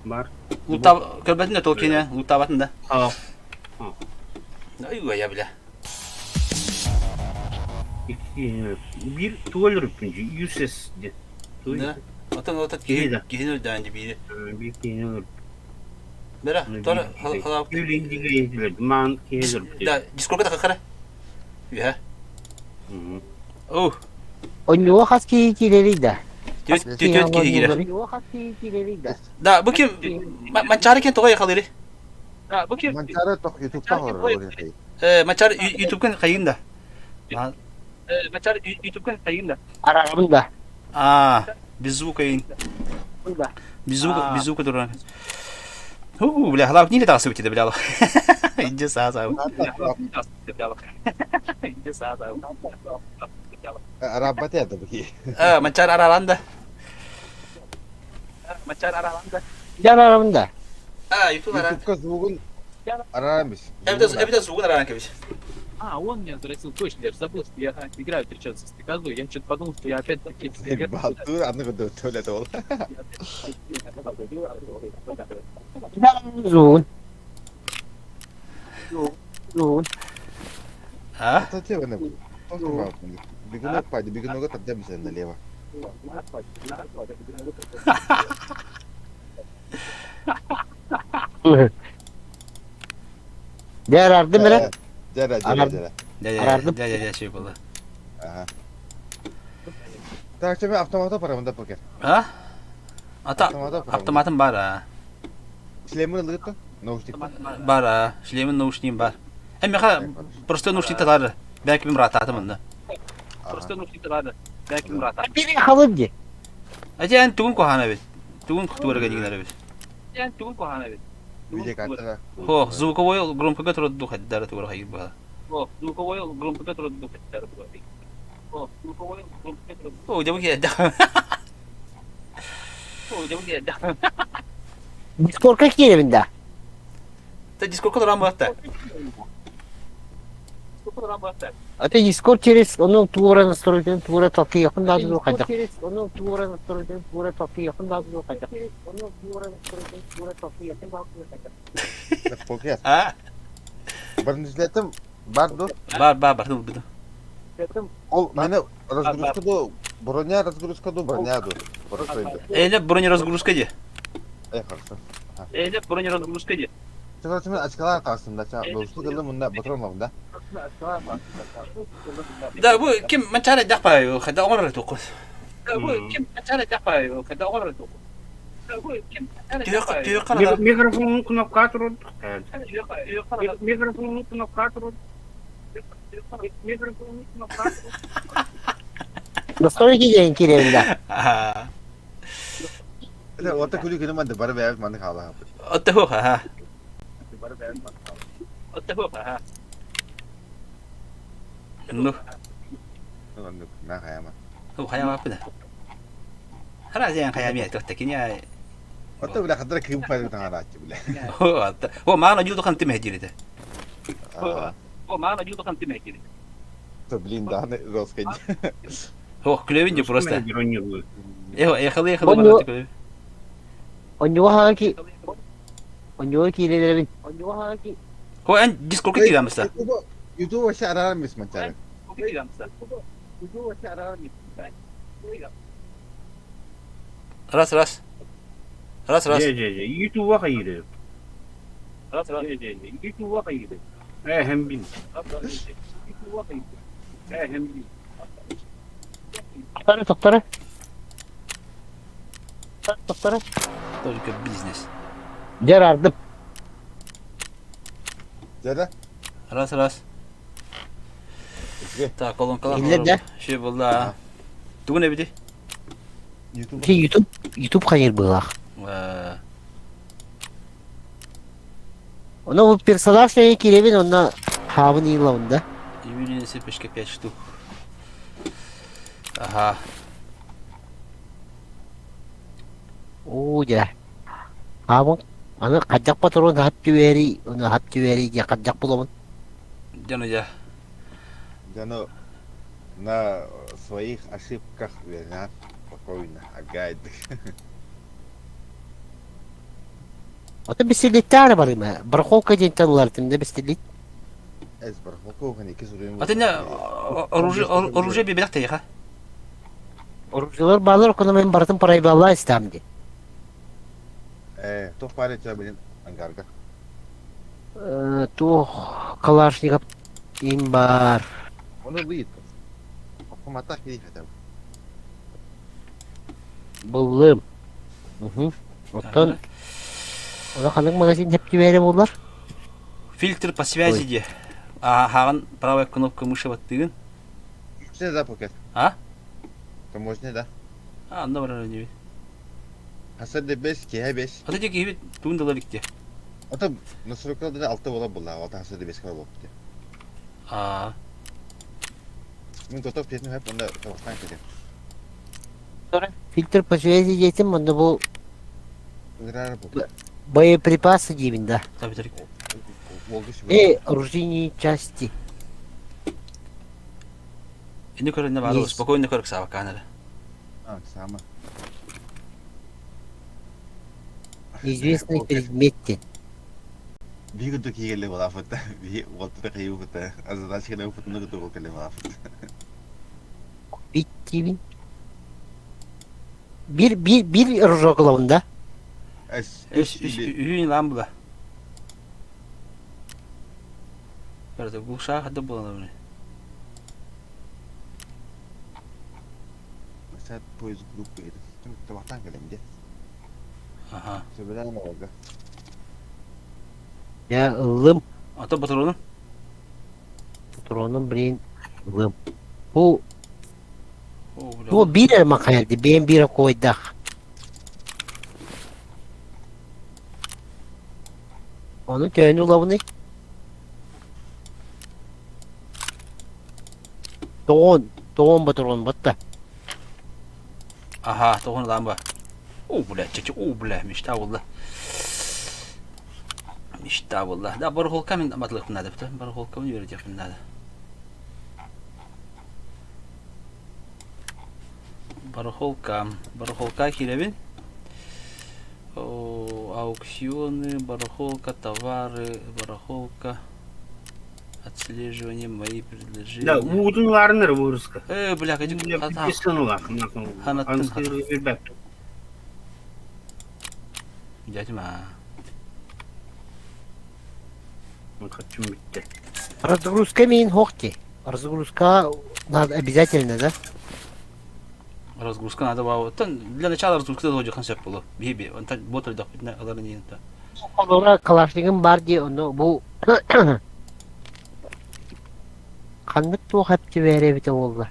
Bar. Uta körbetinde tolkine, uta batında. Ha. Ay ya bile. Bir tuval rüpüncü. Yüzses. Ne? Atan gihin öldü önce biri. Bir kiyerle. Bera, tora hala. Yülinci giydiler. Man kiyerle. Da Discord'a takara. Ya. Oh. Onyo haski kileri da. Tüt gire. Onyo haski kileri da. Da bu kim? Mançarken toga yakaları. Ha, bu kim? Mancara tok YouTube'da var oraya. Mançar YouTube'kan kayında. Macar YouTube'dan kayında. Ararımda. Bizu kayın. Bunda. Bizu kuduran. Bile hala niye daha sebeti de bile hala. İnce sağ. İnce sağda. Arabatı ya da bu ki. Mançar aralanda. Macar aralarında. Can ararımda. YouTube ara. YouTube'da zugun aramış. Evde zugun aralan kemiş. Он мне заразил точно, я же забыл, что я играю 3 часа с приказу, я что-то подумал, что я опять-таки... Batur anlık öyle de ol. Zun. Zun. Tatya bana bu. Bir gün yok paydı, bir gün yok tatya bir sende leva. Diğer ardı mı lan? Cera. Ya şey yapalım. Aha. Takçı ben avtomata paramında poker. Ha? Автоматım var ha. Süleyman alıktı. Noştik. Var ha. Şilemin noşniyim var. Hem ya просто noşnik tatar. Belki bir rahatlatım onda. Просто нужно рада. Belki Murat. Biri halıcı. Aja en tugun kohana bit. Tugun kutuara gadiginler bit. Yani tuğun kohana evet. Bilecek hatta. Ho, zuko boy grum pagat rod du haddar tu hayır bu. O, tuğun kovoy grup pekat rodu ketar bu. O, tuğun kovoy grup pekat rodu. Oh, jamu ki dah. O, jamu ki dah. Discord kaç yerinde? Ta Discord ko ram batta. Tuğun ram bastı. Ate Discord через onun tuğra nasıl tuğra takı yakın daha da olacak. Onun tuğra nasıl tuğra takı yakın daha da olacak. Onun tuğra nasıl tuğra takı yakın daha da olacak. Poker. Ha? Ben izledim. Bardo. Bar tu betul. Ol mana разгрузка до броня, разгрузка до броня до. Просто это. Ne bronya разгрузка je. Хорошо. Ne buraya razguluska je. Çıkar şimdi açıklar aslında. Dostluk yılında bunda batırılmam da. Da bu kim mencari dah pa yo khada orang tu kus. Bu kim açana yapıyor? Kada olur tu. Bu kim Tüyo kana. Mikrofonun knopka turun. Yok. Mikrofonun knopka turun. Mikrofonun knopka turun. Nasıl gideceksin kirevinde? Öyle orta kulü günü madde bari veya mandık hala. Otte ho ha. ha. Nuh. Mandık ne kayama. Oh kaya apa dah? Hara yang kaya mi tu takinya. Orta bile kadar kim payı tanga rahatçı bile. Oh mana judo kan tim hejiri de. O mana juga kan tim ekili. Tablin daha ne roskacı. Oh klevin je просто. Ironiyolu. Yakala Onu- bana. Onyo haki. Onyo kirelerin. Onyo haki. Ho en Discord kita mesti. YouTube aşağı arar mısın mancara? Oke tidak bisa. Bu aşağı Ras. Раз, раз. YouTube'a kayırıyor. YouTube'a kayırıyor. Hem bin. YouTube'a kayırıyor. Hem bin. Doktora, doktora. Doktora. Только бизнес. Gerardım. Dede. Раз, раз. Özge. Так, колонкалар. Или да. Şey buldu ha. Tuğ ne bidi? YouTube'a. Şey YouTube kayır bırak. Ona bu personaj şey kirevin ona havın yılavında. Юлия сыпочка 5 штук. Ага. Oo ya. Havın. Ana kacak patron hapçı veri. Ona hapçı veri ya kacak bulamın. Дяну я. Оно на своих ошибках виноват спокойно, агайд. Ota bisikletli araba mı? Barkovka centanlar tümde bisiklet. Ezber, hoku hani kisurin. А ты не оружие бебелек те яха. Orucular bağlar okuna ben baratın parayı bağlar istemdi. То паре тебя блин, ангарга. Tu Kalaşnikov imbar. Он лыт. Помата хири хотя бы. Buldum. Otan. Ona kanık magazin hepçi veri bunlar. Фильтр по связи де. А хаган правая кнопка мыши баттыгын. Что за пакет? А? Таможня, да? А, анда бар не. Хасады 5, кея 5. Ата тек ебет туындалар икте. Ата насрокалда да 6 бола була, ата хасады 5 кала болупты. А, Мен готов кетим hep onda tavaktan кетем. Filtre по связи дiyeceğim onda bu Играра bu. боеприпасы дивinde. таби тарик. Волгуш. Оружейные части. Инде көрөндө бары Есть. спокойно көрөк саба канада. А, сама. Неизвестный предметте. Бигуду кигеле бола фата. Би отра кыйу фата. Азадач келе фатны гыды бол келе бола фата. Bitti. Bir orужие kılavunda. Эс үйүн ламбла. Бәрдә гулша хадда була менә. Сәт поезд группа еді. Тавактан келем де. Аха. Сөбелән олга. Ya ılım. Ата патронун. Patronun birin ılım. Bu О, бля. bu bir makaydı. Ben bir koydak. Onun köyünü ulavını. Doğun patron battı. Аха, тогон ламба. О, бля, чече, о, бля, мечта булла. Мечта булла. Да, бар холка мен аматлык надо, бит. Бар холка мен йөрдек надо. Барахолка хилебин. О, аукционы, барахолка, товары, барахолка, отслеживание мои предложения. Da uğudunlarınır bu rızkı. Бля, кайдык. Bir sınırlar. Hanat- Anıskırı bir bak. Дядьма. Kaçım bitti. Разгрузка min hokti. Разгрузка надо обязательно, да? Разгрузка надо было. Для начала разгрузка тоже концепт было. Биби, он так ботер да хоть на аларни это. Onlara Kalaşnik'in var diye onu bu kanlık bu hepsi verebilir oldu.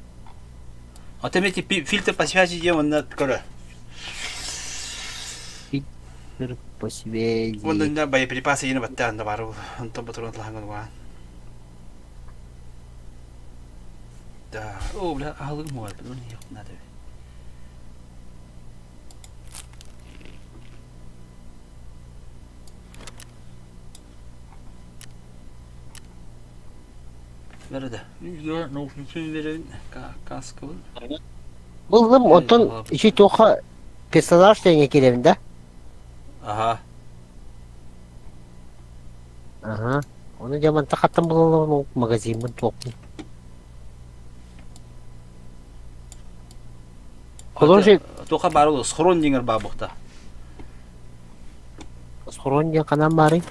А ты эти фильтр по связи делал на такое. Bir по связи. Вон на боеприпасы не баттан да бару. Он там патрон лаган ва. Да, о, бля, алып мой, ну не надо. Nerede? Ya, nauflükün verin. Kaskı var. Buldum otun içi toka personaj denge evinde. Aha. Aha. Onu zaman takattan bulalım o magazimin topu. Kolon şey Тоха бару схрон дингер бабухта. сторонняя канал бары.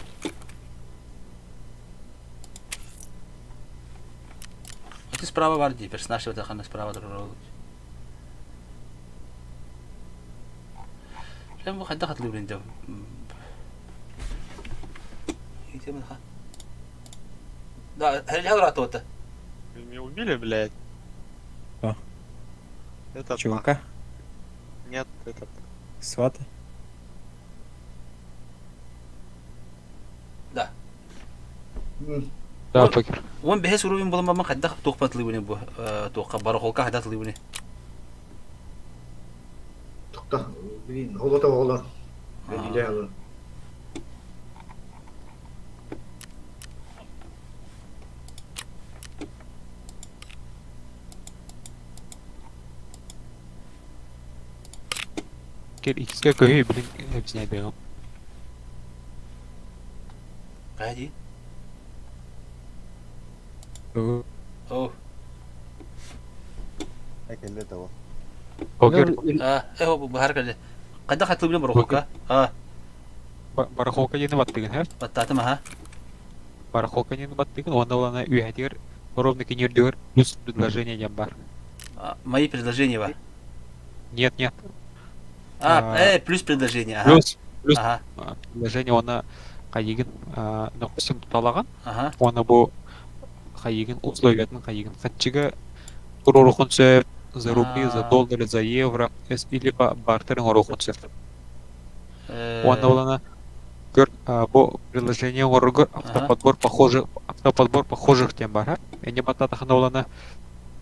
Это справа бар ди, персонаж это хана справа дурал. Прям вы хадда хатлы блин да. Идти мы ха. Да, هل هذا راتوته. Меня убили, блядь. Кто? Этот. Чувака? Нет, этот. Свата? Да, покер. وين بحيث روين بدل ما خدها توقف تلويني بو توقف барахолка хадда тылыйбыны. Tukta. Блин, холота холо. Ile холо. Покер X-ге көйі білін hepsine бейгім. قاعدين. О, اوه هيك اللي توا покер ايه هو بحركة ده. قد خدت تلويني барахолка. барахолка жені баттыгын, хәп? بتاعتها ما ها. Барахолка жені баттыгын, онда олана үйәтігір, ровно кенердігір, плюс предложение жем бар. Мои предложения ба. Нет, нет. Плюс предложение. Ага. Плюс Ага. предложение оны қайығын, допустим, тұталаған, Ага. оны бұл қайығын, условиятын қайығын. Қатчыға тур орухун сөп, за рубли, за доллары, за евро, или бартерин орухун сөп. Оны олана гөр, бұл приложение орығы автоподбор похожих тем бар. Эне бататахана олана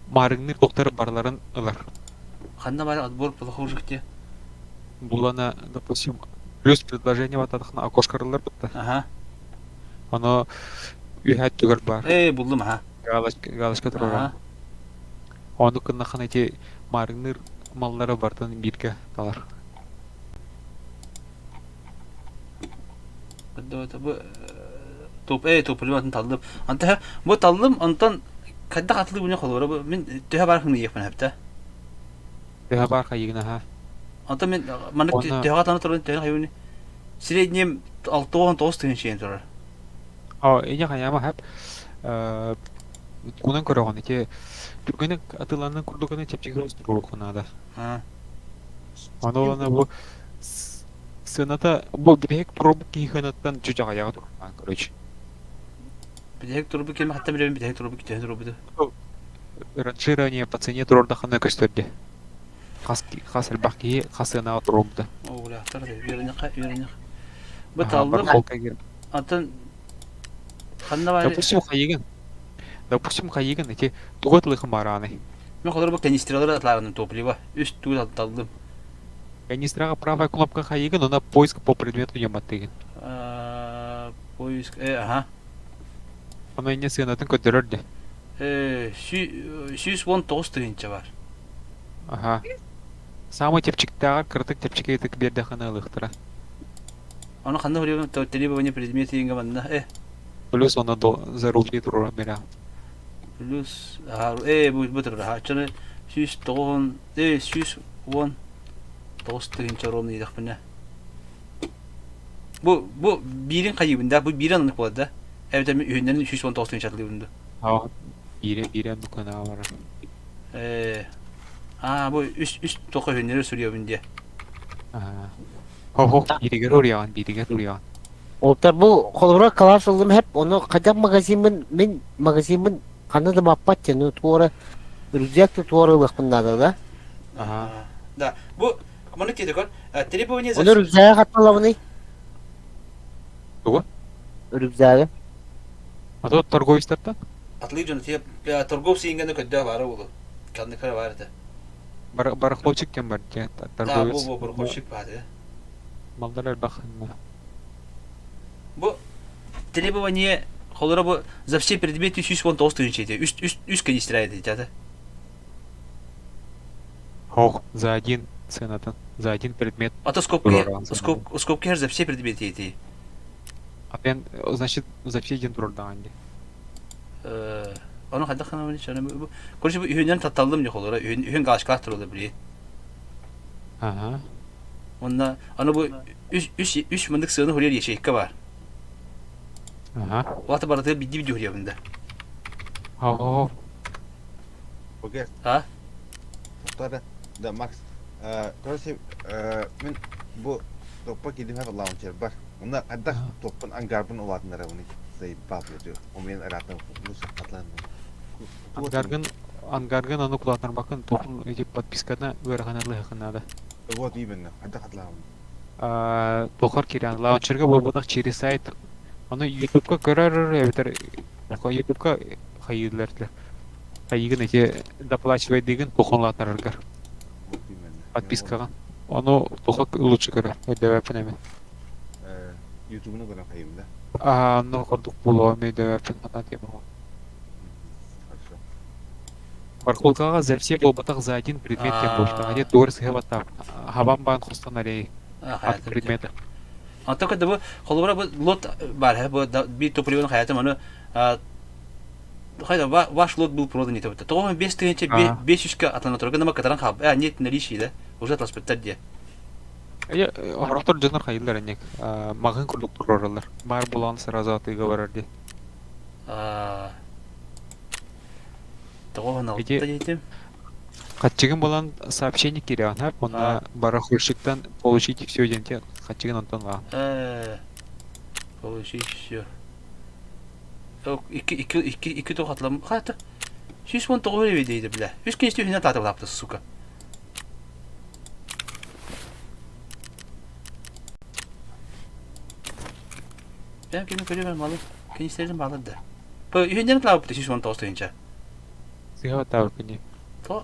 марыңныр доктары барларын ылар. خدنا بالك отбор похожих те. Булана, допустим, плюс предложение бататахана окошкарылар бітті. Ага. Оны үйәт түгір бар. Buldum ha. Галашка тұрған. Ага. Оны күннақын әте марыңныр маллары бартын бирге талар. Bu top limatın taldım. Anta bu taldım ondan kadda katlı bunu kolora bu min töhe barkını yapın hepte. Төһә бар қайығына, ха. Anta min manık Ona- töhe katını turun töhe hayvani. Среднем 6-9 тыгын şeyin turur. Эне қаяма хәп. Кунан көріған әте түргені атыланның күрдігіні тепчегір өстір ұрықына да. Ha. Оны оланы бұл сыната бұл бірек пробы кейханаттан жүжі аяға тұрған, короче. Bir de hek bir kelime hatta bile bir de hek bir de hek Ранжирование по цене тұрордақына көстерді. Қас әлбақи қасына тұрымды. O la tar da yürüne. Bu taldım atan Ханна var. Допустим, қайығын әте тұғытлығы мараны. Мен kolora bu kanistiraları atlarını toplayıp üst tuğla taldım. Канистраға правая кнопка қайығын, она поиск по предмету ематтығын. Поиск. Ага. Она не сынатын көтерерді. 119 тыгынча бар. Ага. Самый тепчіктағар кыртык тепчіке етік берді қана ылықтыра. Оны ханна хуребен требование предмета енге банда. Плюс оны за рубли тұрура бері. Плюс bu тұрыр. Чаны 119 тыгынча ровно едік біне. Bu birin kayıbında, bu bir anlık oldu da. Evet, ürünlerin 319 tыгынча atılıyor. Ага. Бире нукана var. Bu üst toka ürünleri sürüyor binde. Хо, биригер уриян. Олтар bu kolora kalas aldım hep onu kaçak magazimin magazimin kanadı mapatçı tuora rüzgâkta tuora ılıkında da. Ага. Да, bu bunu ki dekor. Требование Onu rüzgâğa katmalavını. Кого? Rüzgâğa. А то торговецтардан? Atlayıp canı tiyap торговцы енгені көдді бары олы. Кандықары бар еді. Барахловчик кем бар? Торговец. Bu barıqolчик бады. Малдар бахынна. Bu требование kolora bu за все предметы 319 тыгынча еді. Üst канистра еді деді. Хох, за один ценатын. За один предмет. Ата скобки за все предметы еді. Апен, значит, за все один турдан. Onu kadar kanalını çağırıyor. Korkunç bu ürünlerin tatlıdım yok olur. Ürün karşı kartır olur bile. Ага. Onda ana bu üç mındık sığını huriyar yeşeğikke var. Aha. O ata baratı bir video huriyar bunda. Aa. Okey. Ha? Muhtar da Max. Törse men bu toppa gidim hep launcher bar. Onda kadar topun angarbın ovatınlara bunu sayı bağlıyor. O men aratın bu sakatlan. Ангарган аны кулатар бакын топун эти подписканы өрганарлы хакынада. Вот именно. Kadar katlan. Тохар кирян лаунчерге болбодак через сайт. Аны YouTube'ка көрөр, эбитер YouTube'ка хайыдлар. Хайыгын эти доплачивай деген тохонлатарыргар. Вот именно. Подпискага. Аны тохак лучше көрөр. Эдебепен эме. YouTube'unu gören hayımda. Аны кордук було эдебепен ана тема. Хорошо. Бархолкага зерсе болбодак за один предмет тем болчу. Ани дорс хевата. Хабам бан хостанаре. Ат предмети. Anta kadar bu kolubara bu lot var ha bu bir topluyorun hayatım onu hayda baş lot bu prodan yeter. Tamam 5 tane 500 ka atlan oturga ama kataran kab. Niyet ne işiydi? Уже таспеттер diye. Я орактор жанар хайылдар энек. Магын курдук турарлар. Бар булан сразу атыга барар ди. Tamam ne oldu diyeyim. Катчыгын булан сообщение кирян хап, онда барахольщиктан получите все деньги. Катчыгын онтон ла. Получить все. Yok iki tokatlam. Hatta 100 won doğru ödeydi bile. 100 kez de hüne tatlı yaptı suka. Ben kendim köle malı. Kendi isterim bağladı. Bu hüne tatlı yaptı 100 won tost önce. Сыга тавкыни. To.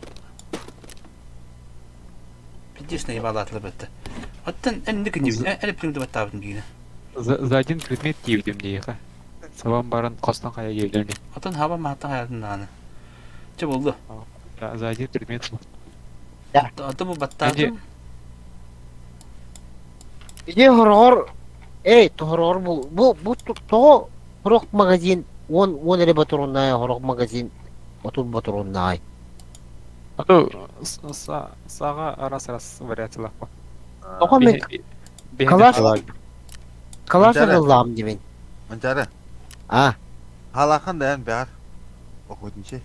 Пидесне bağladı bitti. Hatta en ne kadar en primde battı yine. За один предмет киевдим дейха. Сабан барын костан кая келдерди. Hatta hava mahta hayatın nane. Çab oldu. За один предмет. Hatta bu battı. İyi horor. Horor bu to horok magazin 10 ele baturunay horok magazin otur baturunay. Ато сага арас вариациялар бар. Тоқо мен Kalaş ağırlam demin. Mancara. Halakan dayan behar. Okudun şey.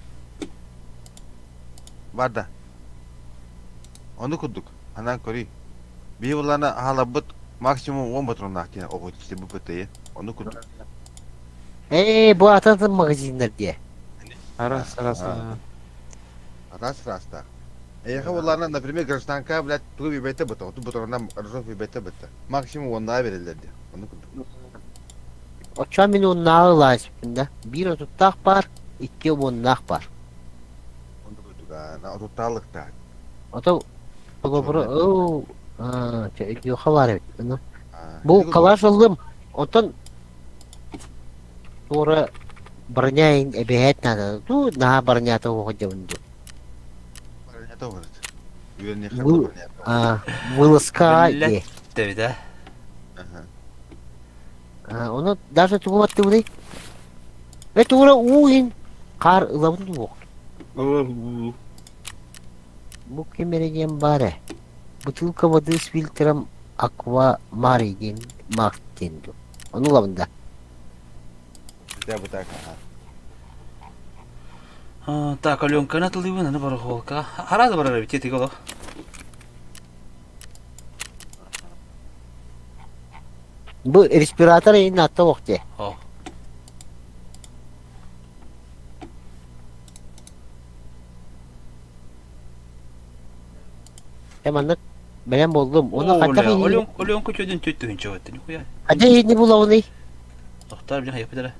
Var da. Onu kurduk. Anan kori. Bir yıllarına hala but maksimum 10 patron naktiyen okudun işte bu bıtayı. Onu kurduk. Bu atatın magazinler diye. Арас. Раз да. Я хаваларна, например, гражданка, блядь, ту вибете быта, ту бутронам разов вибете быта. Максимум онда verirlerdi. Onu kurduk. O çamin onun ağırlar üstünde. Bir oturtak var, iki onlak var. Onu kurduk ha. Tutarlık da. O da yokalar evet. Bu kalaş aldım. Ondan sonra barnyayın ebehet nada. Tu naha barnyata okuyacağımdı. Barnyata var. Güvenliğe Bu vılıska ye. Tabii de. Onu даже тугуматты будай. Тура уин кар ылабын yok. Bu kemeregen bare. Butulka воды с фильтром Aqua Marine Martendo. Onu ılabında. Ya bu tak. Так, Аленка, на тылы на барахолка. Харада барара бите тиголо. Bu respiratör yine hatta vakti. Hemen ben buldum. Onu hatta Alenka çödün tüttü hinçe vattı. Hadi yeni bulavını. Doktor bir yapıdara.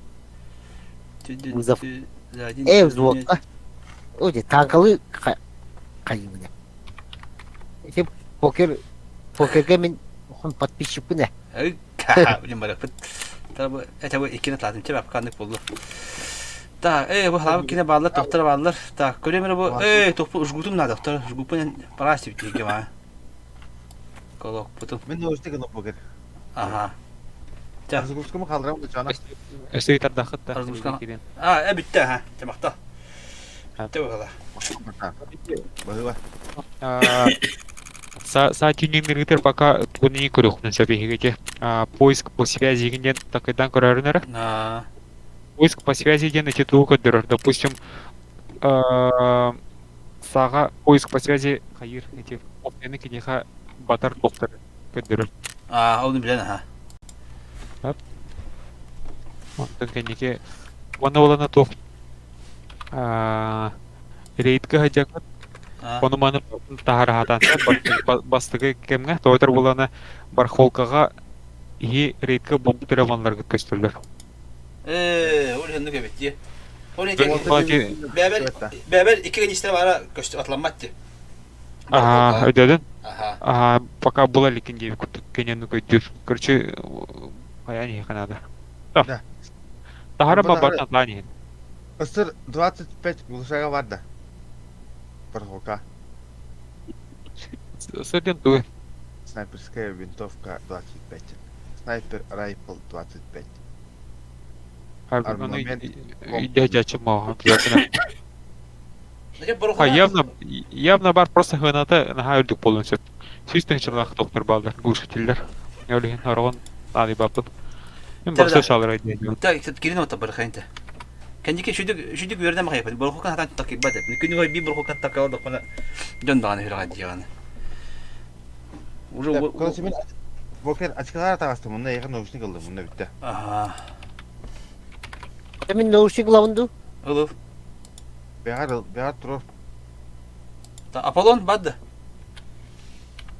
Ev zvokka. O de tankalı kayımına. İşte pokerge min подписчик bu ne? Блин, барак. Tabi это bu ikine lazım. Çabuk kandık buldu. Ta bu hala kine bağlar, doktora bağlar. Ta göremir bu. Topu uşgutum na doktor. Uşgupun parası bitti ki ma. Kolok putum. Ben de işte kanıp bakır. Aha. Azguskumu kaldıram da çana. Эстейтар дахыт да. Bitti ha. Çamakta. Tabi hala. Bakı var. Сати нумеритер пока куни көрөкнүн сөбегеге. Поиск по связи генден такайдан көрөрүнөр. Поиск по связи ден эти тугу көдөрөр. Допустим, сага поиск по связи хайыр эти опцияны кинеха батар доктор көдөрөр. Onu bilen ha. Онтон кенеке оны олана тох рейдке хажакат. Оны маны тахарахатан бастыгы кемге тойтар болана бархолкага и рейдке бомбу тираманлар көстөлдөр. Onu köbet diye. Onu beraber iki gün işler var köştü atlanmattı. Ödedin? Aha. Пока была ликинде кенену көйдүр. Короче, аяни канада. Да. Тахараба бартан лани. Ысыр 25 глушага var da. Пархолка. Сырден туй. Снайперская винтовка 25. Снайпер райфл 25. Аргумент Аргумент. дядячы мага обязательно. Явно бар просто хыната на хайрдык болунчу. Систем чырлак доктор балдар, глушителдер. Өлген аргон али бапты. Мен башка шалар айдым. Так, кирин ота бар хайнта. Кандики шүдүк өрдөн мага япат. Борхокан хатан такып бат. Күнү гой би борхокан такалды кана жондан хирага диган. Уже Короче, мен Бокер açıklar atağastım. Bunda yakın nauşnik aldım. Bunda bitti. Aha. Demin nauşnik lavandu. Ulu. Behar durur. Ta Apollon baddı.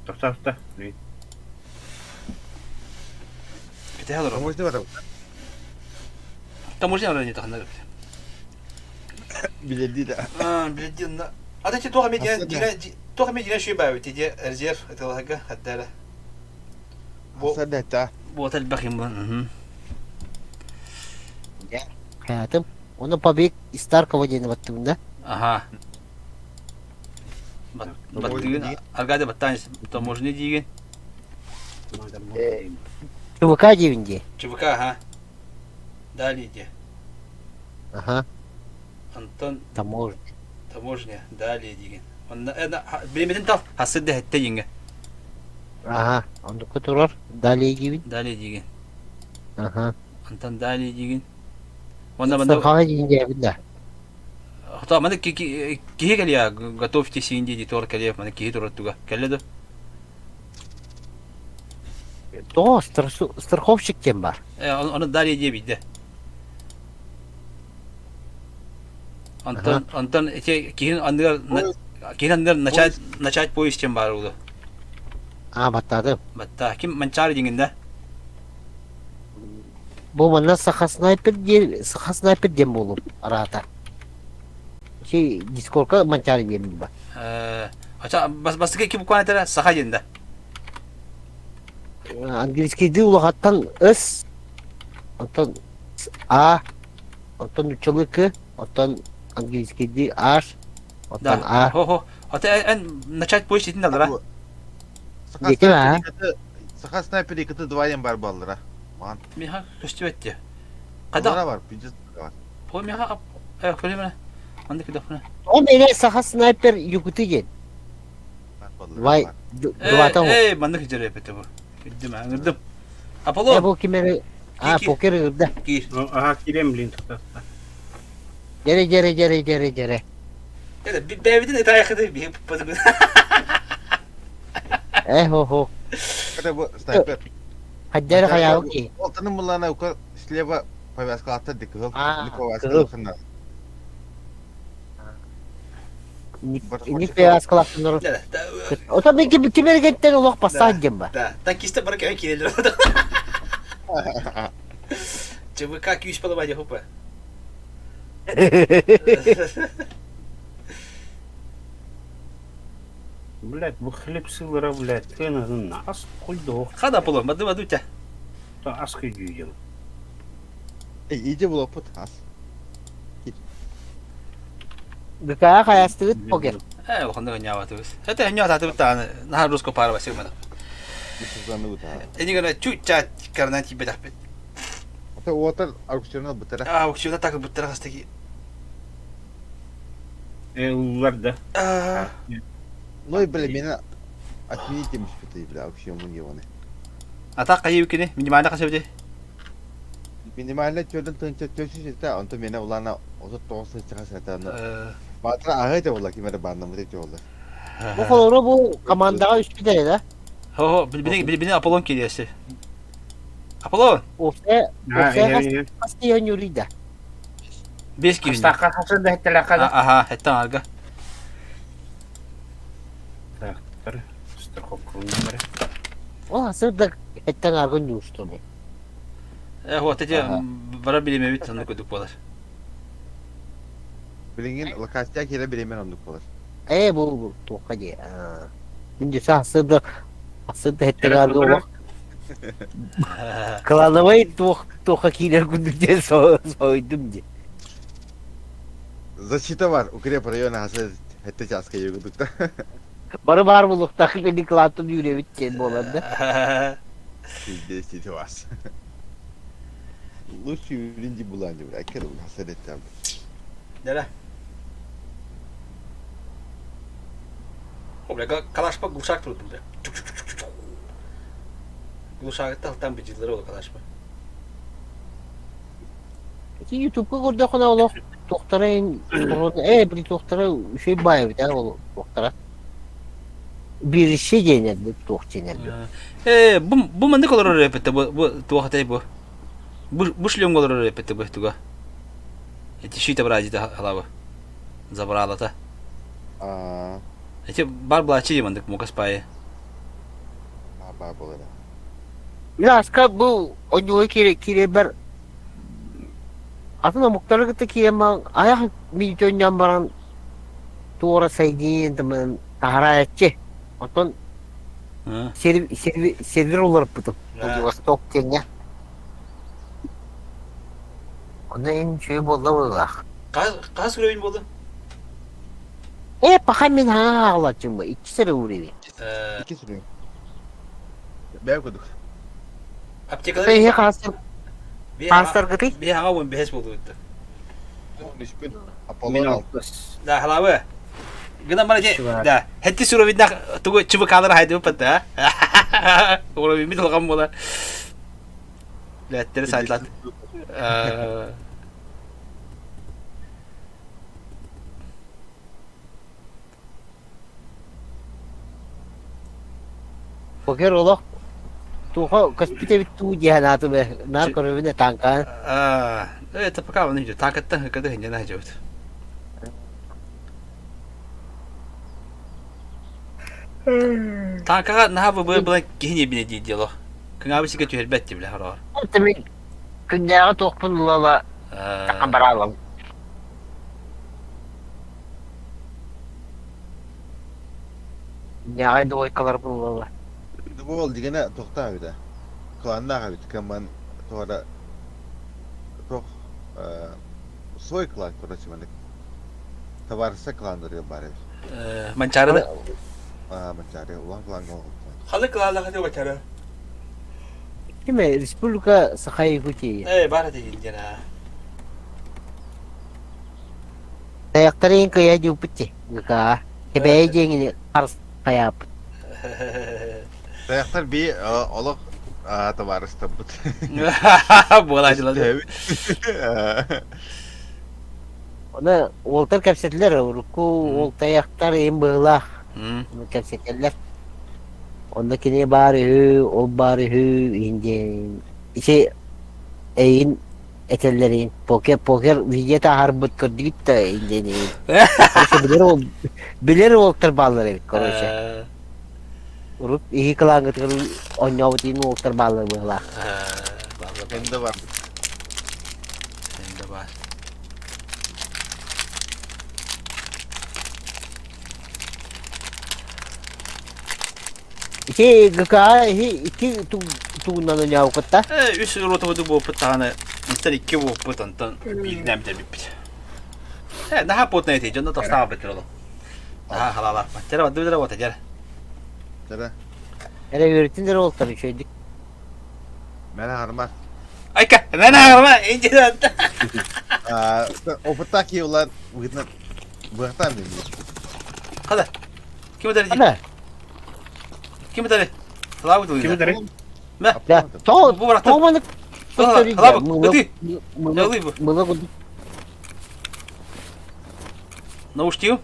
Тоқта. Кете халыр. Taможni var. Таможня орны тахнар. Biledi de. Блядин. Ада ти тога медиа шүй бави ти резерв эталага хаддара. Sen de ta. Bu otel bakayım ben. Hayatım. Onu Pabik Starkova deni battım da. Aha. Battığın argada battağın taможня диген. Çubuka cebinde. Чувака, ага. Далее иди. Aha. Антон Taможня. Далее диген. Он билемеден тал. Хасыды хетте йинге. Aha. Onu kuturar. Daliye gibi. Далее диген. Aha. Антон Далее диген. Onda banda Starkova cebinde. Хата мана кихи гелия готовьте синди дитор калев мана кихи тураттуга. Келледу. То страховщик кем бар. Onu Далее diye bildi. Антон кихин андыр начать поезд чем бар улу. Battadım. Batta kim mançar dinginde. Bu bana saha sniper dem bulup arata. Discord'a mançar diyelim bak. Bastık ki bu kanetara saha dinginde. Английский улахаттан С, оттан А, оттан учылы К, оттан английский H, оттан А. Хо. Ата начать поезд един далара. Дети ма? Saha sniper yıkıtı duvarın var ballara. Man. Миха көстүп этти. Ballara var. Pinces var. По миха көлемene. Андык дохна. O beni saha sniper yukutuyken. Vay, duvata o. Bandık jere pete bu. Gittim angırdım. Apollo. Bu kimere? Kiki. Poker gırda. Gir. Aha, kiremlin тоқта. Jere. Ya da bir bevdin et ayakta bir patık. Ho. Kada bu sniper. Haddere kayağı ki. Oltanın bunlarına yukarı sleva повязка atladık. Kızıl. Ник beyaz kalaktan olur. O tabii ki bütün hareketleri ulak basacağım ben. Да, танкисты бар екен келелер. ЧВК күйіш балабай де хопа. Блядь, bu хлебсылыра, блядь, кеназын ас қойдық. Хада Apollo, баду тя. Та ас күйдейдім. İyice bu loput. Az. Gıkaya kayastığı poker. Oxanda nyava tuz. Hata nyava tatı bita na rusko para basi mana. Bisizlandı bu ta. Eni gana çuça karnan ti bedah bet. Hatta o otel aksiyonuna bıtıra. Auksyona takı bıttara hastaki. Ular da. Noy böyle beni Отмените мишпиты, бля, вообще муньеваны. Ata kayı kini minimalde kasabı. Минимально чөдөн тынча төсү жете, онто мене улана озо тоғысы чыга сатаны. Батра ага да була кимере бандым деп жолда. Bu kolora bu kamandağa üst bir de. Ho beni Apollon geliyor işte. Apollon. Ortaya Ha, ortaya iyi. hasta yan yürüydü. 5 gibi. Kasta kasasında hetteler kadar. Aha hatta arga. Dur. Üstü kokulunları. O hasır da etten argın yuştu bu. Ho tece bara bilime bit sandık ödük bolar. Билинген локация келе билемен ондук болор. Bu toka diye. Şimdi hasır da etten argın o. Kılamayı toka kiler gündükten soydum diye. Защита var. Укреп района хасы хетте часка югудукта. Barı var bulukta beni kılattım yürüyevitken bu olanda. Здесь вас. Лучше birinci bulancı bırak. Kere bunu hasar edeceğim. Nere? O bile kalaşma gulşak durdum be. Gulşakta haltan bicilleri oldu kalaşma. Ki YouTube'da orada kona olur. Doktora en bir doktora şey bayağı bir tane olur doktora. Bir şey denildi, doktor denildi. Bu mandık olur oraya repete bu tuğatay bu. Bu şliyong olur oraya repete bu tuğa. Eti şiite bırakıcı da halava. Zabralata. Aa, Eti bar bulaçı mandık mukas payı. apa boleh. Biraz bu oynuyor kireber. Aslında muhtarı gitti ki ama ayak milyon baran doğru saydiğin zaman tahara etçi. Ondan server olarak buldum. O stok denge. Onda en şey buldu. Kaç süre oldu? Bakayım ben ha ağlatacağım bu. 2 sene uğrayayım. İki sürüyor. Ben okuduk. Ben hastır gıtı. Bir hava bir hes buldu gitti. 13 gün. Apollo Min 6. altıs. Da halava. Gına bana ce Şuvar. da hetti süre bir dak tuğu çıbı kalır haydi pata. Ola bir mital kam bola. Lettere saytlat. Poker olak. Tuha kaspite bitu jihanatu be. Nar korevine tangka. Evet tapaka ne diyor? Takatta kadar hince ne diyor? Tanka ne yapı bu gihni bine diyor. Kıngabı sika tüher betti bile harar. Tabii künyağa tokpun lala takambaralım. Künyağa da oykalar bu lala. Bu oldu gene tokta abi de. Kulağında abi tıkanman sonra çok soy kulak burası bana. Tavarsa kullandırıyor bari. Mancara da. Mencari ulang kulağında oldu. Halı kılarla hadi bacara. Değil mi? Respublika sakayı kuti. Bari değil gene. Ayakları yang kaya jupit Gaka. Hebeye jengini harus kayap. Sayaklar bir oluk tavarsa tabut. Bola acıladı. Ona Walter kapsetler ruku Walter ayaklar yang belah. Kapsetler. Onda kini bari o bari ince. İşte eyin etellerin poker vijeta harbut kerdit da ince ni. Bilir Walter ballar evet korosha. Urup iyi kelanget kalau onyawtin Walter ballar belah. Kendi var. Sende var. Gaka iki tu nano nyaw kata. Üst rotamı bu pıtağını. İster iki bu pıtağından bir nemde bir pit. Daha pot neydi? Canı da sabit olalım. Daha halalar. Cere var. Dövdere var. Cere. Tere. Hele yönetimde Walter şeydik. Mena harmar. Ayka. Ben ağırma. İnceden. O pıtaki ulan bugün bıraktan değil mi? Hadi. Kim öder? Ana. Kim tadi? Halabut Kim oyunda. dere? Ya, to Bu bıraktı. to manık. Halabut. Hadi. Mılı Yalı bu. mılı kudu. Ne uç diyor?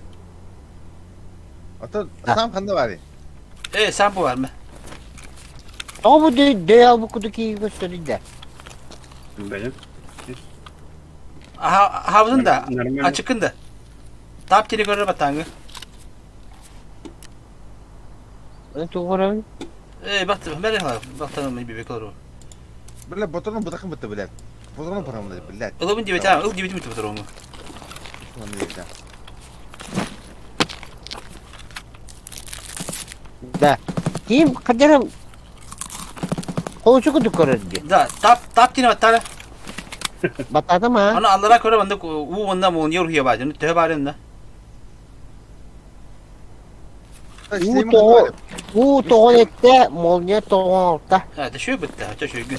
Ata sam kanda var ya. Sen bu var mı? To bu de bu kudu ki gösterinde. Benim. Havuzun da. Normal. Açıkın da. Tap tiri görür batangı. Ben tuğuranın. Bak ben bak tanım bir bebek olur. Böyle botanın bırakın bitti bilet. Botanın paramı da bilet. Ilımın gibi tamam, ıl gibi mi tutar onu? Onu diyeceğim. Da. Kim kaderim. Koşu kudu köründü. Da tap tiri batar. Batadı mı? Onu Allah'a göre bende u onda mı yor hiya bacını te baren da. Bu toğun ette molnya toğun altta. Ha da şu bitti. Ha şu gün.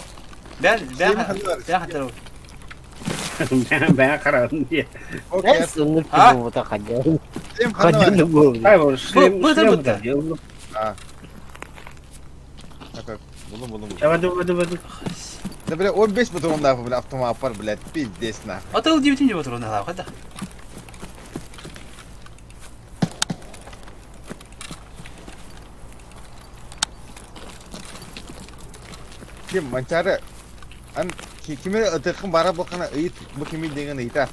Ben hatırlıyorum. Ben karadım diye. Okey. Ben sınır ki Ha? bu da kaderim. Slim kanda var. Kaderim bu. Hayır bu Bu da slim bu da. da. Bak buldum. Hadi. Ne böyle 15 botanın daha böyle автома yapar bilet. Bir desna. Ata ıl gibi tince batar onu hala hadi. Kim mancara an kimi atıkın bara bakana ıyıt bu kimi dengan ıyıta.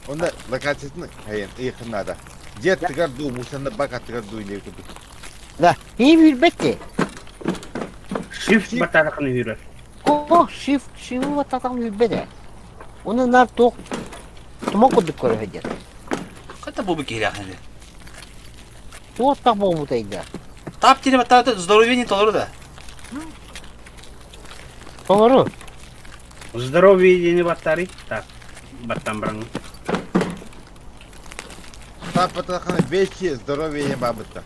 Onda lokasiyonu hayır yakınlarda. Jet tıkar du musanda bak tıkar du ile kutu. Da. İyi bir bekle. Shift batarakını yürür. Oh shift batatam bir bede. Onu nar tok. Tuma kudu köründü. Hatta bu bir kere hani. Tu tak bu mutaydı. Tap tiri batar da здоровье толору da. Doğru. Здоровье не батари. Так. Баттан бран. Tap patakana 5 kez здоровье бабыта.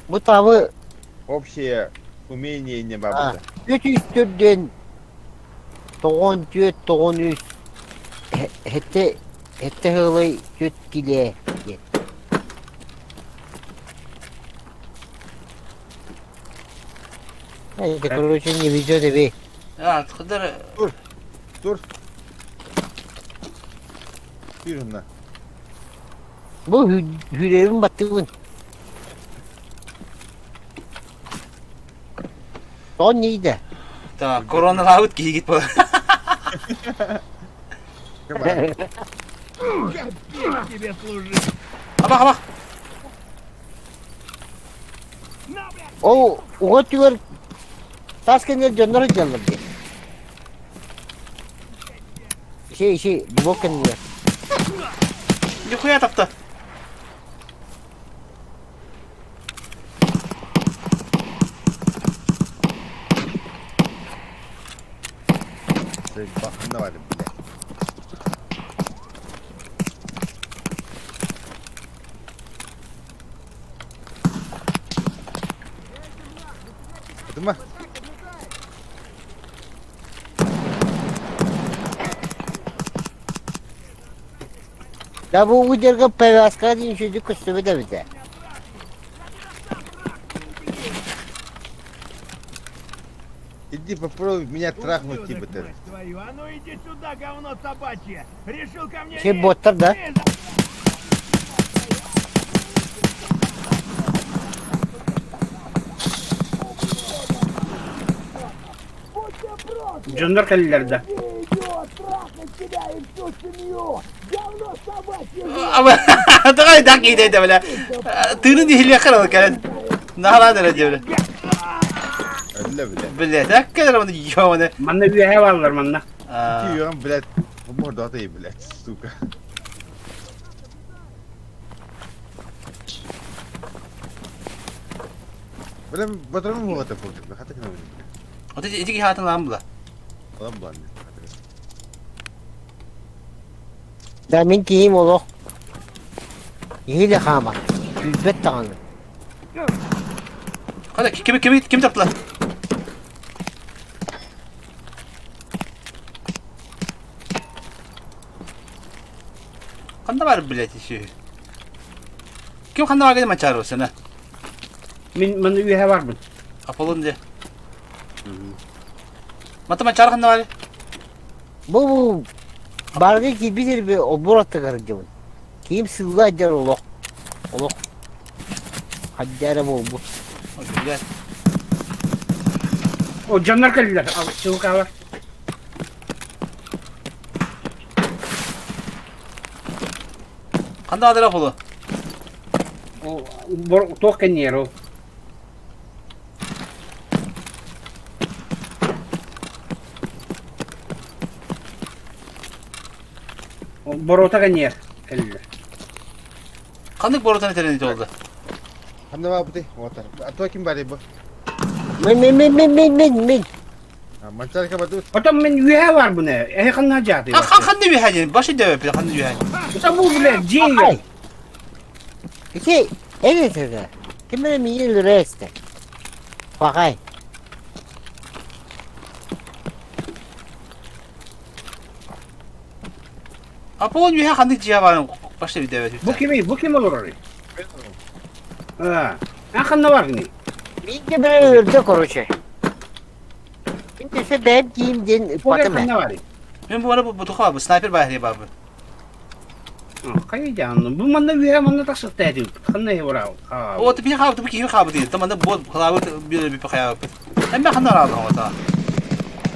Bu tavı Общее умение не бабыта. 304'den toğun cüt toğun üst. Hette hılay cüt gile. Hadi короче не везет тебе. Ya kadar Dur. Yürün lan. Bu hürerim battığın. Son neydi? tamam korona lavut giy git bu. Bak. O diyor Taskenler canları canlı diye. Bu bakın diyor. Yukarıya taptı. Şey bakında var bile. Hadi mı? Да bu выдерга повязка din çocuk üstüme de bize. Иди попробуй меня трахнуть типа ты. Твою, а ну иди сюда, говно собачье! Решил ко мне Şey лезть? botlar da. Cundar kalilerde. Идиот, трахнуть тебя и всю семью! Говно собачье! Ama daha dak iyi de böyle. Tığının değil yakaladık yani. Ne hala derece böyle. Öyle bile. Böyle dak kadar onu yiyor onu. Manna bir ev varlar manna. Diyorum блядь. Bu morda da iyi блядь, сука. Böyle batırın mı bu kadar fırtık? Hatta kına böyle. O da iki hatın lan bu da. Adam bu anne. Da min kiyim olur. Yine kama. Yüzbet tanrı. Hadi kim taptı lan? Kanda var bilet işi. Kim kanda var dedim açar olsun ha. Bana üye var mı? Apollo'nun diye. Mata ben çarkında var. Bu bargı ki bir o buratta karıncamın. Kim sığlar olok. Olok. Haccara bu. Gel. O canlar kalırlar. Al çabuk al. Kanda adır Apollo. O token yer o. O borota kan yer. Kalırlar. Kandık borutanı terenit oldu. Hamda var bu de motor. Atwa kim bari bu? Men. Mancar ka badu. Adam men üye var bu ne? Kan hacatı. Kandı bir hacı. Başı dövüp bir kandı bir hacı. Adam bu bile ciğer. Ay. Peki, evet öyle. Kimine mi yıl reste? Bakay. Apollo'nun bir kandık ciğer var. Başta bir dövüp. Bu kimi? Bu kim olur orayı? Ha. Kan ne var ni? Bir de böyle öldü koruçe. Şimdi ise ben giyimden Bu kan patımı. ne var? Ben bu arada bu tuha bu sniper bayrağı babı. Kayı canlı. Bu manda üye manda taşık dedi. Kan ne var? Ha. O tipi kabı tipi kimi kabı değil. Tamam da bu klavye bir pakaya. Hem ben kandı aldım o da.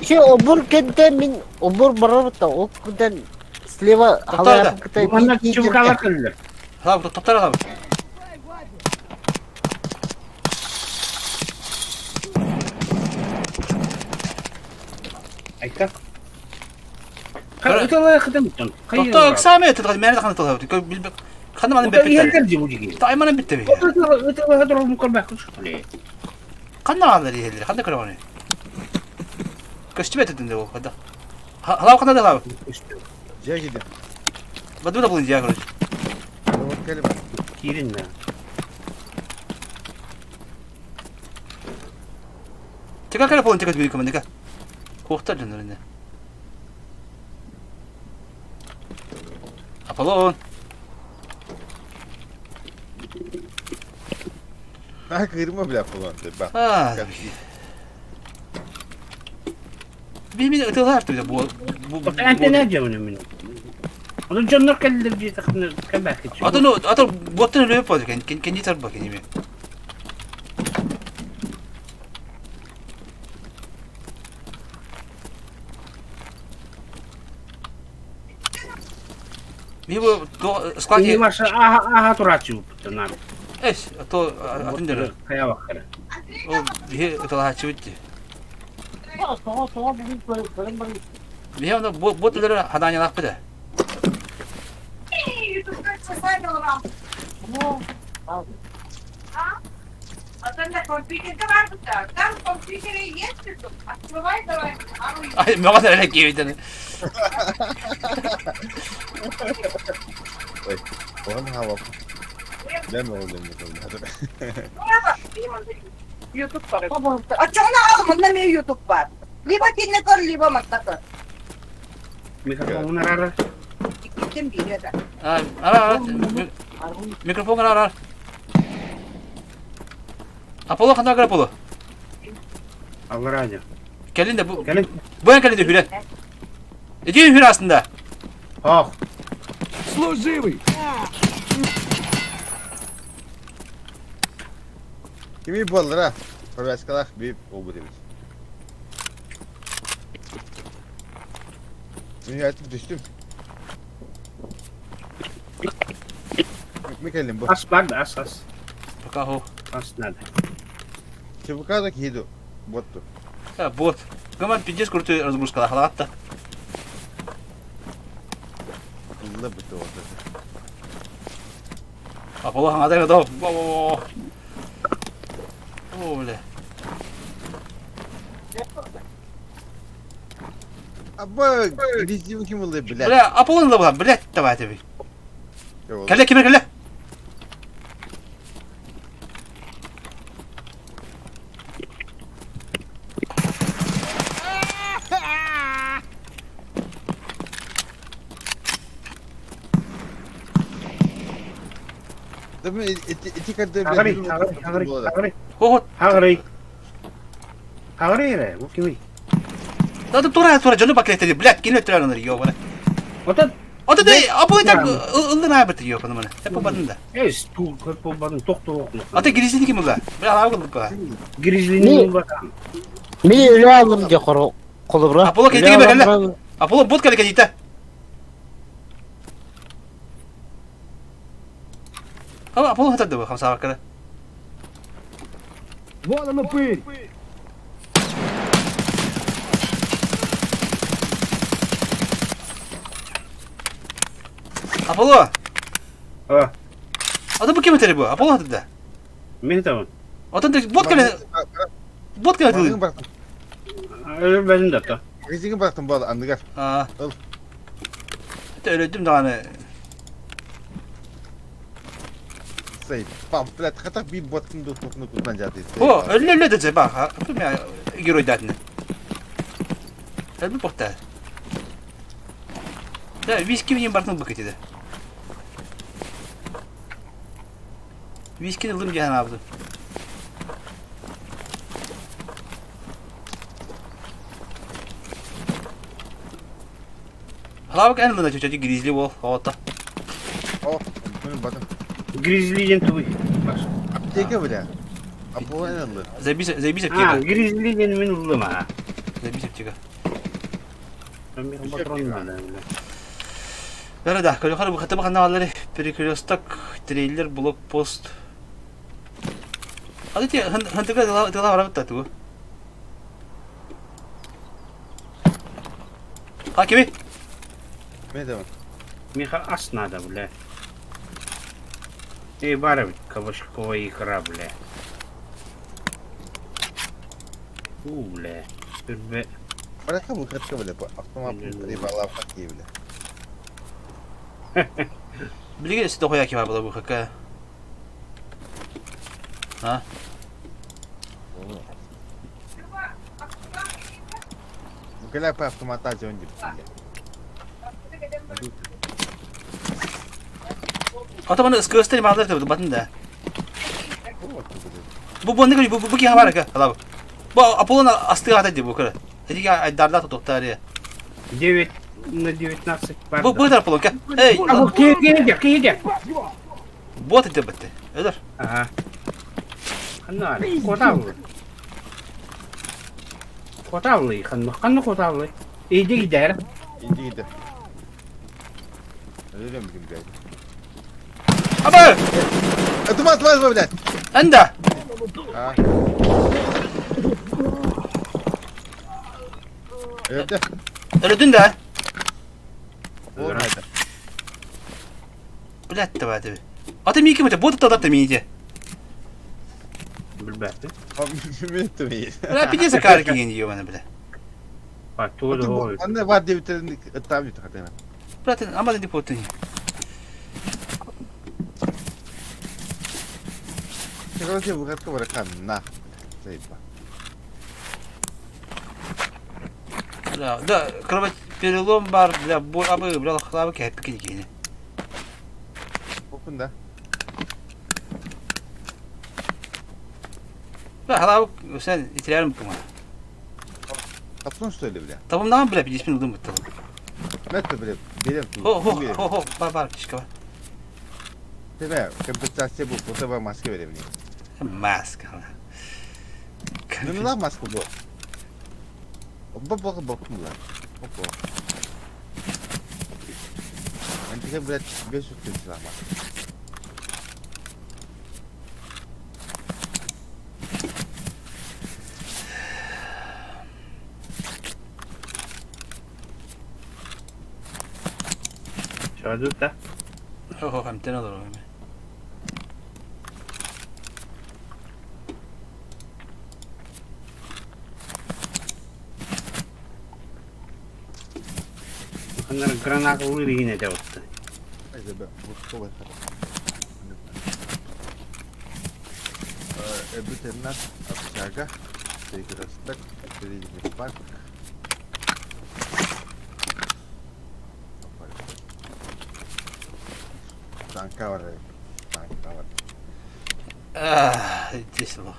Şey obur kente min obur barabta o kudan sleva havaya kıta Bu manda çabuk alır kalırlar. Kabı toplar kabı. Ayka. Kan ıtalı kıdemden. Topta kısa mı ettik? Merda kandı toplar. Kandı manın Yer bepitte. geldi bu gibi. Taymanın bitti mi? Italı hadro mu kalmak. Kandı aldı diye. Kandı kıramını. Kaçtı bettin de o kadar. Hala kandı da kabı. Ciğer gidi. Badu da bulun ciğer kırıcı. Robot kelime. Kirin ne? Tekrar kere bulun tekrar bir yıkımın dikkat. Korktar canlarını. Apollon. Ha kırma bile falan. Bak. Ah. Bir ıtılı artık bize bu. Ente ne cevabını benim? Onun canlar kalırlar diye takımını kabak için. Atın botun öyle yapıyor kendi tarafı bakın gibi. Bir bu squat Ini masa aha turacu benar. eş to atın dere. Kaya bakara. O bir ıtılı haçı bitti. Bir anda botları hadan yanak bir de. Ay ne kadar öyle gibi. Oğlum hava. Ben mi oldum bakalım. YouTube पर अच्छा ना मतलब मेरे YouTube पर लिबा कितने कर लिबा मतलब कर Mikrofon arara. कितने video दा Ara mikrofon ara. Apollo kandı akar Apollo. Allah razı. Gelin de bu. Gelin. Bu en kalite hüre. Ediyor hüre aslında. Oh. Kimi bu alır ha? Korveskalar bir o bu demiş. Dünyayetip düştüm. Mikael'im bu. As var da as. Bakalım o. As nerede? Çubukadaki hidu. Bottu. Ha bot. Gaman pideceğiz kurutu разгрузка halatta. Allah bitti orada. Apollo hanga da da. Öyle. Abba, gidişim kim oluyor bile? Böyle Apollo'nun da bu. Böyle tabii tabii. Kelle kime kelle? Tabii eti kadar Agari. Ho. Hagri. Hagri re, bu kimi? Da tura canı paket dedi. Black yine ötüren onları yiyor bana. Ota O da apo da Yani. ıldı ne yaptı yiyor bana. Hep o badında. es tu köp badın doktor okulu. Ata girişini kim ulan? Biraz avgılık ba. Grizzly'nin bak. Meni öyle aldım diye kolubra. Apollo kendine gel. Apollo bot kale kadita. Ama Apollo hatadı bu hamsa bakara. Вон он упырь! Apollo. Ha, Adı bu kim öteri bu? Apollo hatadı da. men tamam. Ata da bot kale Magazin tı. bıraktım. Öyle benim de ta. Magazini bıraktım bu arada Andıgar. Aa. Al. Hatta öyle dedim de hani. Sayın. Pamflet hatta bir botun da topunu kullanacaktı. O öyle de bak ha. Ya giro dadını. Öyle botta. Ya viski mi bartın bakıtı da. Viski aldım cihan abi. Hala bak en lına çocuk grizzly wall havata. Oh, bunu bakın. Grizzly'nin tu. Bak. Apteke bile. Apo en aldı. Zebi Ha, sepçika. Grizzly'nin min ulum ha. Zebi sepçika. Ben bir patron var. Böyle da yukarı bu katı kanalları Perikliostak trailer blog post. Hadi ya hantıka dala var hatta tu. Hakimi. Ne demek? Miha asna da bile. Bara bir kavaşkova yıkara bile. Bile. Bir Mereka bu katka bile. Aklıma bu riba lafak gibi bile. Bilgi de hoya ki var bu kaka. Ha? Bu kadar pa автомата önce. Ata bana ıskıstı mağdur tabii batın da. Bu ne kadar bu ki var ka hala. Bu Apollo'nun astığı hata bu kadar. Dedi ki ay darda tutuklar ya. 9 на 19 var. Bu kadar Apollo ka. Hey. Ama kiyecek. Bu atı bitti. Öder. Aha. Kanal, kotavlı. Kotavlı, kanal kotavlı. İyice gider. İnce gider. Öyle mi bileyim Ama Atmaz bile. anda. Ha. Öldü. Öldün de. Olmadı. Bilattı vardı. Ata mi kimete bu da da miydi? Bilbette. Mümkün değil. Ulan bir de sakar ki yiyor bana bile. Bak, tuğdu o. Anne var diye bitirin. Tabii hakikaten. Zaten ama dedi potun. Короче, bu katka bırakan na. Sayın bak. Da kırma perelom var bile bu abi bile abi ki hep kini. Bakın da. Da hala sen itirar mı kuma? Kaplan söyle bile. Tamam ne bile bir ismin oldum bitti. Mette bile. Bilim tu. Ho var çıkar. Tebe, компенсация bu. Fotoğraf ve maske verebilirim. Mask. Ne lan maske bu? Bakın lan. Opo. Antika bile 500 lira maske. Şöyle da. Ho hem tane olur. Bunlar granat olur yine de oldu. Hadi be. Bu kadar. Öbür terminal aşağıda. Tekrar bir park. Tanka var. Tanka var. Ah, disse lá.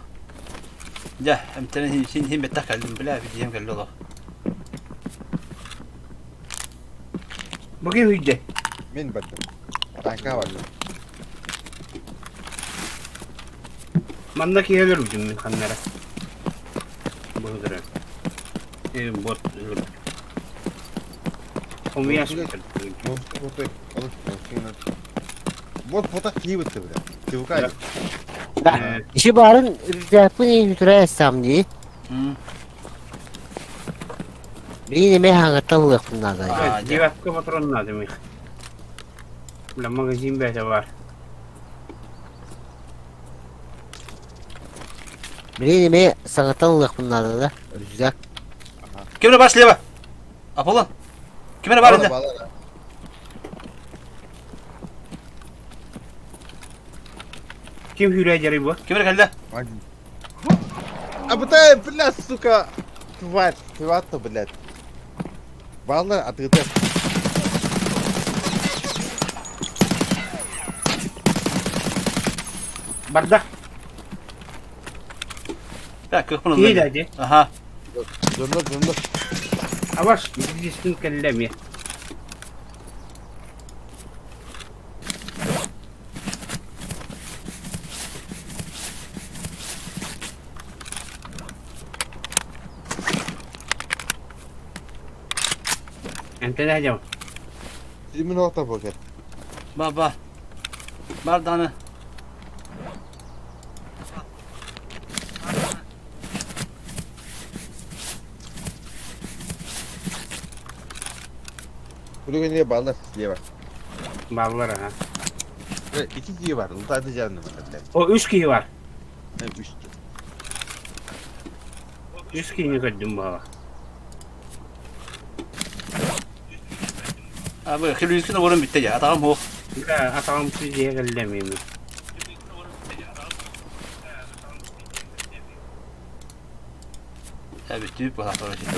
Ya, hem tane hin betak kaldım bile bir diyem geldi ola. Bu kim hücce? Men badım. Tanka var. Mandaki gelir hücum min kanlara. Budur. Bot. Onu yaşamıştır. Bot potak iyi bitti bile. Tıvkay. İşi barın rüzgarını yüzüre etsem diye. Hı. Bir neme hangatta bu yakınlar da. Aa, Divatka patron lazım. La magazin bete var. Bir neme sanattan yakınlar da. Rüzgar. Kimine başlıyor bak? Apollon. Kimine var indi? Kim hürece bu? Kimine geldi? А пытай, блядь, сука, тварь, тварь-то, блядь. Балла, а ты это... Bardak. Ya kıpın İyi oldu. hadi. Aha. Döndür. Avaş bilgisini kellem ya. Ente ne hacam? Simin orta poket. Baba. Bardağını. Buraya niye bağlar diye bak. Ballara ha. İki kişi var, ultaydı canım. O 3 kişi var. Evet, üç. 3 kişini gördüm bu hava. Abi kilo yüzkine vurun bitti ya. Tamam ho. La atam size kellem ya. Ya bitti bu kadar şey.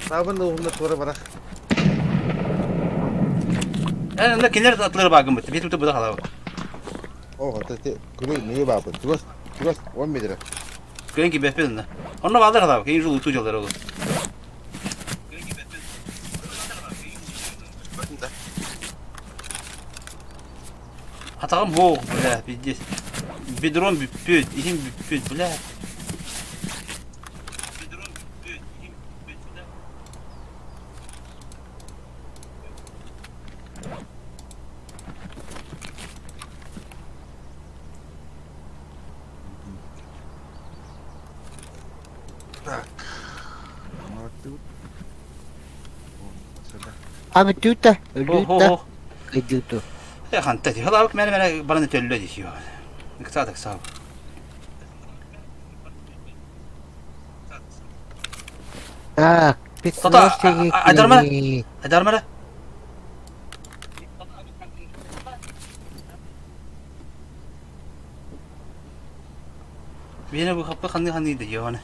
Sabun da onda sonra bırak. Yani onda kinder atları bakın bitti. Bitti bu da hala. O hatta kuru neye bağlı? Turos 10 lira. Köyün gibi yapıyordun da. Onunla bağlar hala. Köyün yolu tutuyorlar oğlum. Atağım ho. Bile bir drone bir püt. İhim bir püt. Bile. Abi tüt de. Ho Öldü ho de. ho. Kıydırdı. Ya hantati. Hala bak bana bana töllü diyor. Kısadık sağ ol. Ha. Pis Tata, nasıl adarma. gitti? Eder mi? Yine bu kapı kanı diyor hani.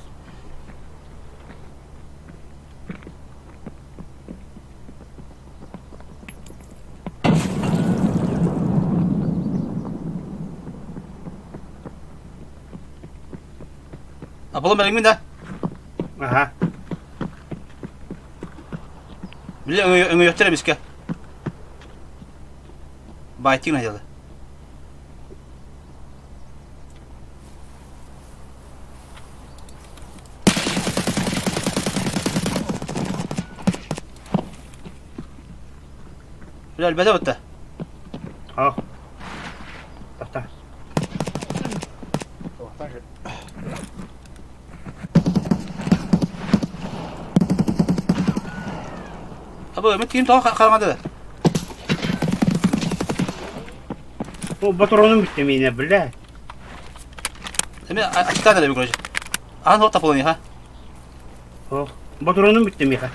Apollo meling de. Aha. Bile öngü yöttere biske. Bayting ne geldi? Bile bede bitti. Ha. Tata. Abi Ümit kim tamam kalmadı. O patronum bitti mi yine bile? Şimdi açık tane de bir proje. Aha not Apollo ha. O patronum bitti mi ha?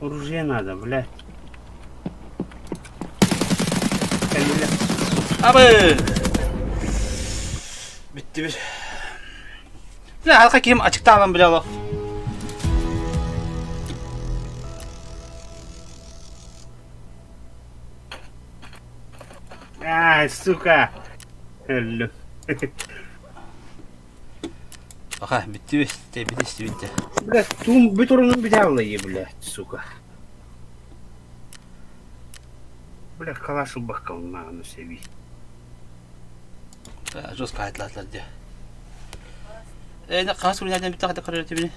Oraya nada bile. Kendine. Abi. Bitti bir. Ne halka kim açıkta alan bile Allah. Сука. Öldüm. Ага, битти бис, те битти битти. Блядь, bir turunu bir daha alayım, блядь, сука. Блядь, калашу bakalım lan sevi. Жестко айтлатлар де. На кас урын ядан битте карар тебини.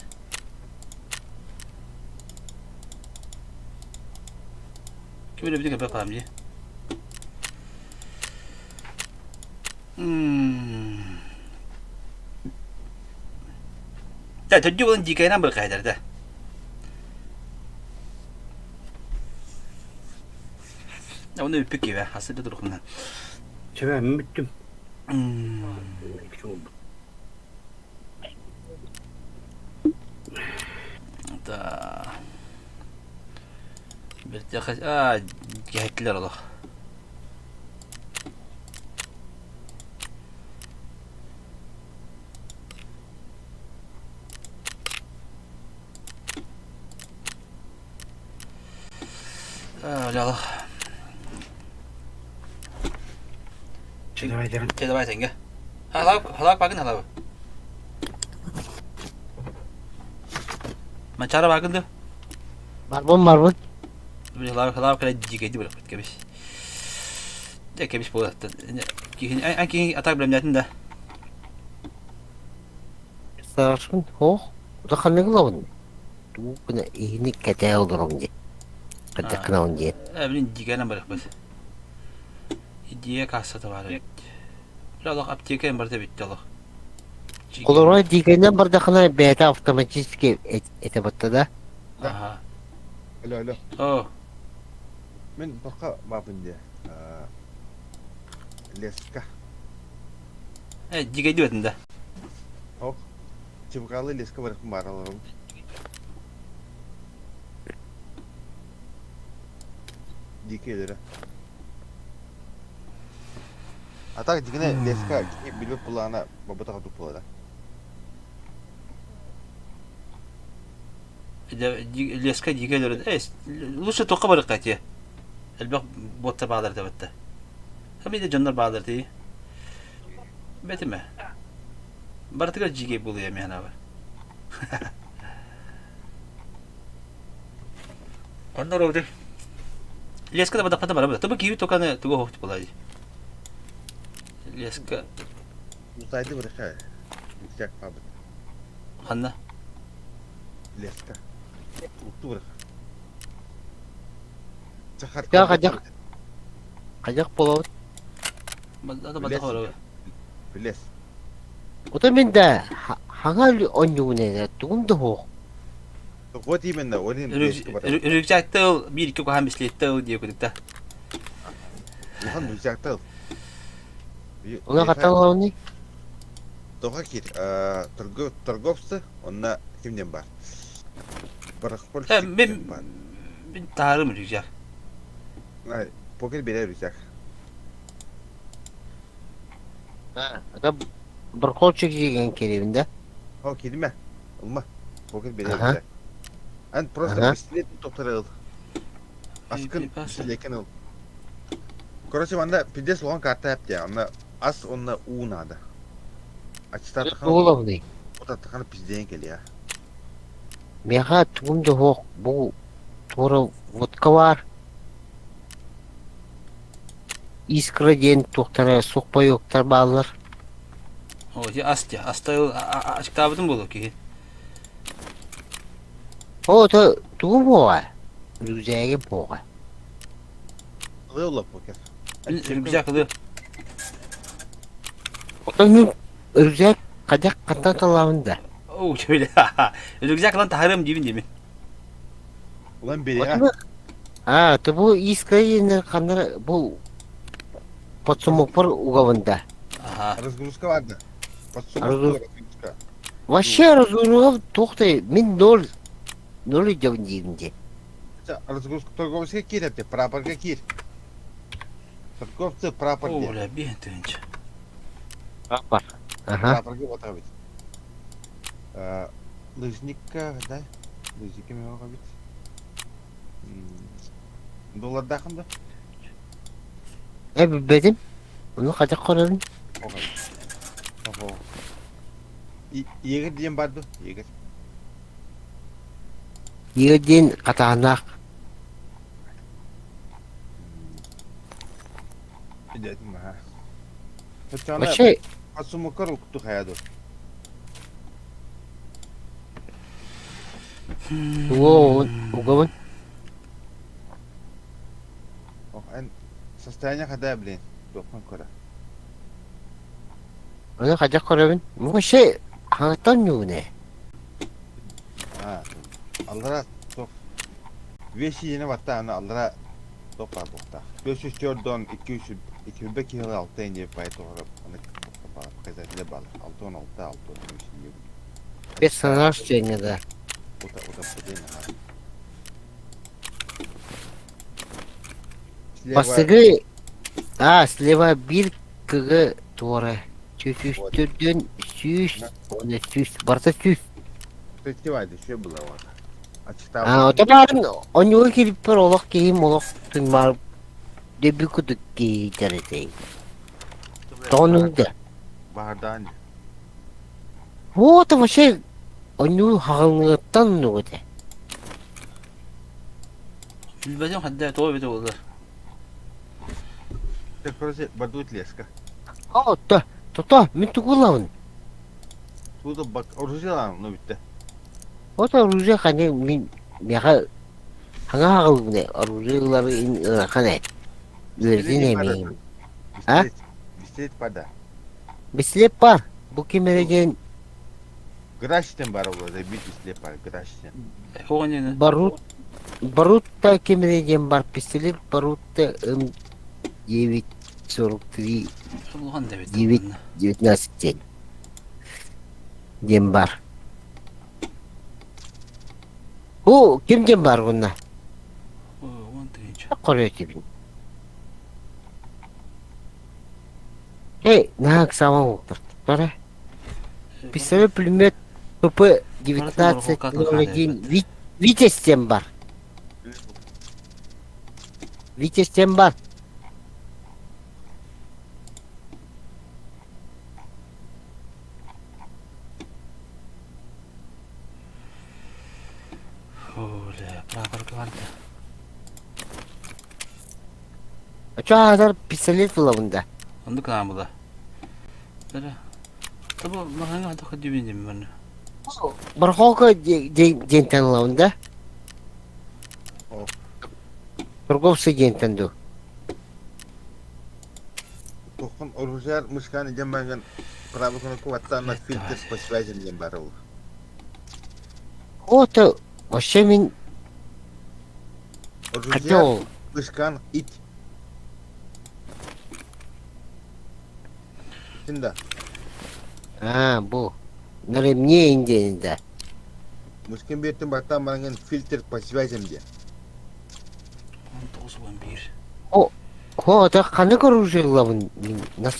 Кимеле битте бе кам же. Да, тоді вон дикай нам биркайдар да. Onu öpük gibi, hasırda durukumdan. Ben bittim. Da. Bir de gehettiler Allah. Öyle Allah. Давай, Тенге. Халак багын халабы. Мачара багынды. Марбон. Bir halak kala dikeydi böyle kebis. De kebis bu da. Anki atak bilemedin de. Sarışın ho. Da kanne glavın. Tu buna ihni kete olurum diye. Kete kınaun diye. Evinin dikeyden bırak bas. Diye kasata var. Biraz apteken barda bitti Allah. Koloroy dikenden barda kana beta otomatik ete battı da. Aha. Alo. Oh. Men baka babın diye. Leska. Dikey diyorsun da. Hop. Çıbıkalı leska bırakın baralarım. Dikeyleri. Atak dikine leska bilip bulana baba takı tupula. Leska dikeyleri. Lütfen toka bırak ya. Elbette botta bağlar da bitti. Hem de canlar bağlar diye. Beti mi? Bartıka dikey buluyor yani abi. Onlar oldu. Leska da bada bana. Tabii ki tokanı tuğu hoş bulay. Leska. Uzaydı bırak. Yüksek babın. Hanna. Leska. Uttu bırak. Ya kacak bolo. Bada var. Biles. O da ben de hangi onyu ne tuğumda ho. O değil ben de onun leska bırak. Rükçakta bir iki kohan bisiklette diye koduk da. Ulan yüksek Ona katal ne? Доға кир, торговцы, онна кимден бар? Барақпол кимден бар? Ben tarım rükçak. Покер берер рюкзак. Da bir kol çekeceğin kerevinde. О, кирме. Olma. Покер берер Ага. рюкзак. Ан просто пистолетini топтары ал. Аскын пистолетken al. Короче, манда пидес луан карта yaptı ya. Onda as onunla u nada. Açıkta takan. Oğlum ne? O da takan pizdeyen geliyor. Meha tuğumda ho. Bu Tora vodka var. İskra diyen tohtara sokpa yoktar bağlar. O ya astya. Asta açıkta abidin bolu ki. O da tuğum ho var. Rüzeye ho var. Alıyorlar poker. Rükçak alıyor. O da rüzeye kacak katan talavında. Oo şöyle. Rükçak lan tarım dibin dibin. Ulan biri ha. Ha, da bu iskra diyenler kanlar bu подсумок уговында. Aha. Разгрузка vardı. Разгрузка. Вообще разгрузка тоқтай, мен нөл идем деймде. Разгрузка торговцыға кир әпте, прапорға кир. Торговцы прапор де. Оля ben tünç. Прапор. Ага. Прапорға отаға бит. Лыжникка, да? Лыжникка мен оға бит. Долларда қында? Bilmedim. Onu kaçak koyalım. Oğlum. Oho. Yeğir diyen vardı. Yeğir. Yedin katanak. Dedim ha. Hocam Başı. asumu kar uktu hayado. Wo. Ugamın. Oh, en состояние kada bilin. Dokman kora. Onu kaçak koyalım. Bu şey. Hangitan yok ne? Ha. Allara top. Veşi yine batta ana allara top var bokta. 500 jordan 200 200 yıl altı ince pay doğru. Onu kazandı bal. 6 6 Bir sanar şeyine de. O da bu değil ha. Basıgı. Sleva bir kıgı doğru. Süsüstürdün süs. Onu süs. Barsa süs. Peki vardı şu bula var. Açıkta. Otobarın onu girip bir olak giyim olak tümar. Debi kuduk giyeceğiz. Tonu da. Bahardan. O da şey. Onu hağınlıktan ne oldu? Bilmezim hadde doğru bir de olur. Tekrar badut leska. O da. Toto. Min tukulavın. Bu da bak orijinal no bitti. O da Rusya hani min. Meka. Hangi hağıl ne? Rusyalıları in. Hani. Verdi ne miyim? Ha? Bisiklet pada. Bisiklet var. Bu kim vereceksin? Graşten var orada bir bisiklet var graşten. O ne? Barut da kim vereceksin var. Bisiklet barut da 943 Ulan da bir. 19 Jembar. Bu kim Jembar bunlar? O ne? Koruyor gibi. Hey, nak sama doktor. Doktor. Пистолет пулемет ПП-19 01 Витязь Тембар. Витязь Тембар. Öyle, bırak vardı. Şu kadar pistolet bulamında. Andık lan bu da. Böyle. Tabi mahanga da kadar benim ben. Barhoka Jenten lavında. Oh. Торговцы Jenten du. Tokun orijinal müşkan jambangan prabu kono kuwatan filter paswajen jambar. O da вообще min Orijinal хотел. müşkan it. Şimdi Ha bu. На ремне индейда. müşkin bir tüm batan bangan filter paswajen diye. 1911. О, да канык оружие лавын. Нас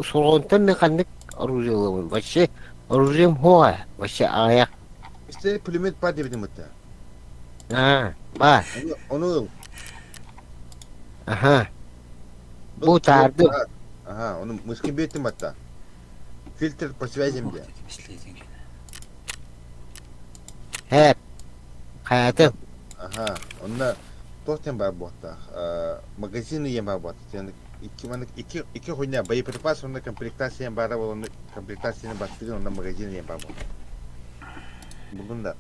соргонтан мен канык оружие лавын. Вообще оружием хуа. Вообще аяк. İşte pulmet pat dedim hatta. Ha, var. Onu Aha. Bu tardı. Aha, onu müşkin bir tüm hatta. Filter paswajen diye. Hep. Hayatım. Aha, onda tohten var bu hatta. Magazini yem var bu hatta. Yani iki huyna bayı perpas onda komplektasi yang bara onu komplektasinya baktırın onda magazini yem var bu. Bugün de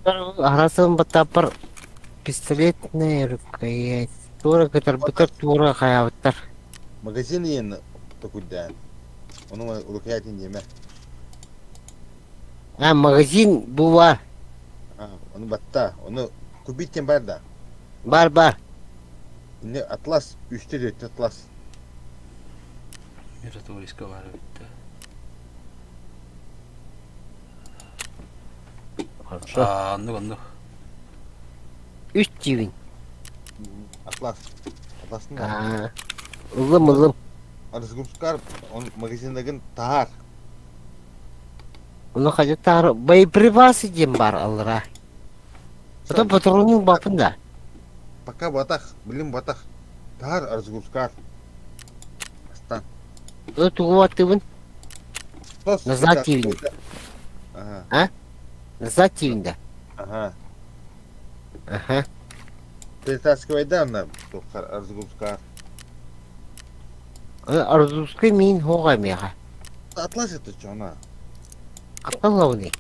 Арасың бытапыр пистолетная рукоять. Тура кытыр-бытыр тура каябыттар. magazini yen tokudan. Onun rukiyatin yeme. Ha, magazin bu var. Ha, onu batta. Onu kubitin var da. Бар. Ne atlas, üstte de atlas. Miratoriska var bitti. Anlık. 3000. Atlas. Atlasın da. Ha. Ылым. Arızgumskar, onun magazindagin tahar. Onu кажеттар боеприпасы дем бар алыра. Это патронның бапында. Paka batak, bilim batak. Тар Арзгускар. Астан. Ы тугу аттыбын. Тос. Назад тивин. Ага. Назад тивинде. Ага. Ага. Перетаскивайда ана Тохар Арзгускар. Арзускай мин хоға меға. Атлас это что она? Аталауны.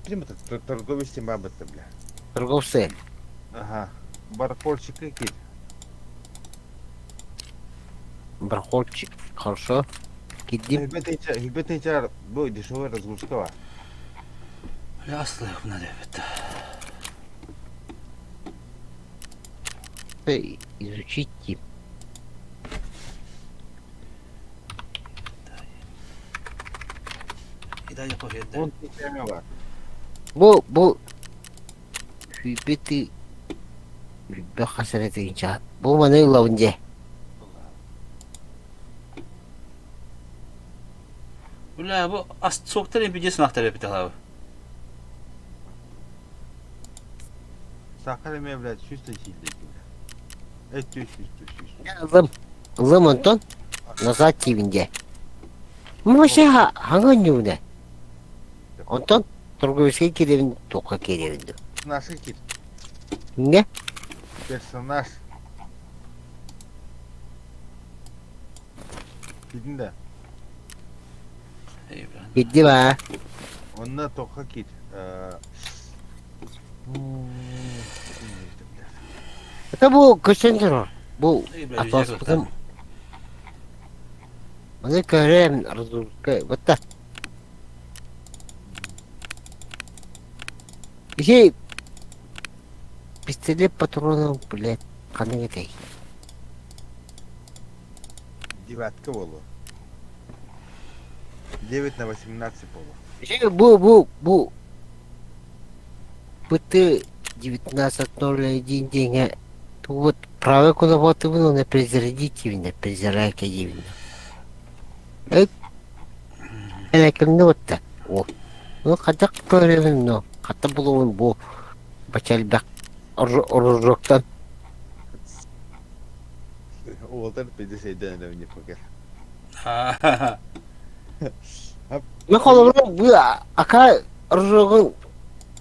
Примата торговый стима бата, бля. Торговцы. Ага. Барахольщик какие? Барахольчик. Хорошо. Гиддим. Хилбетейчар бой дешевый разгрузка. Яслых надо это. Изучить тип. И дай я поведу. Он течами var. Bu hübbeti hübbe hasreti inşaat. Bu bana lavunca. Ulan bu az çoktan yapıcı sınavlar yapıyor abi. Sakarya mevlat şüste şildi. Et düş. Ilım Anton. Nazat TV'nde. Bu şey hangi nüvne? Anton. Торговый керевин тоқа керевинді. Наши кит. Ne? Персонаж. Gidin de. Gitti be. Onunla toka kit. Hatta bu kaçıncı bu atlasın. Bana göreyim arzulka. Batta. Şey пистолет патроном, блядь, қандай етай. Девятка болу. 9/18 болу. Şey bu ПТ 1901 деньги. Вот правая куда-то было на презердитивно, презерайка дивно. Электрный вот так. О. Ну, хотя көревін, но. Hatta bulunun bu Бачалбек Оружоктан. Олдар педе сейден не покер. Мен қолымның бұл ака Оружогын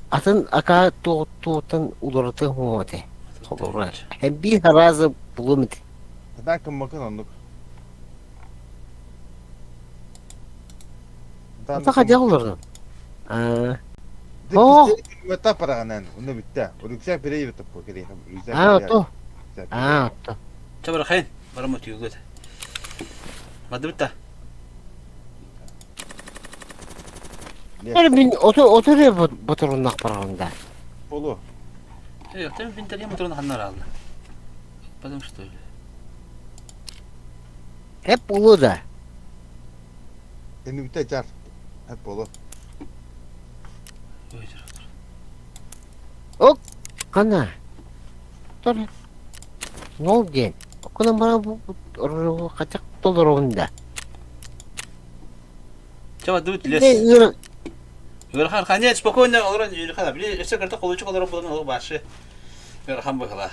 атын ака туғыттан уларыты ғымады. Қолымның. Hem bir разы bulunmadı. Hadan kım bakın onluk. Ата қадя олардың? Вата параганан, onu bitti. O yüksek bir yeri topu kiri. Ото. Ото. Çabuk خين برا ما تيجي ما دبته. Мен oturuyor bu turundan parağında. Polo. Yok tabii bin tane motorunu hanlar aldı. Потому что öyle. Hep ulu da. Seni bitti çar. Hep polo. Қана. Тұр. Нол ден. Оқыдан бара бұл қачақ толыр оғында. Çabuk dur les. Görхан ханет спокойно олран Görхан били эсэ карта колучу колор болған ол башы. Görхан бахала.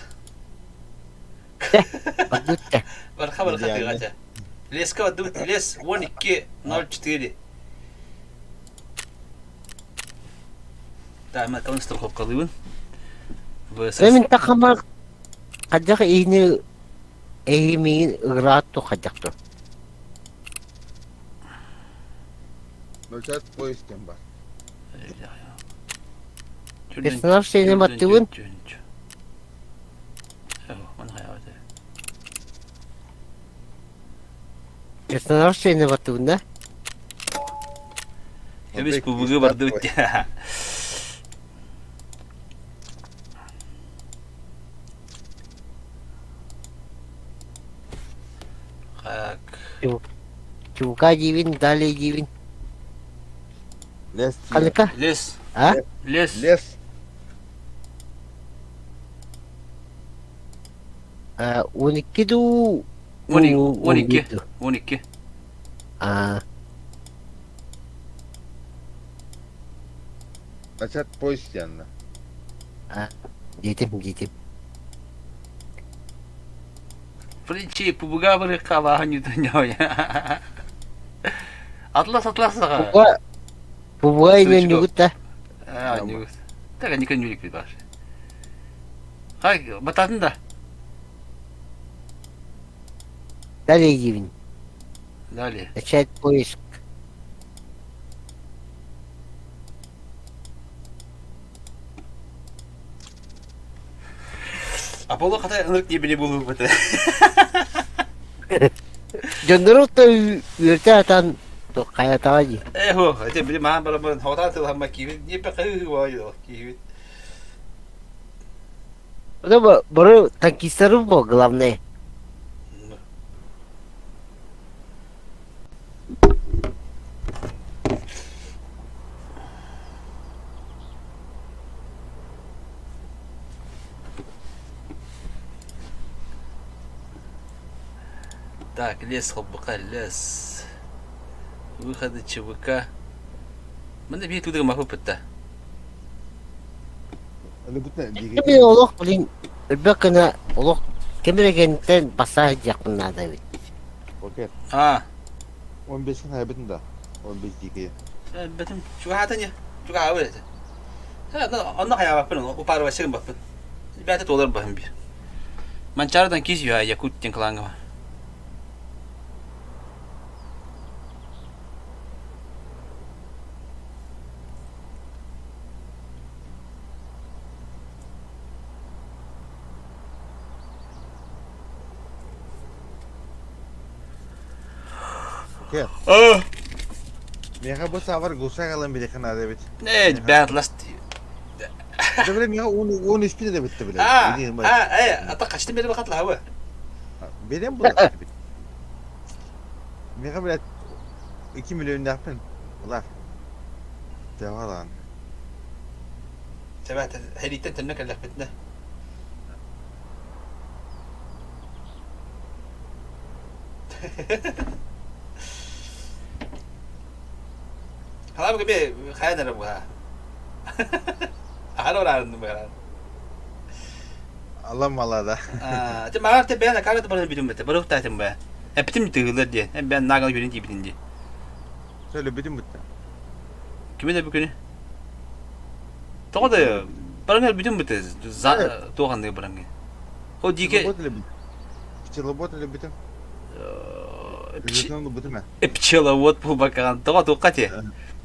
Бадутта. Барха барха тигача. Леска ду лес 1204. Тама таун строхоп қалуын. Мен тақамар қачақ ейні эймейін ығрату қачақ тұр. Ночат поискем бар. Персонаж сені баттығын. Персонаж сені баттығын да? Ебес пубуғы барды өтті. Чука дивин, далее дивин. Лес. Қалыка? Лес. А? Лес. Лес. 12 ду... 12. Ночат поиск yanına. Dedim. Причи, пубуга бары кава ньютон я. Atlas sağa. Bu aynen Sürücü yugut da. Ha, nüt. Taga nikan nülik bir var. Hay, batadın da. Nereye gidin? Dali. Eşet polis. Apollo kata ınırk diye biri bulur bata. Gönderip da ürte atan kaya tağacı. Ho, hadi biri mahan bara bara hota tıl hamma gibi. Niye pe kayı var ya gibi. O da bunu tankistlerin bu главное. Так, лес хоббака, лес. Выходы ЧВК. Mana bir tuh mah putta. Öyle bütün Kimi oluk bilin. Öbekine oluk kimire genten basacak bunlar da. Okey. Ha. 15 gün haybetin da. 15 dakikaya. Betul. Şu hatanya. Şu kahve. Ha, onda kaya bakın. O para başlayın bakın. Bir de dolar bakın bir. Mancardan kisiyor ya Yakut yang var. Okey. Oh. Mega bu sefer gusya kalan bir yakın adı evet. Ne, bad last. De bile mega 10 ispide de bitti bile. Ha, ata kaçtı beri bakatla hava. Benim bu da bitti. Mega bile 2 milyon yapın. Ulan. Devam lan. Sebab heriten tennek Allah bitne. Halam gibi kaya nere bu ha. Ahal orang tu merah. Allah malah da. Tapi malah tapi ben kalau tu baru bidum betul, baru tahu tu ben. Bitim terlalu dia. Ben nagal yürüyün diye bitince. Söyle bitti bitti. Kimin de bugün? Doğru da ya. Barangnya bitim betul. Doğan diye barangnya. O dike. Работали bitti. Результат bitti mi? Пчеловод bu bakan. Doğru kaçı.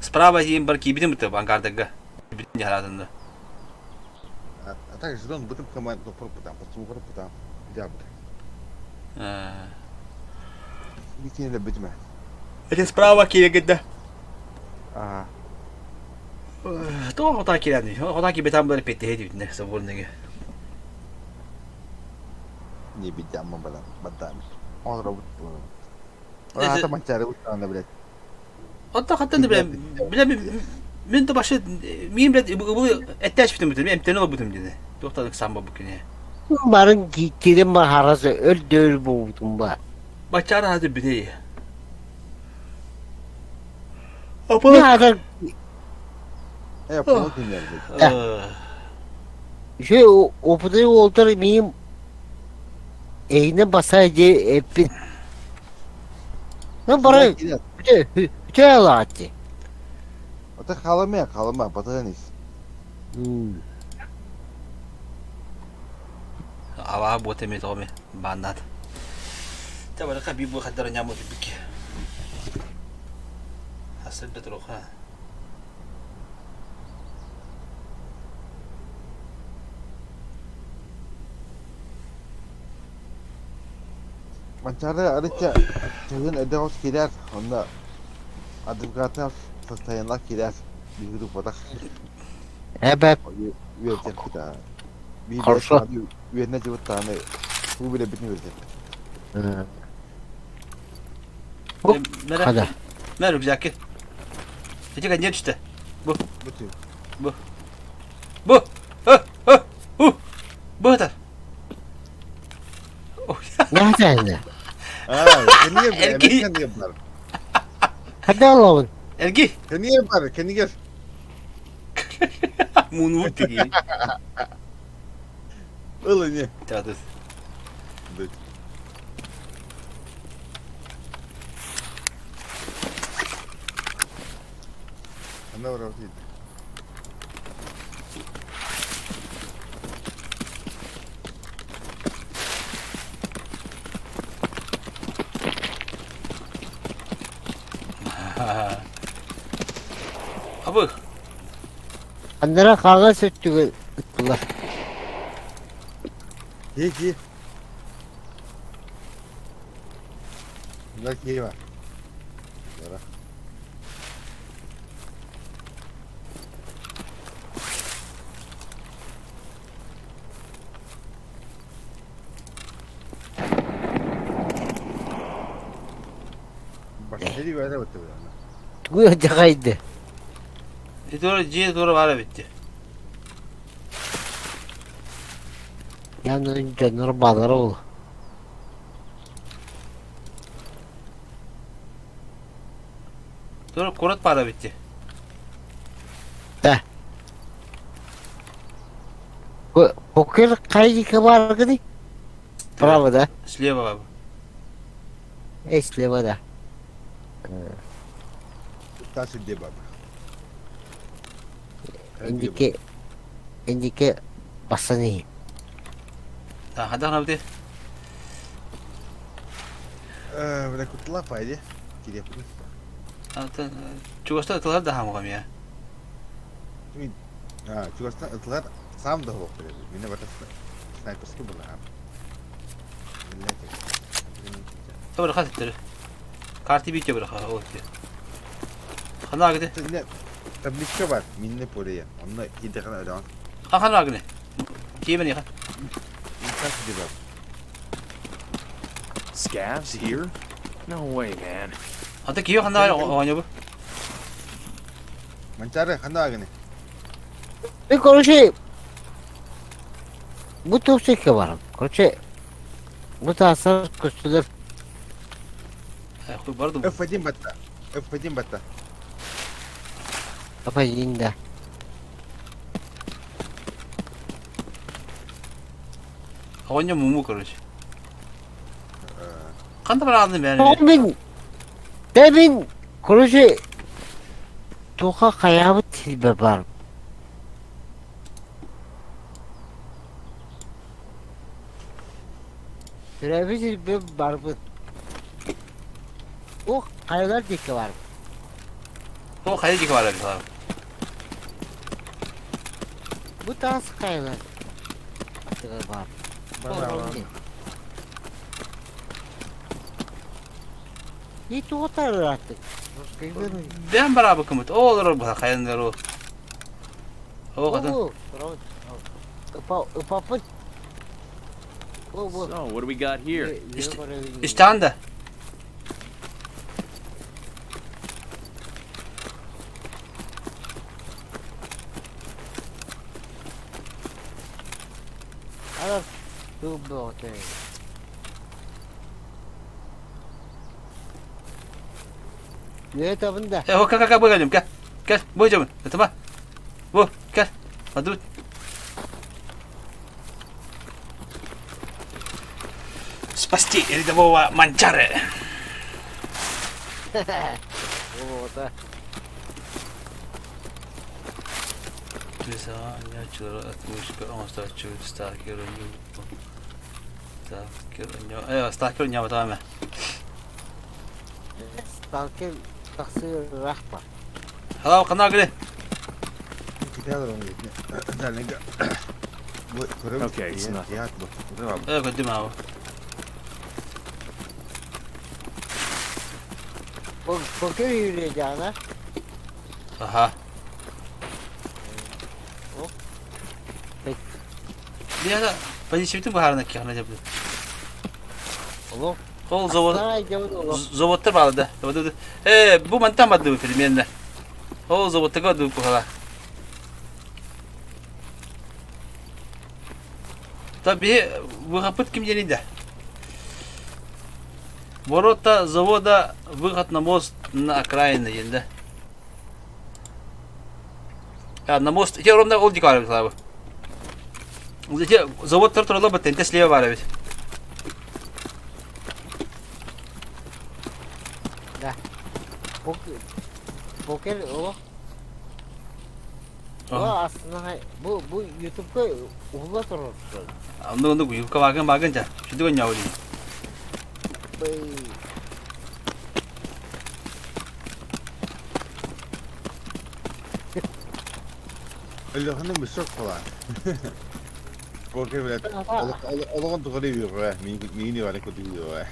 Справа им barki bitim betul Ankara'da. Bitim jalanında. А так же он bitti команд топор потом, потом потом. Диабет. Bitti de bitti mi? Это справа кире gitti. Ага. Doğru hata kirendi. Hata ki betam böyle petti hedi ne sabun ne. Не bitti ama bana. Badan. On robot. Hatta maçları uçağında bile. Hatta hatta bile ben de başı miyim bile bu etteş bitim bitim. Emtiyonu da bitim dedi. Doktorluk samba bugün ya. Barın kirim var harası öldür buldum ba. Başarı hadi bir de. Ne kadar Yapalım dinlerdik. şey o pudayı oldur miyim? Eyne basaydı hep. Ne bara bütün alattı. Ata kalama batanis. Awak buat temi tome banat. Coba dekat bibu kadar nyamuk dipikir. Hasil betul ha. Maçlarda ayrıca çocuğun edevos gider. Onda advokatlar sastayanlar gider. Bir grup olarak Evet. üyelecek bir daha. Bir Karşı. üyene cıvıt tane. Bu bile bitmiyor verecek. Kadar. Merhaba güzelki. Peki kan işte. Bütün. Bu. Bu kadar. Nereden? Kendi yapar. Erkeği. Kendi yapar. Hadi Allah'ın. Ergi. Kendi yapar. Kendi gel. Munut gibi. Öyle ne? Tadı. Onda var ortaydı. Abi Andara kavga söktü ıttılar. Ki. Bunlar ki var. Bora. Başları böyle battı bu yana. Bu cakaydı. doğru var bitti. Yalnız canları bağları oldu. Doğru kurat para bitti. Poker kayıcı var gidi. Bravo da. Слева abi. Esleva da. Taşı diye baba. Indike basani. Hadi abi de. Böyle kutular paydı. Ki yapılır. Çuvaşta atılar daha mı ya? Ha, çukursta atılar sam da hop böyle. Yine batasın. Sniper skill bunlar ha. Tabii rahat ettir. Kartı bir bırak ha o diyor. Hana gidi. Ne? Tabliçe var. Minne oraya. Onunla iki dakika ödevan. Hana gidi. Kimin ya? Taşı diye baba. Scavs here? No way, man. Hatta kiyo hana oynuyor bu. Mancara handa gene. Bir konuşayım. Bu toksik var. Koçe. Bu tasar kustudur. Bardo. Öfedin batta. Öfedin batta. Apa yinde. Oynuyor mu короче. Kanda bana aldın yani. Demin konuşayım. Toka kayabı tilbe var. Sürebi tilbe var bu. O kayalar dike var. O kayıcı var abi abi. Bu tarz kayalar. Var. Hiç o tarz artık. Ben beraber kımıt. O olur bu kayınlar o. O kadın. Ipapı. So, what do we got here? İşte anda. Ara tu bote. Ne tabında? O kaka bu geldim gel. Gel bu camın. Tamam. Bu gel. Hadi. Spasti рядового манчары. Bote. Начал отпуск, он стачу сталкеру. Сталкеру не аватами. Stalker taksir rahba. Hello, kana gidi. Gider onu gitme. Derlenge. Bu kurum. Okay, it's not- Cihat bu. Kurum abi. Evet, gittim abi. Poker yürüyeceğine. Aha. Bir ara ben şimdi bu harındaki yana yaptım. Oğlum. Kol zavod Saray gavur oğlum. zavodlar vardı. Bu mantan madde bu film yerine. O zavodda gördüm bu hala. Tabii bu kapıt kim yerinde? Ворота завода, выход на мост на окраине yerinde. Ya на мост, я ровно ол дикарым слабы. Завод туралы бөтен слева бар бит. Poker o. Bu aslında bu YouTube'da uğurla sorulsun. Onda bu yuka bakınca. Şimdi ben yavrum. Öyle hanım bir şok falan. Korkuyor bile. Oğlum doğru diyor. Mini var kötü diyor.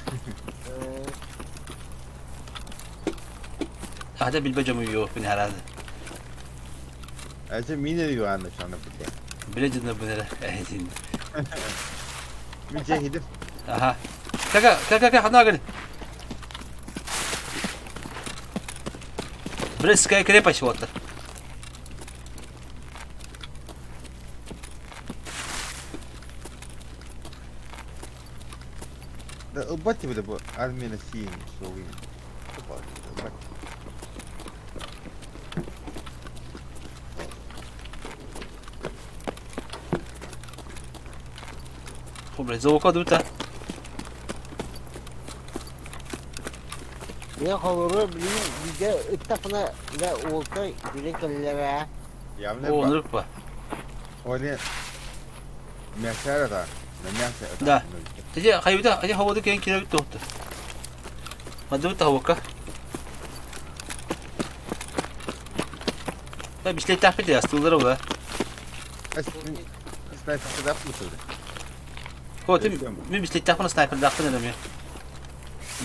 Hadi bilmecem uyuyor beni herhalde. Ayrıca mini diyor anne şu anda burada. Bilecin de bu nere? Şimdi. Mücehidim. Aha. Kaka hadi gel. Biraz skaya krepaş oldu. Da bak bile bu Armenia şeyin soğuyun. Bak. Problem zavuk du ta. Ne olur bir de ıttafına da olsa yüreklere. Ya ne O bak. onur pa. Öyle mesela da. Ne Da. Jadi hayda hadi havada kendi kira bitti oldu. Hadi bu tavuk. Ya bir şey tahmin ediyor aslında o da. Sniper da yapmışsın. Kotum bir şey tahmin sniper da ne demek?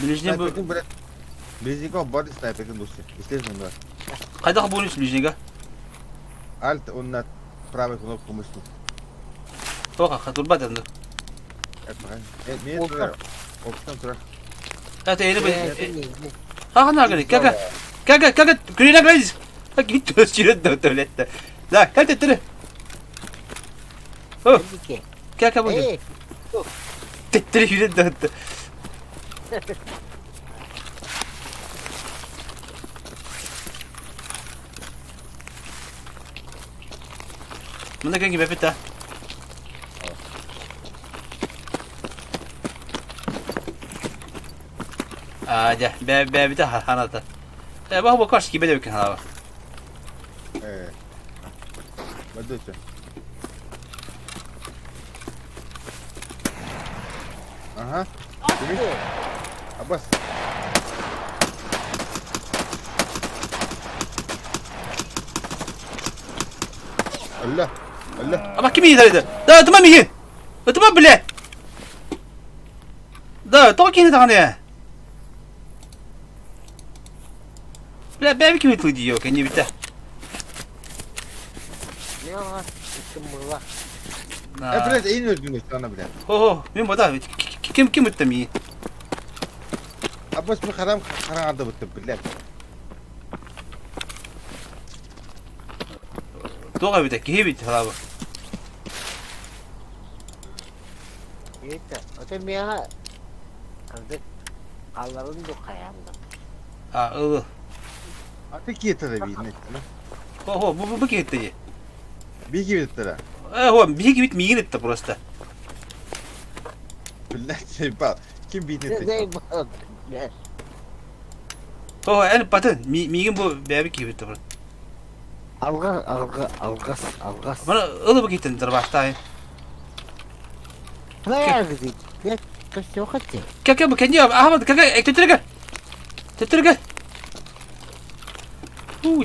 Bilijne bu. Bilijne body sniper'ın dostu. İstersen var. Kayda bu ne bilijne? Alt onunla pravi konu konuştuk. Oha katur badandı. Niye duruyor? Oktan durar. Hadi yeni bir. Ha ne gel kaka. Green guys. Bak git özçüre de tuvalette. La gel tetre. Oh. Kaka bu. Tetre yürü de. Mana kan gibi peta. Aja, be bir daha hanata. Bak bu karşı gibi de bakın hava. Badıyorsun. Aha. Abbas. Allah. Ama kim iyi dedi? Da tamam iyi. Tamam bile. Da toki ne tane? Bile ben kim itu diyor kendi bitti. Ne var? Kımırla. Biraz en öldüğünü sana bile. Ho, ben bu da kim bitti mi? Abbas bu karam arada bitti bile. Doğru bitti ki bitti abi. Yeter. Öte bir ara kızdık. Allah'ın dokayanda. Ha, öyle. Artık yeter de bir ne? Ho, bu gitti. Bir gibi yeter. Ho, bir gibi bitmiyor gitti burası. Bile şey bak. Kim bir ne? Ne bu? Ne? Ho, en patın. Migin bu bir gibi bitti burası. Algas. Bana öyle bu gitti terbahta. Ne yapıyorsun? Ne? Kaç yok etti. Kaka bu kendi Ahmet kaka tetre gel.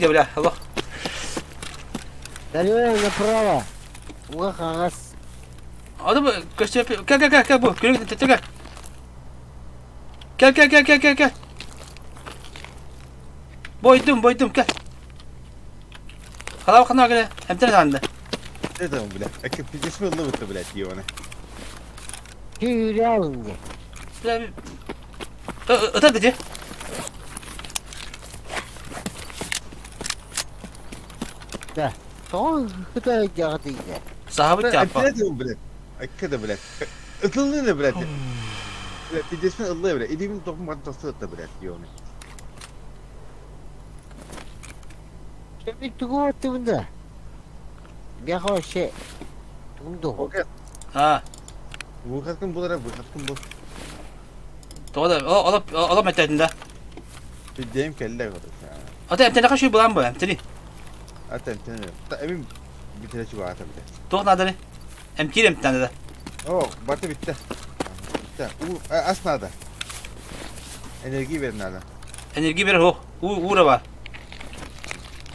Ya bela Allah. Geliyor ya prova. Bu kagas. Adam kaçtı kaka bu. Gel tetre gel. Gel. Boydum gel. Kana gel. Hem tane sende. Ne zaman bile? Ekip bir cismi ıllı bitti bile diyor ona. Yürü alın diye. Bela bir. Öte dedi. Son hıda geldi. Sahabet yapma. Ne diyorum bile? Ekide bile. Itıllı ne bile? Bile bir cismi ıllı bile. İdimin topun batası ıttı bile diyor ona. Şimdi tuğu bunda. Bir hoş şey. Tundu. Okey. Ha. Bu katkın bulara bu katkın bu. Doğru. Ola metodunda. Bir deyim kelle kadar. Ata hem tane kaçıyor bulan bu hem tane. Hatta emin Bitireçi var tabii de. Doğru nadani. Emkirim bir tane de. Oo, Bartu bitti. Bitti. Asnada. Enerjiyi verin hala. Enerji verir ho. Uğra var.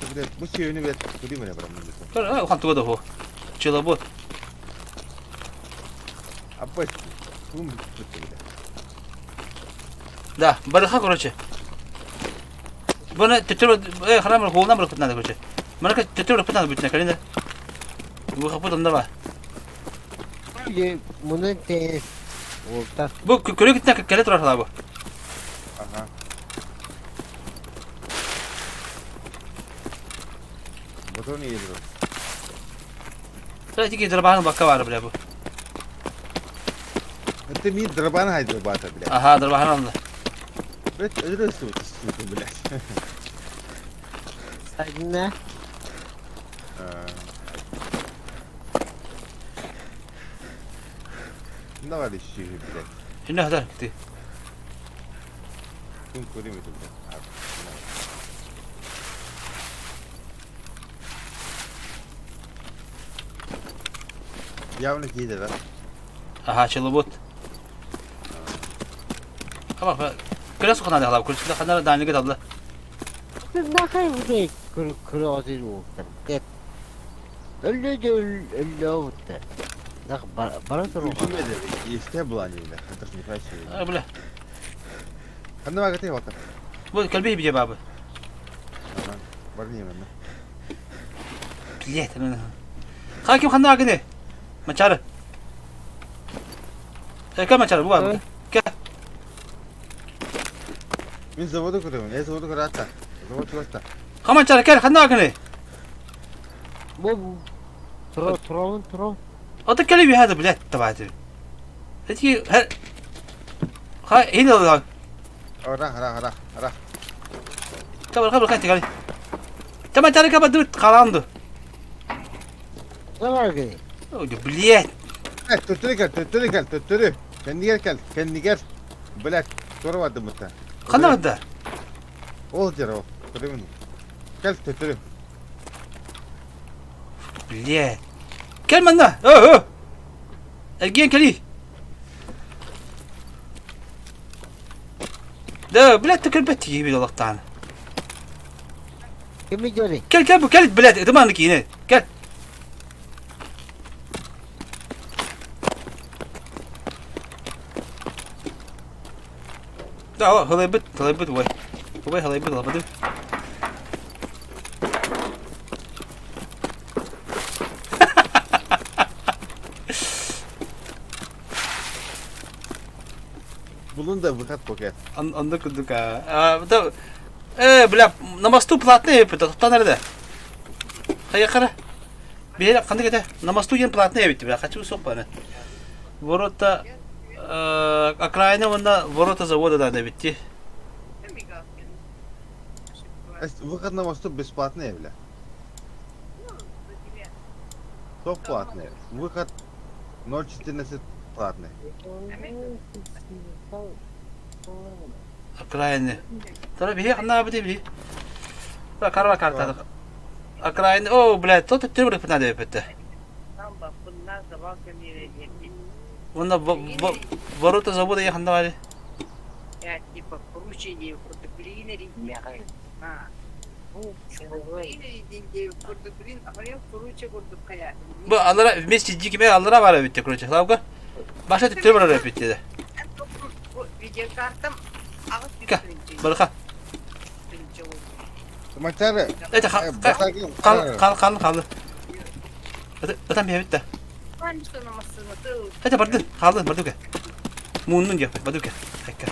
Tabii de bu şeyini ver. Kırayım öyle bana. Kör o kan tuğda ho. Çıla bu. Abba. Kum bitti bile. Da, barıha korçe. Bana tetero haram holdan bırakıp nada korçe. Bana ka tetero bırakıp nada bitne kalinde. Bu kapı da var. Bunu te orta Bu köre gitne kale turar hala bu. Aha. Motor niye yedirir? Sadece ki dırbanın bakka var bile bu. Hatta niye dırbanı haydır Bartu bile. Aha dırbanın aldı. Evet, öyle su bile. sadine Ne var işi bile. Şimdi hadar gitti. Kum kırayım bile. Yavrum iyidir lan. Aha çılı but. Ama kıra sokan hadi hala. Kırıkta kadar danlık daldı. ne kadar bu şey kırıcı oldu. Öyle oldu. Ne bana sorun. Düşünmedi. İşte bulanıyor bile. Hatta şimdi kaç şey. Ha böyle. Kandı var gatayım bakın. Bu kalbi bir cevabı. Tamam. Var niye bende? Biliyet. Hakim kandı akını. Maçarı. Gel maçarı bu var. Gel. Min zavodu kırıyorum. Ne zavodu kırı hatta. Zavod kırı Kam maçarı gel kandı akını. Bu Tron. O da kalbi hadi bilet tabahtı. Hadi her. Ha iyi oldu. Ara. Kabul kaç Tamam cari kapat dur kalandı. Ne var ki? O da biliyet. Tuturu. Kendi gel. Bilek. Soru vardı mutta. Kandı kadar. Ol jara o. Kırıyorum. Gel tuturu. Biliyet. Gel bana. Oh. Ergen kali. Da bilet tıkırbet gibi Allah'tan. Kimi göre? Gel bu gel bilet dımanlık yine. Gel. Da halabıt vay. Vay halabıt. Bulun da vurkat poker. Andık ha. Da bile namaz tu platne yapıyor. Tutan nerede? Hayır kara. Bir yere kandı gide. Namaz tu yen platne yapıyor. Bile kaçı sok bana. Vorota Akrayna onda Vorota zavoda da bitti. Vurkat namazda besplatno evle. Çok platno. Vurkat 0.14 platno. Akrayna. Tara bir yere ne yapıyor bile. Karva karta. Akrayna o bile tot tür bir platne yapıyor. Onda Vorota zavoda yakında var. Я типа поручение фортеплина фортеплин, а я поруче гордо кая. Bu Allah'a mescid gibi Allah'a var bitti kuracak. Lavga. Başka tür var bitti. Видеокартам Ka. Baraka. Maçarı. Evet kal. Zaten bir bitti. Ben işte namazını tığ. Hadi bardın barduke. Munun yapıyor barduke. Hakka.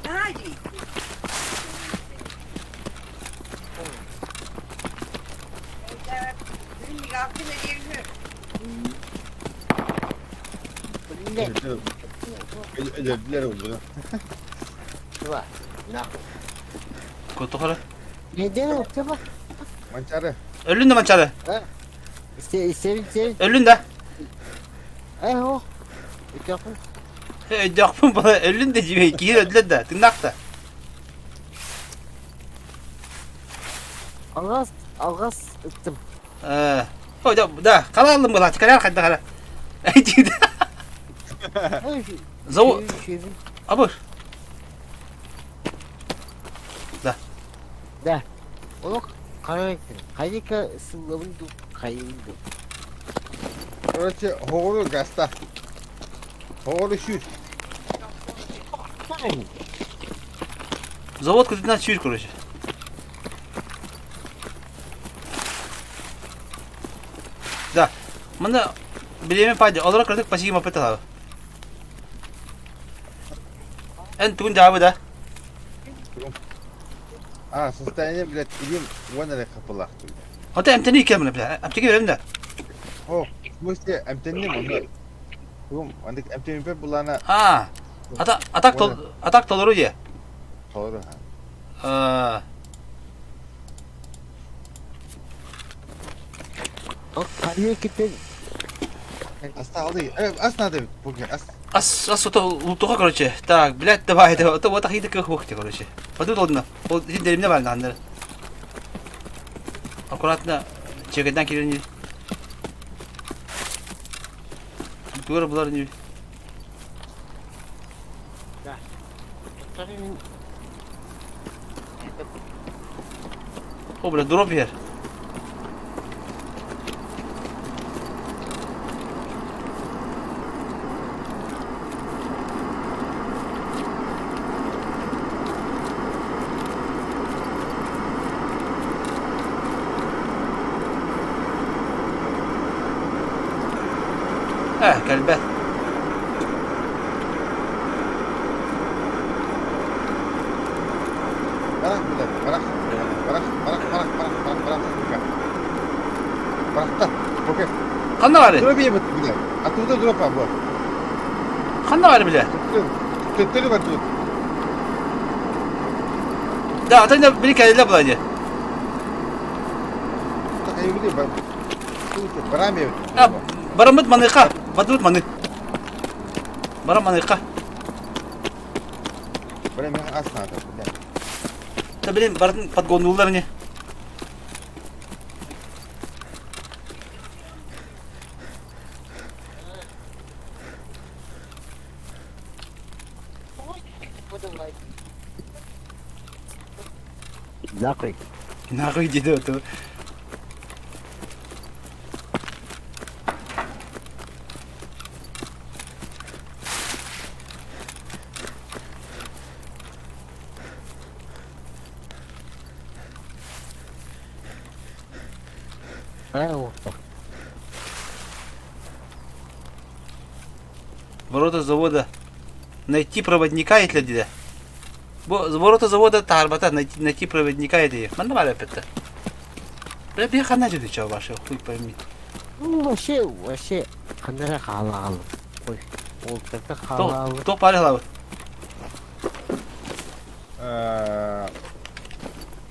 Hadi. Benim yaptığım yerini. Ne? Özür dilerim bunu. Var. Ne? Kutukara. Neden acaba? Maçarı. Ölün de mançalı. Senin. Ölün de. O. Yapın. Yapın bana ölün de cibe. Gir öldün de. Tırnak da. Algaz ettim. O da kalalım mı lan? Çıkar hadi hala. Zavu abur. Onu karakter. Kayıka sınavın kayındı. Короче, говорю, гаста. Говорю, şut. Zavod kutusundan çiğir koruyucu. Da. Mana bileme payda olarak kırdık pasi mapet abi. En tukun cevabı da. А, состояние, блядь, идем вон на kapılar. Hatta emteni ikramını bile. Emteki verim de. О, в смысле, эмтенне мону. Oğlum, andık emteni bulana Ha. Atak toluru ye. kalır ha. O kayıka Asta aldı. Evet, as надо bugün as. Ас ултуха короче. Так, блядь, давай, давай. То вот ахиды как хухти, короче. Подут одна. Вот деремне var lan. Аккуратно чекеден келени. Böyle bunlar ne? O böyle drop yer. Kalbe. Bırak bile, bırak. Bırak da. Okey. Kanna var. Drop yiyemedi bile. Atıldı drop ha bu. Kanna var bile. Tuttu var tut. Da atayla bir kere bulaydı. Tak ayo gidi bak. Tut, beramıyor. Ha, baramut manika. Badut manik. Baram manika. Beramıyor as надо. Da benim baratın pat gondollar ne? Nahoj. Nahoj dedi o to. Ворота завода. Найти проводника если dedi. Bu ворота завода tarbata найти проводника dedi. Ben de var yapıttı. Ben bir kanal dedi çava başı. Kuy paymi. Вообще kanara halalı. Koy. Oltakta halalı. Top var hala.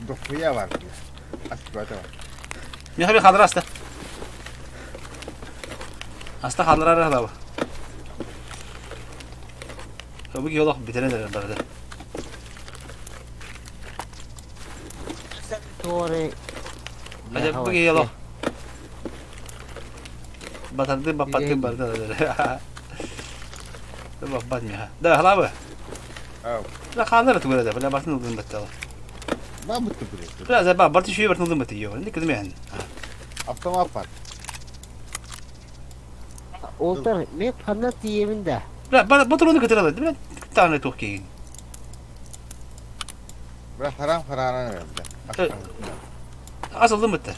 Dokuya var. As böyle var. Ne haber kadar hasta? Hasta kadar hala. Bu yolak bitene de böyle. Doğru. Hadi bu yolak. Batardı bapattı barda. Bak batmıyor. Da hala bu. La kadar tu böyle de. Böyle batın olduğunu battı. Ben mutlu buraya. Biraz daha batı şuyu batın olduğunu battı yiyor. Ne kızım yani. Автомат var. Oltar ne kanat yeminde. Bana batırını götürelim. Bir tane toki. Bırak haram harana verim de. Asıldı mı bitti?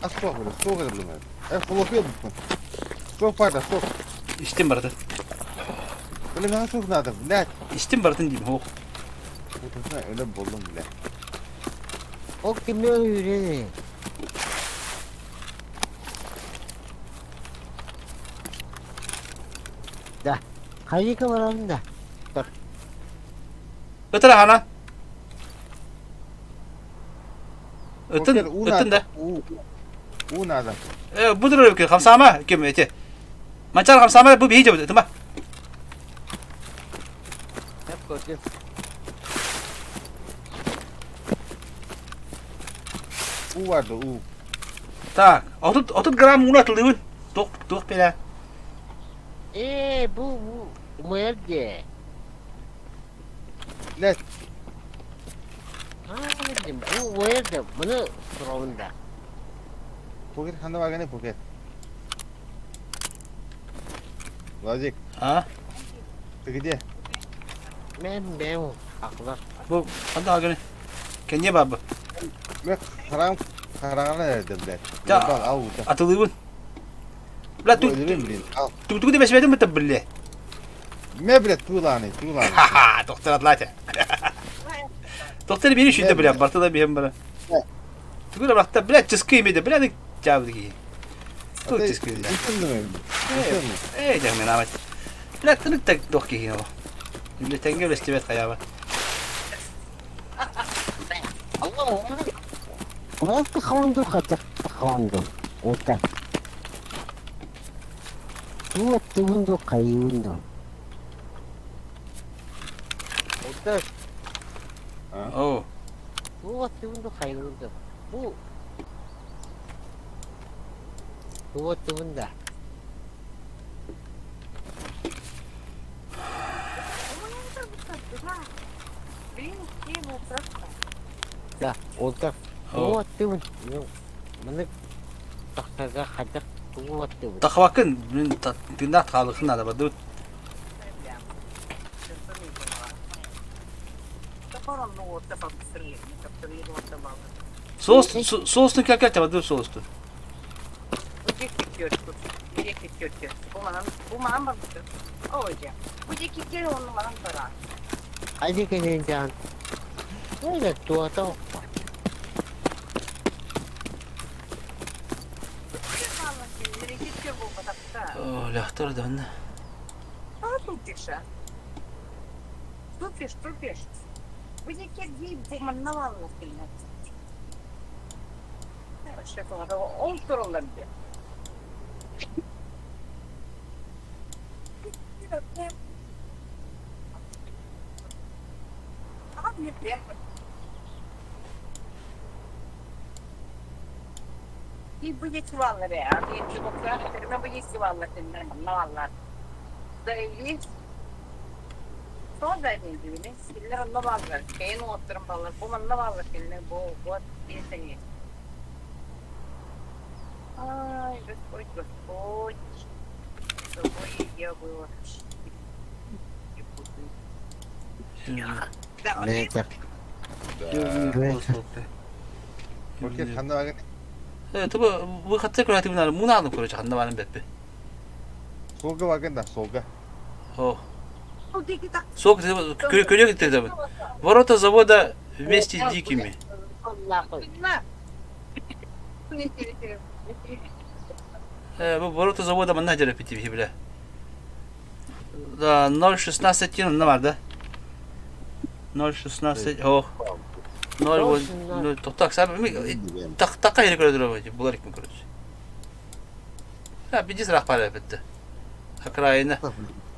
As soğuk böyle. Soğuk edelim ben. Soğuk yok mu? Soğuk var da soğuk. İçtim bardı. Böyle ne soğuk nadım. Ne? İçtim bardın diyeyim. Oh. Otursun öyle buldum bile. O kimle yürüdü? Da. Kayıka var onda. Ötür hana. Ötün de. U nadım. Budur öyle ki. Kamsama. Kim eti? Mancar kamsama bu bir hiç tamam. Hep koydum. U vardı U. Так, 30 gram un atıldı bun. Tok bela. Bu nerede? Ne? Anladım. Bu nerede? Bunu sorunda. Poker handa var gene poker. Logic. Ha? Tıkıcı. Ben haklı. Bu handa agane. Kenya baba. Ve karanlığa nerede bilet? Ya. Bak al bu. Atıldı bun. Bla Bu öyle mi bilin? Al. tu de besmedin mi tabbille? Me bilet tuğlanı. Haha, doktor atlata. Doktor beni şuydu bile, bartıda bir hem bana. Tu da bıraktı bile çıskıyı mıydı bile de cevabı ki. Tu çıskıyı da. Bütün mü? Canım Ahmet. Bile tırık da dok ki o. Bile tenge bile stivet kaya var. Nasıl kalandı kaçak kalandı? Orta. Bu tuğundu kayındı. Orta. Oh. Bu tuğundu kayındı. Bu tuğunda. Ya orta. Bu tuğun. Bunu takkaga kaçak tuğun. Takvakın dindat kalıkın da badı. Soğustun kakak badı soğustu. Hadi gelin can. Evet tuğata. Oh, lahtar da anne. Тупишь. Вы где буманновала сильно. Вообще, он турулар бе. Abi ne И будет валларе, а я чего красить, но будет валларе, на валлар. Да и son verdiğini, siller onunla bağlar. Şeyin oturum bağlar, bu onunla bağlar siller, bu diye. Ay, Господь. Тобой я была. Neyse. Poker handa var gene. Evet, bu hatta kreatif bunlar. Bunu aldım kuracak handa var beppe. Solga var gene solga. Oh. Сок, крылья где-то. Ворота завода вместе с дикими. Bu ворота завода менеджера пяти бля. Да, 0.16 ne vardı? 0.16 oh. 0 tak sen tak yeri gördüler bu. Bular kim görüyor? Ha bir cis rahbar bitti. Akrayına.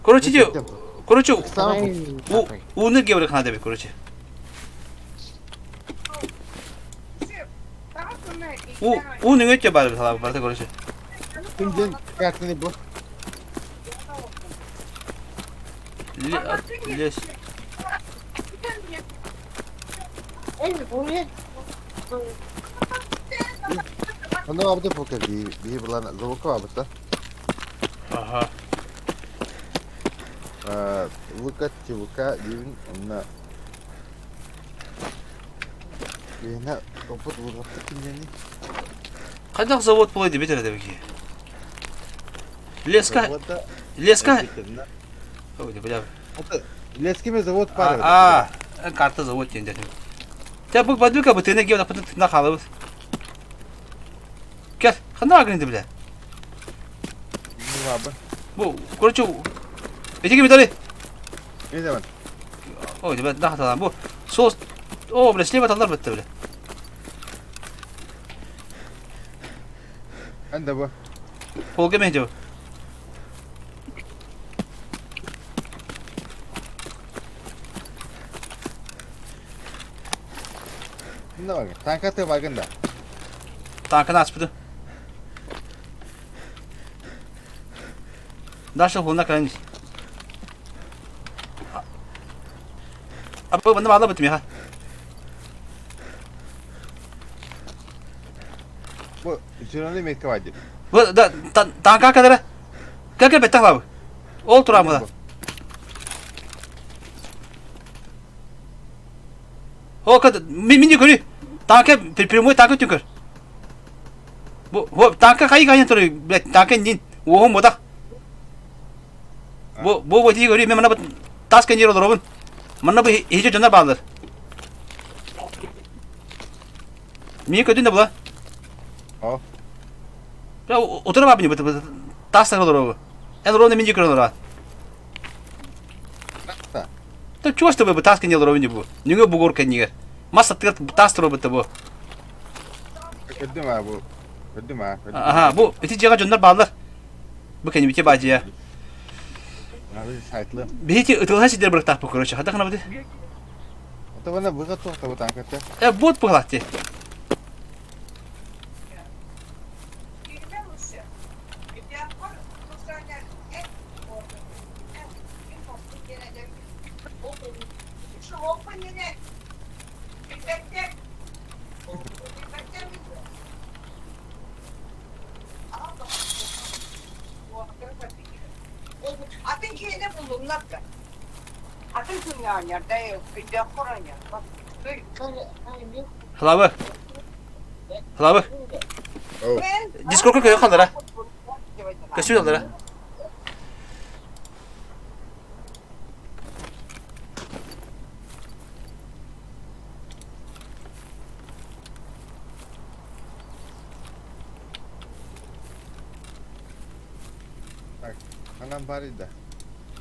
Короче, diyor. Короче, onu gevrek hana demek короче. Onu ne ki bari hala bari короче. Kimden kartını bu? Les. Handa var da poker bir bulan zavukı var burada. Aha. Vuka divin ona. Bena toput vurmakta kimden? Qanday zavod bo'ladi bitiradi demek ki. Leska. Ой, бля. Лескими завод пара. Карта завод тенде. Te bu badluka bu tene gel kapatın tırnak alıp. Gel. Qanday agrendi bile. Bu abi. Bu короче. Öteki bir tane. Ne zaman? Ой, ben daha tamam bu. Sos. O bile sleva tanlar bitti bile. Anda bu. Polga mehdi. Ne var? Tankate var ganda. Tankını açmadı. Daşla holuna kalan. Abi bana bağla bitmiyor ha. Bu Zürnali Mekke vardı. Bu da tanka kadar. Gel betak abi. Ol turam da. O kadar minni görü. Tanka primo tanka tükür. Bu tanka kayı kayın duruyor. Tanka nin. O moda. Bu diye görüyor. Bana bu tas kenyero durubun. Bana bu hiç canlar bağlar. Niye kötü ne bu la? O. Ya otur abi bu tas takılır o. En doğru ne minci kırılır ha. Da çoğuştu bu tas kenyero durubun bu. Niye bu gor kenyero? Masa tırt tas durubun bu. Kötü mü bu? Kötü mü? Aha bu iti ciğer canlar bağlar. Bu kendi bir bacı ya. Abi saytlı. Bir hiç ıtılhan sidir bıraktık bu kırışı. Hadi kana bu de. O da bana bu kadar bu tankata. Bot bu halattı. Atın kiyene buldum nakka. Atın kıyağın yerde yok. Bir de koran ya. Bak. Halavı. Halavı. Oh. Discord köye kalır ha. Kaçıyor kalır ha. Kanan bari da.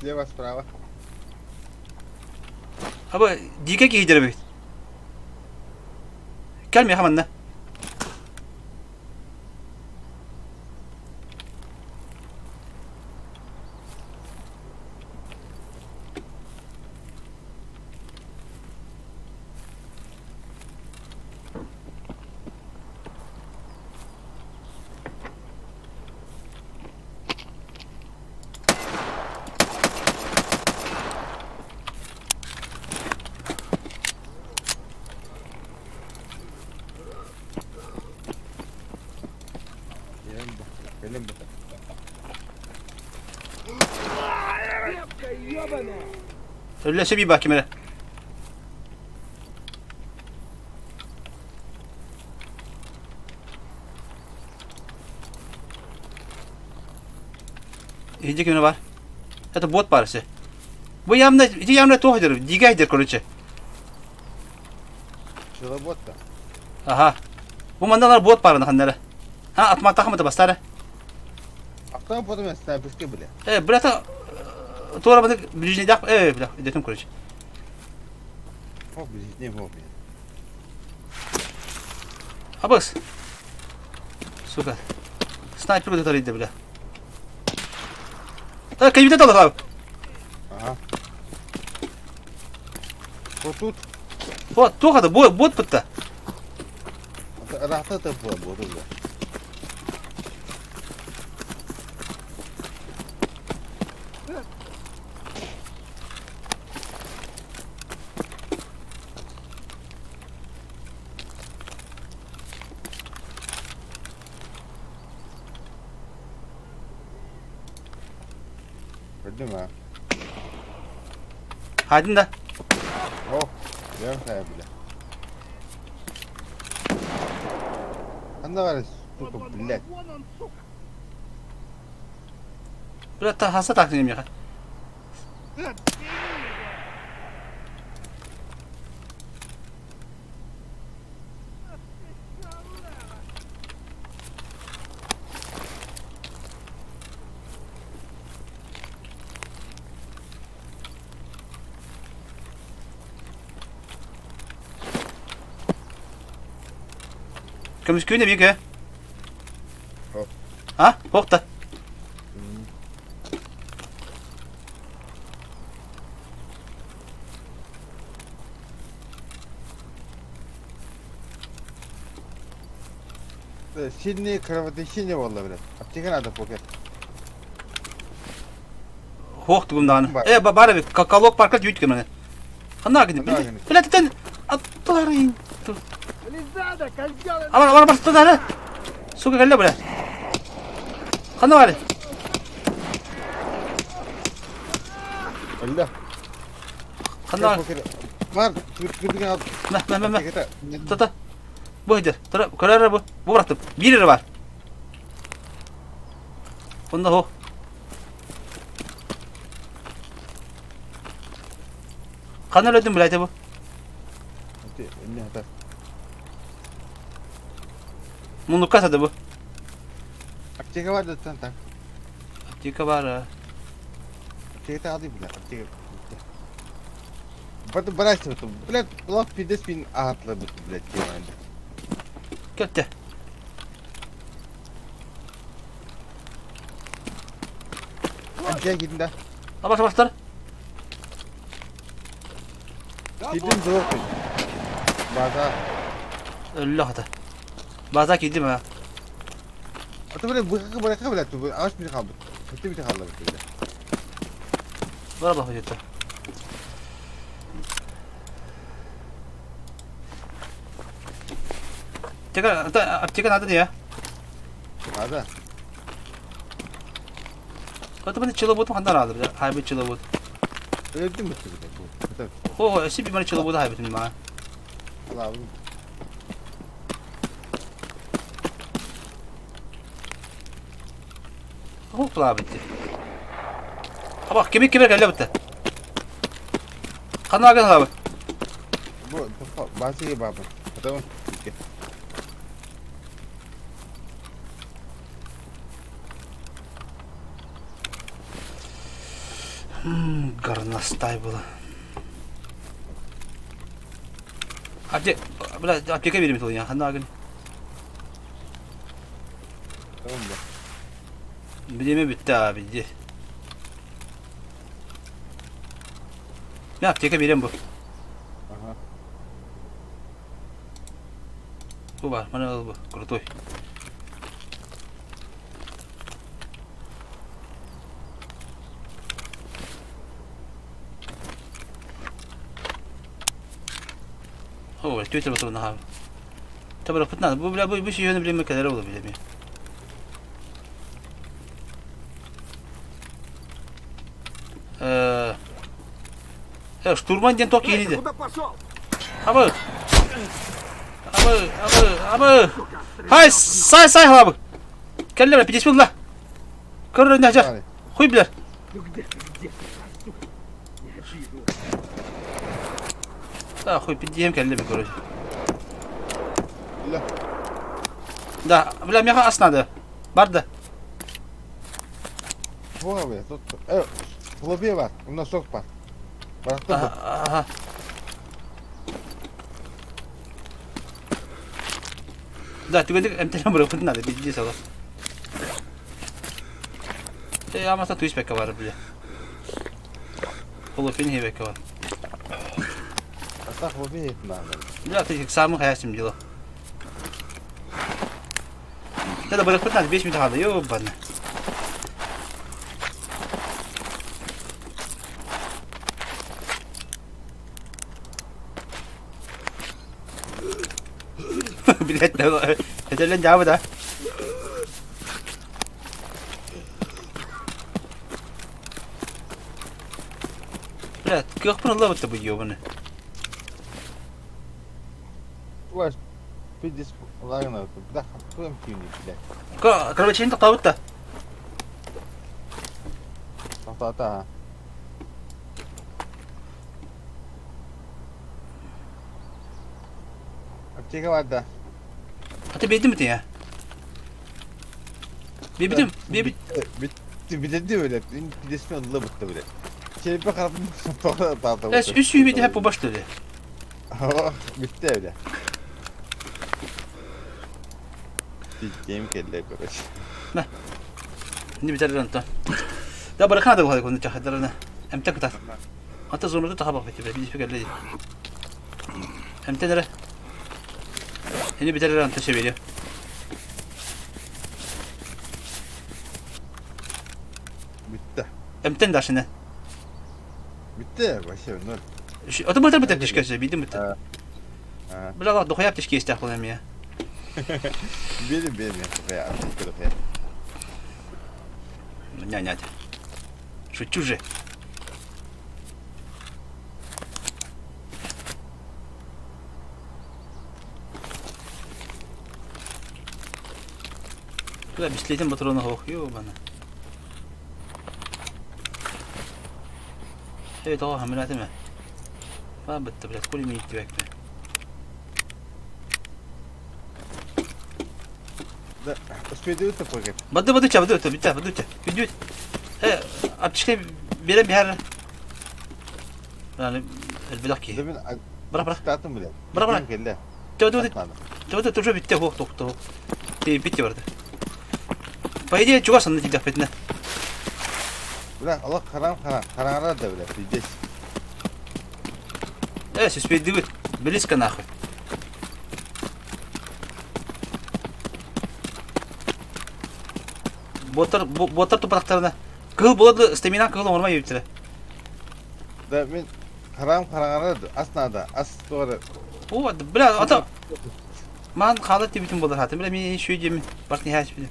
Слева справа. Abi dike giydir bir. Gelmiyor hemen ne? Benim bu. Öyleyse bir bakayım hele. İyice günü var. Hatta bot parası. Bu yamda tohdur. Digaydır korucu. Şurada bot da. Aha. Bu mandalar bot parını kanları. Ha atma takmadı bastara. Aptal botu ben sniper'ske bile. Brata Tora bana birinci dak bile dedim korucu. Hop biz ne hop ya. Abas. Suka. Sniper bu tarihte bile. Ha kayıpta dalır abi. Aha. Botut. Bot tokadı bot pıttı. Rahta da bu botu da. Gördün mü? Hadi de. Oh. Yarım kaya bile. Anda var ya. Tutup billet. Biraz da hasta takdirim ya. Kan vi skynde mycket? Ja. Ha? Borta. Сильные кровотечения валла блядь. Аптека надо покер. Hoq tugumdan. Var. Bara bir kakalog parka yut kemene. Hanna gidip. Hanna gidip. Bilet ten atların. Лизада, козёл! Ama bastı da. Suka gelle böyle. Hanna var. Allah. Hanna var. Покер. Var. Kırdıkın al. Meh. Aптека. Tata. Bu hidir. Tara karar bu. Bu bıraktım. Bir lira var. Bunda ho. Kanal ödüm bilaydı bu. Ne hata. Munluk kasadı bu. Aптека var da sen tak. Dika var ha. Aптека alayım bile. Aптека. Batı bıraktım. Блядь, laf pides bin atladı блядь yani. Kötü. Aşağı gidin de. Abaş başlar. Gidin zor. Baza. Öldü hata. Bazak yedim ha. Atı böyle bırakı bile tu. Ağaç bir kaldı. Kötü bir kaldı böyle. Bana bak yeter. Apteka adı ne ya? Baza. Kata bana çılabut mu kadar aldı bir de. Haybi çılabut. Öldü mü sizi bu? Ho eski bir bana çılabut haybi tüm bana. Allah. Ho kulağı bitti. Ha bak kemik geldi bitti. Kanı ağın abi. Bu bazı iyi baba. Tamam. Garnastay bu. Apteka verim tuğun ya. Kanı ağın. Tamam mı? Bilimi bitti abi. Ne apteka verim bu. Aha. Bu var. Bana al bu. Kurutoy. Oh, Twitter betul nah. Tabii rapatna. Bu şey yönü bilmek kadar olur bilemiyor. Штурман ден ток yeniydi. Куда пошел? Abi. Hay say abi. Kelleme pidesi billah. Kırın ne hacer. Yani. Huy bilir. Ну где ты, где? Da huy pidiyem kelleme kırın. Allah. Da bilmem ya asnadı. Barda. Bu abi tuttu. Evet. Lobiye var. Bunda sok var. Bıraktım mı? Aha. Da tükendik emtiyem bırakın nadı bildiği sala. Ama sa Twitch bekka var bile. Olafin he bekka var. Atak lobiye yetin abi. Ya tek samı hayatım diyor. Ya da bırakın nadı 5 minut kaldı yo bana. Bilet de Hedelen cevabı da. Bilet, kıyık bunu Allah bitti bu yiyor bunu. Var. Pides lagına tuttu. Bir dakika. Bu emkini bile. Kırbaçını da tavut da. Tahta ha. Aптека var da. Hatta bildi mi ya? Bitti. Bitti. Bitti öyle. Pidesi mi Allah bitti böyle. Şey bir kaldım. Tahta. Es üst yübidi hep bu başladı. Bitti öyle. Diyeceğim kelle konuş. Şimdi biter rantan. Da bırakana da bu hadi konu çahadlarına. Emte kutar. Hatta zorunda daha bak bitti. Bir fikir değil. Emte nere? Şimdi biter rantan şey veriyor. Emten daşına. Bitti. Başı nur. Otu mıtır mıtır dişkesi bildim mıtır. Ha. Biraz Allah dokuyap dişkesi istedik bulam ya. Benim ya. Veya artık ya. Нянять. Шучу же. Куда бесплатен патроны хох, ёбана. Evet o hamile değil mi? Ben bitti biraz kulübü gitti bekle. Да, успею это погать. Badı çabuk bitti. Gidiyor. He, aptışke bir her. Yani elbette ki. Demin Bırak. Statım bile. Bırak. Geldi. Çabuk dur bitti ho doktor. Bitti vardı. По идее, чего сам на тебя пятна? Bırak Allah karanlar da bile. Здесь. Успеть дивить. Близко нахуй. Боттар тупақтарына. Кыл болады, стамина кылы ормай өйтірі. Da men karanlar da aslında as doğru. О, бля, ата. Ман қалат дебитім болар хатым. Бля, мен шөй жемін. Бақ не хәш білем.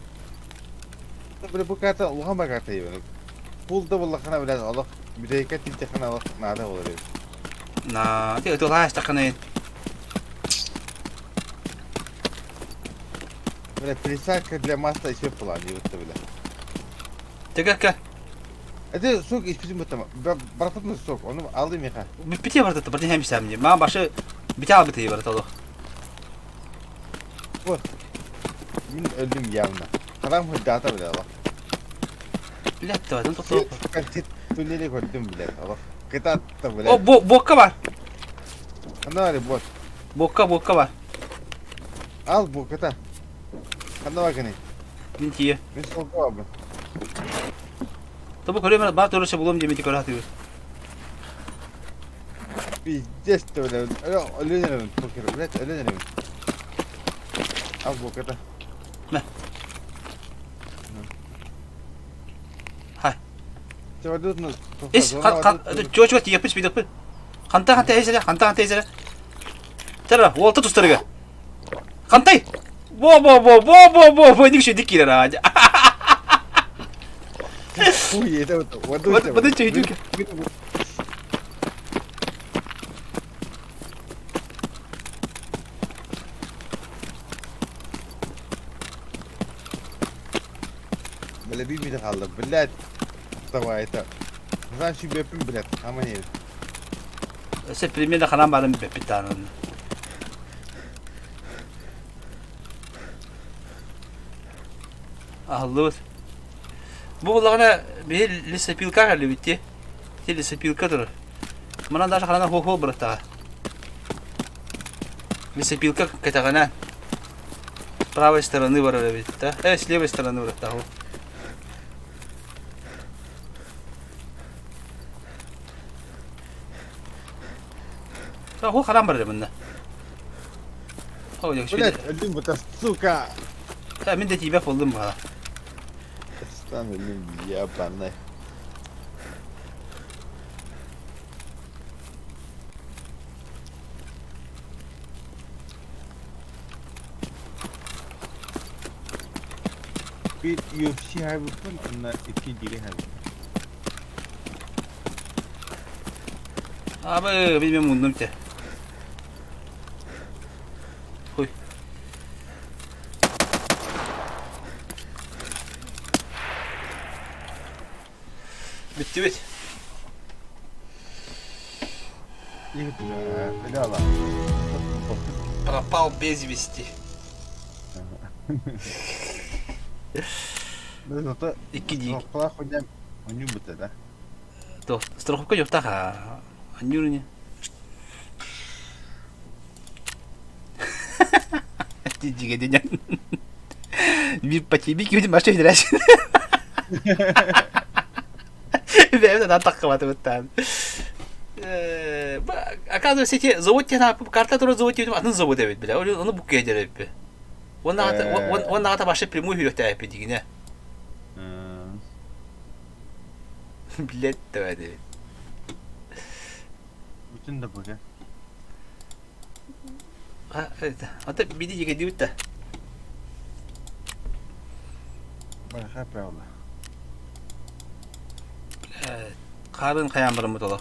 Böyle bu karta ulan bak karta yiyor. Pulda bu lakana biraz Allah bir dakika tince kana Allah nada olur. На, ты это лаешь так она. Böyle присадка для масла еще план diyor işte böyle. Ты как? Hadi sok içmişim bu tamam. Bırakın sok onu alayım ya. Бите бар да, бірден хәмис сәмде. Маған башы бите ал бите бар толық. Ben öldüm yavna. Karam hıddata bile Allah. Блядь, давай, ну тоқтау. Kaçet tüneli koydum bile Allah. Kıta attı bile. О, бокка бар. Ana var bot. Бокка бар. Al bu kıta. Kana bak ne? Мен тие. Ben soku abi. Тобы көремін, бар төрөші болым демейді көрі атығы. Bir jest öyle. Ölünerim. Bakıyorum. Evet ölünerim. Al bu kıta. Ne? Hay. Çabuk Ис, чего тие пыч бидік пы. Қанта езірі. Тәрі, олты тұстырығы. Қантай! Во, не кіші дик келер ағады. Uy, это вот. Воды че идюки. Böyle bir mide kaldı. Bilet. Давай это. Sen şu bepim bilet. Ama ne? Sen primerde kalan barın bir tane. Алло. Bu bulağına bir listepilka geldi bitti. Listepilkadır. Bana daha kalan hol bıraktı. Listepilka katağına. Правой стороны воровит, да? С левой стороны воровит. Хо харам бар бunda. О, як шүле. Bilet öldüm bu da suka. Ha, мен де тебе болдым бала. Stan öldüm ya bana. Bir UFC hayvutun onlar iki dili hayvut. Abi bilmem bundan işte. Huy. Bitti bit. İyi be. Öyle Allah. Пропал без вести. Ben zaten İki değil. kulak hocam onu bitti de. То, страховка yok daha. Anlıyorum ya. Cici gece. Bir paçayı bir gibi başa gider. Benim de daha takılmadı bu tane. Оказывается, эти завод тебе на карта, которую завод тебе, одну завод evet bile. Onu bu gece hep. Ondan da başka primo hürriyet yapıyor diye. Bilet de hadi. Bütün de bu ya. Ha evet. Hatta bir de yedi de. Bak hep öyle. Karın kayamırım bu dolu.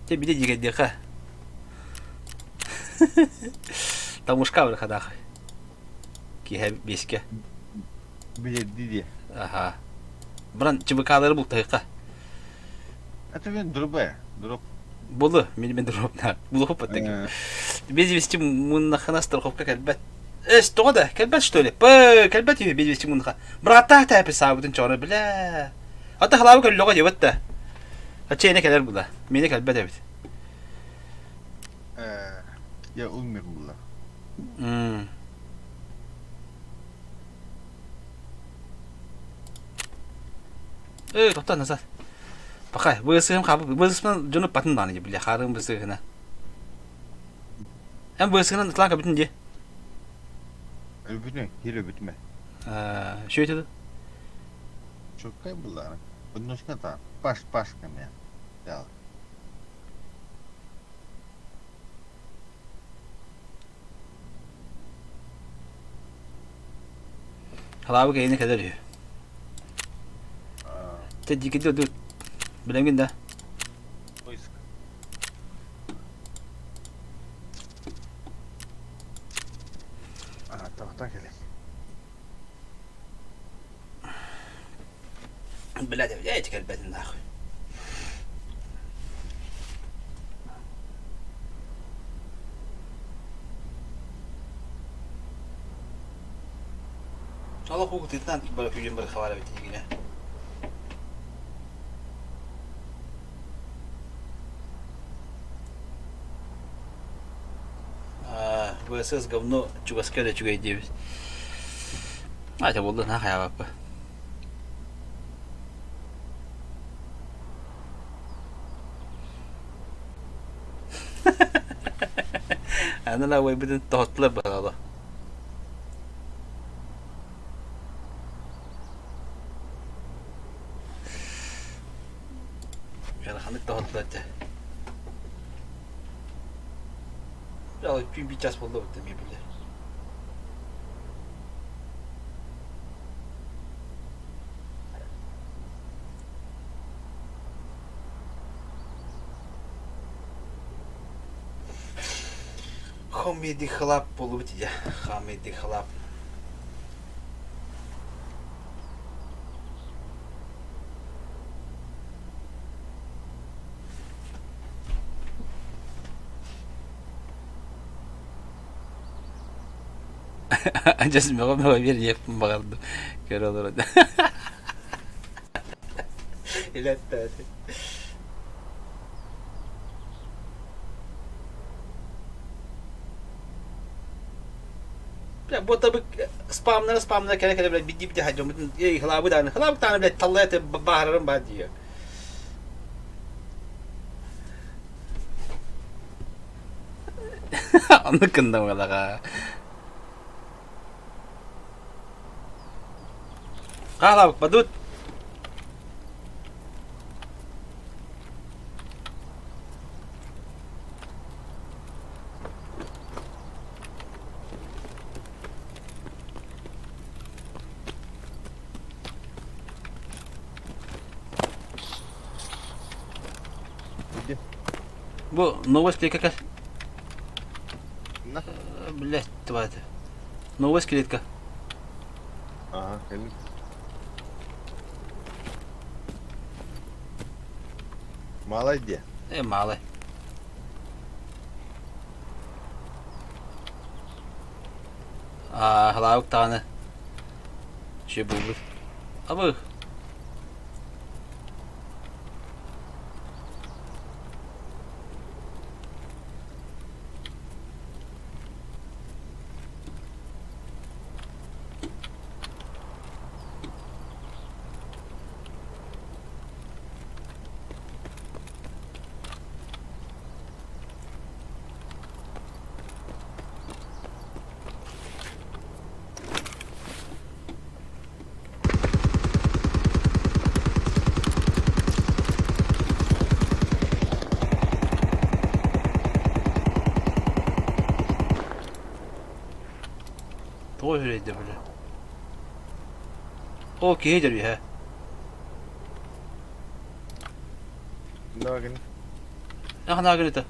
Te bir de yedi ha. Tamuşka var kadar. Ki hep beşke. Bir de diye. Aha. Buran çıbıkaları buldu ha. Hatta ben durup ya. Durup. Bulu, ben drop na. Bulu hop attık. Biz вести mun nakana страховка kelbet. Что да, kelbet что ли? Ба, kelbet yine biz вести mun nakana. Brata ta hep sabudun çora bile. Hatta halavu kal loga yevet de. Açı ne kadar bu da. Mene kelbet evet. Ya olmuyor bunlar. Toptan nasıl? Bakay, bu ısığım kabı, bu ısığım canı patın bana gibi, harım bu ısığına. Hem bu ısığına ıtlan kabbütün diye. Öbütme, hile öbütme. Şöyle dedi. Çok kaybollar. Bunun üstüne da baş kan ya. Ya. Halavu gayene kadar diyor. Tecik ediyor dur. Bilemiyorum da. Tahta gelin. Bilal de hiç kelbetin daha. Allah hukuk titnan böyle küçük bir havale bitti yine. Bu ses gavno çuvaska da çugay diye. Acha buldu ha haya bak. Ana la way bidin tohtla bala. Yana hanık tohtla te. Ya bir ças buldu bitti bir bile. Hamidi Halap bulup diye. Hamidi Halap. Ancak mega bir yapım bakalım. Kör olur o da. İlatta. Ya bu tabi spamlara kere böyle bir hacım hılabı tane bile tallaya te baharım ba diyor. Anlıkında mı la? Kala bak badut. Bu новость клетка. Блять, тварь. Новость клетка. Aha, gelin. Молодец. Мало. Hlavuk tane. Şey bulduk. Ama O öyleydi böyle. O ki iyidir ya. Ne bakın? Ne kadar günü de.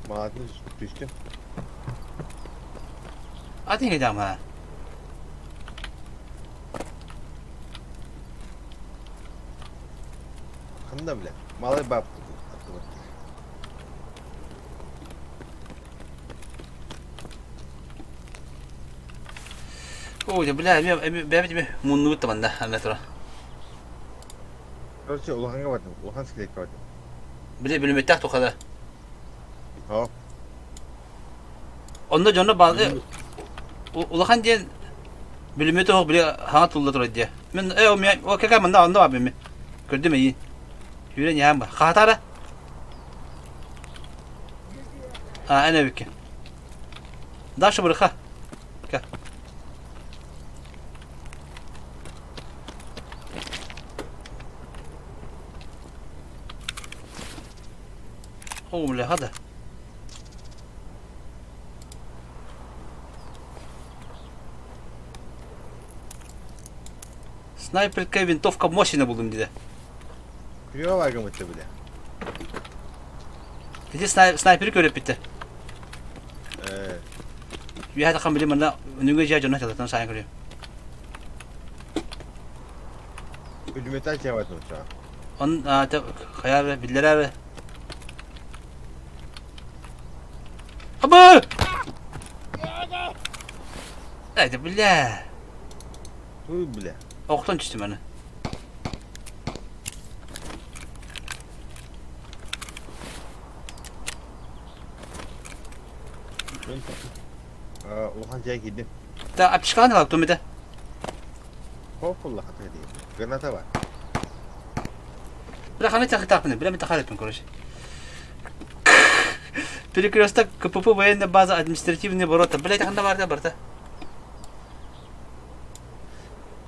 Maaşını düştüm. Hadi gidelim ha. Kında bile. Malı bab. O ya bile ben munlu tamam da anlatırım. Короче, улаханга бардым. Улаханский лекке бардым. Bile bölüm ettik o kadar. Hop. Onda canına bağlı. Ulakan diye bölümü de bile hangi tulda duruyor diye. Ben o kakar manda onda var benim. Gördün mü iyi. Yürüyen yahan var. Kahtara. Ha en büyük. Daha şu bırak ha. Gel. Oğlum hadi. Снайперка винтовка мощная buldum dedi. Kuyuya var gımıttı bile. Dedi sniperi görüp bitti. Bir hata kan bilim bana önüne cihacına çalıştan sayın görüyor. Hücumeten şey vardı şu an. Onun hayal bildiler. Abi! Haydi billah. Duy bile. Oktan düştüm beni. Ulahanca'ya gittim. Da apışkan da baktım bir de. Hopullah hatı değil. Granata var. Bırak hani takını. Bile mi takar etmem konuş. Перекресток КПП военная база административные ворота. Блять, анда бар да барда.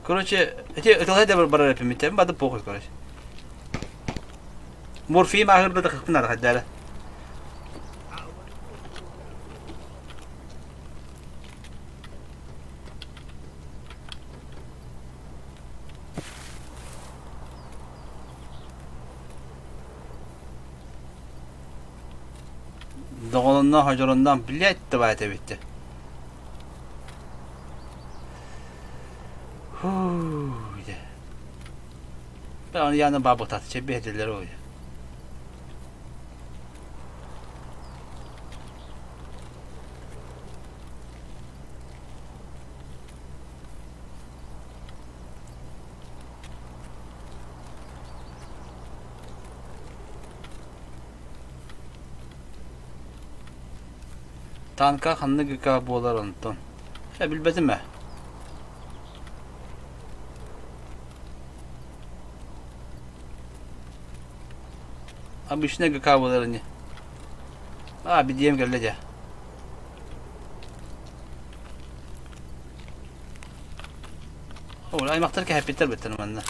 Короче, это лайда бар рапим митем, бада похуй, короче. Морфий махыр да хыкпын ада хаддала. Doğalından hacarından bilet de bayat bitti. Ben onu yanına babı tatı çebi hediyeleri oluyor. Tanka kanlı gıka boğular unuttun. Bilmedim mi? Abi işine gıka boğular ne? Abi diyeyim gelece. Oğlum aymaktar ki hep biter benden.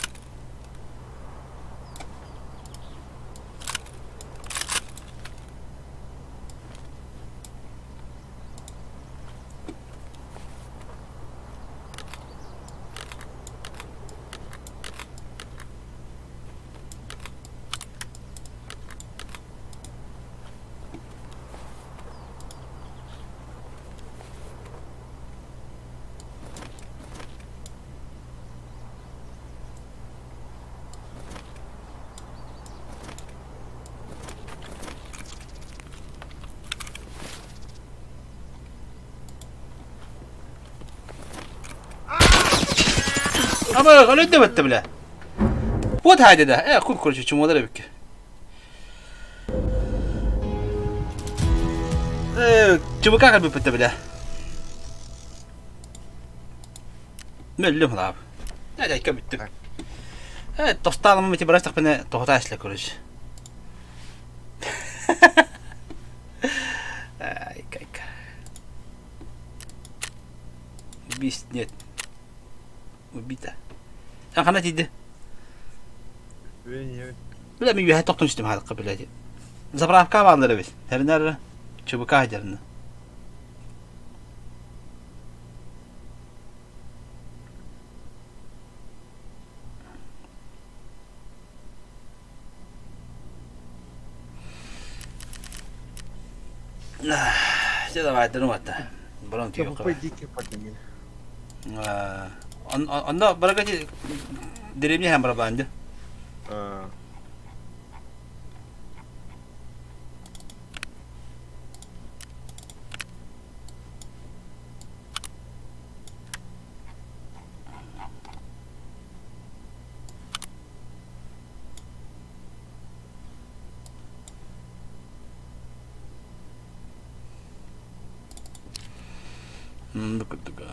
Ama öyle demetti bile. Bu da haydi de. Kul kuruşu çumalar ebik. Çubuk akar bir pıttı bile. Müllüm abi. Ne dakika bitti. Evet dostlarımın biti bıraktık beni tohta işle kuruş. Ay kayka. Bis net. Ubita. Sen kana tiddi. Bile mi yuhay toktun üstüm halka bile. Zabraf kavalları biz. Her nere çubuk aylarını. Jadi apa itu nuat? Belum tiup. Toppa dikit patengin. Anda berapa sih dirimnya yang berapa aja? Dekat.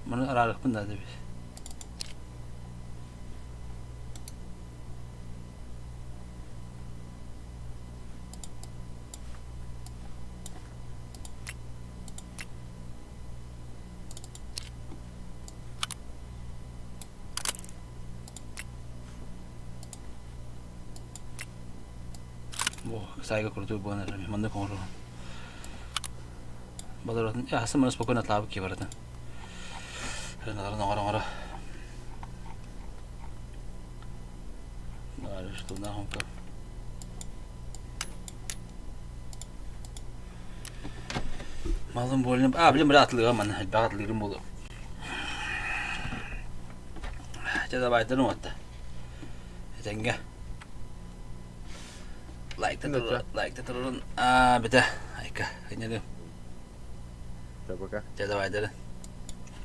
Mana arah pun dah habis. Saya ke kurtu bukan ada, mana kau orang. Baru ya asal mana sepuluh nak tahu kira beratan. Orang orang. Nah, itu nak hongkong. Malum boleh, belum berat lagi mana, berat lagi mulu. Jadi apa itu nuat? Tengah. Like turun. Betul. Aika, ini dia. Coba kah? Jadi apa itu?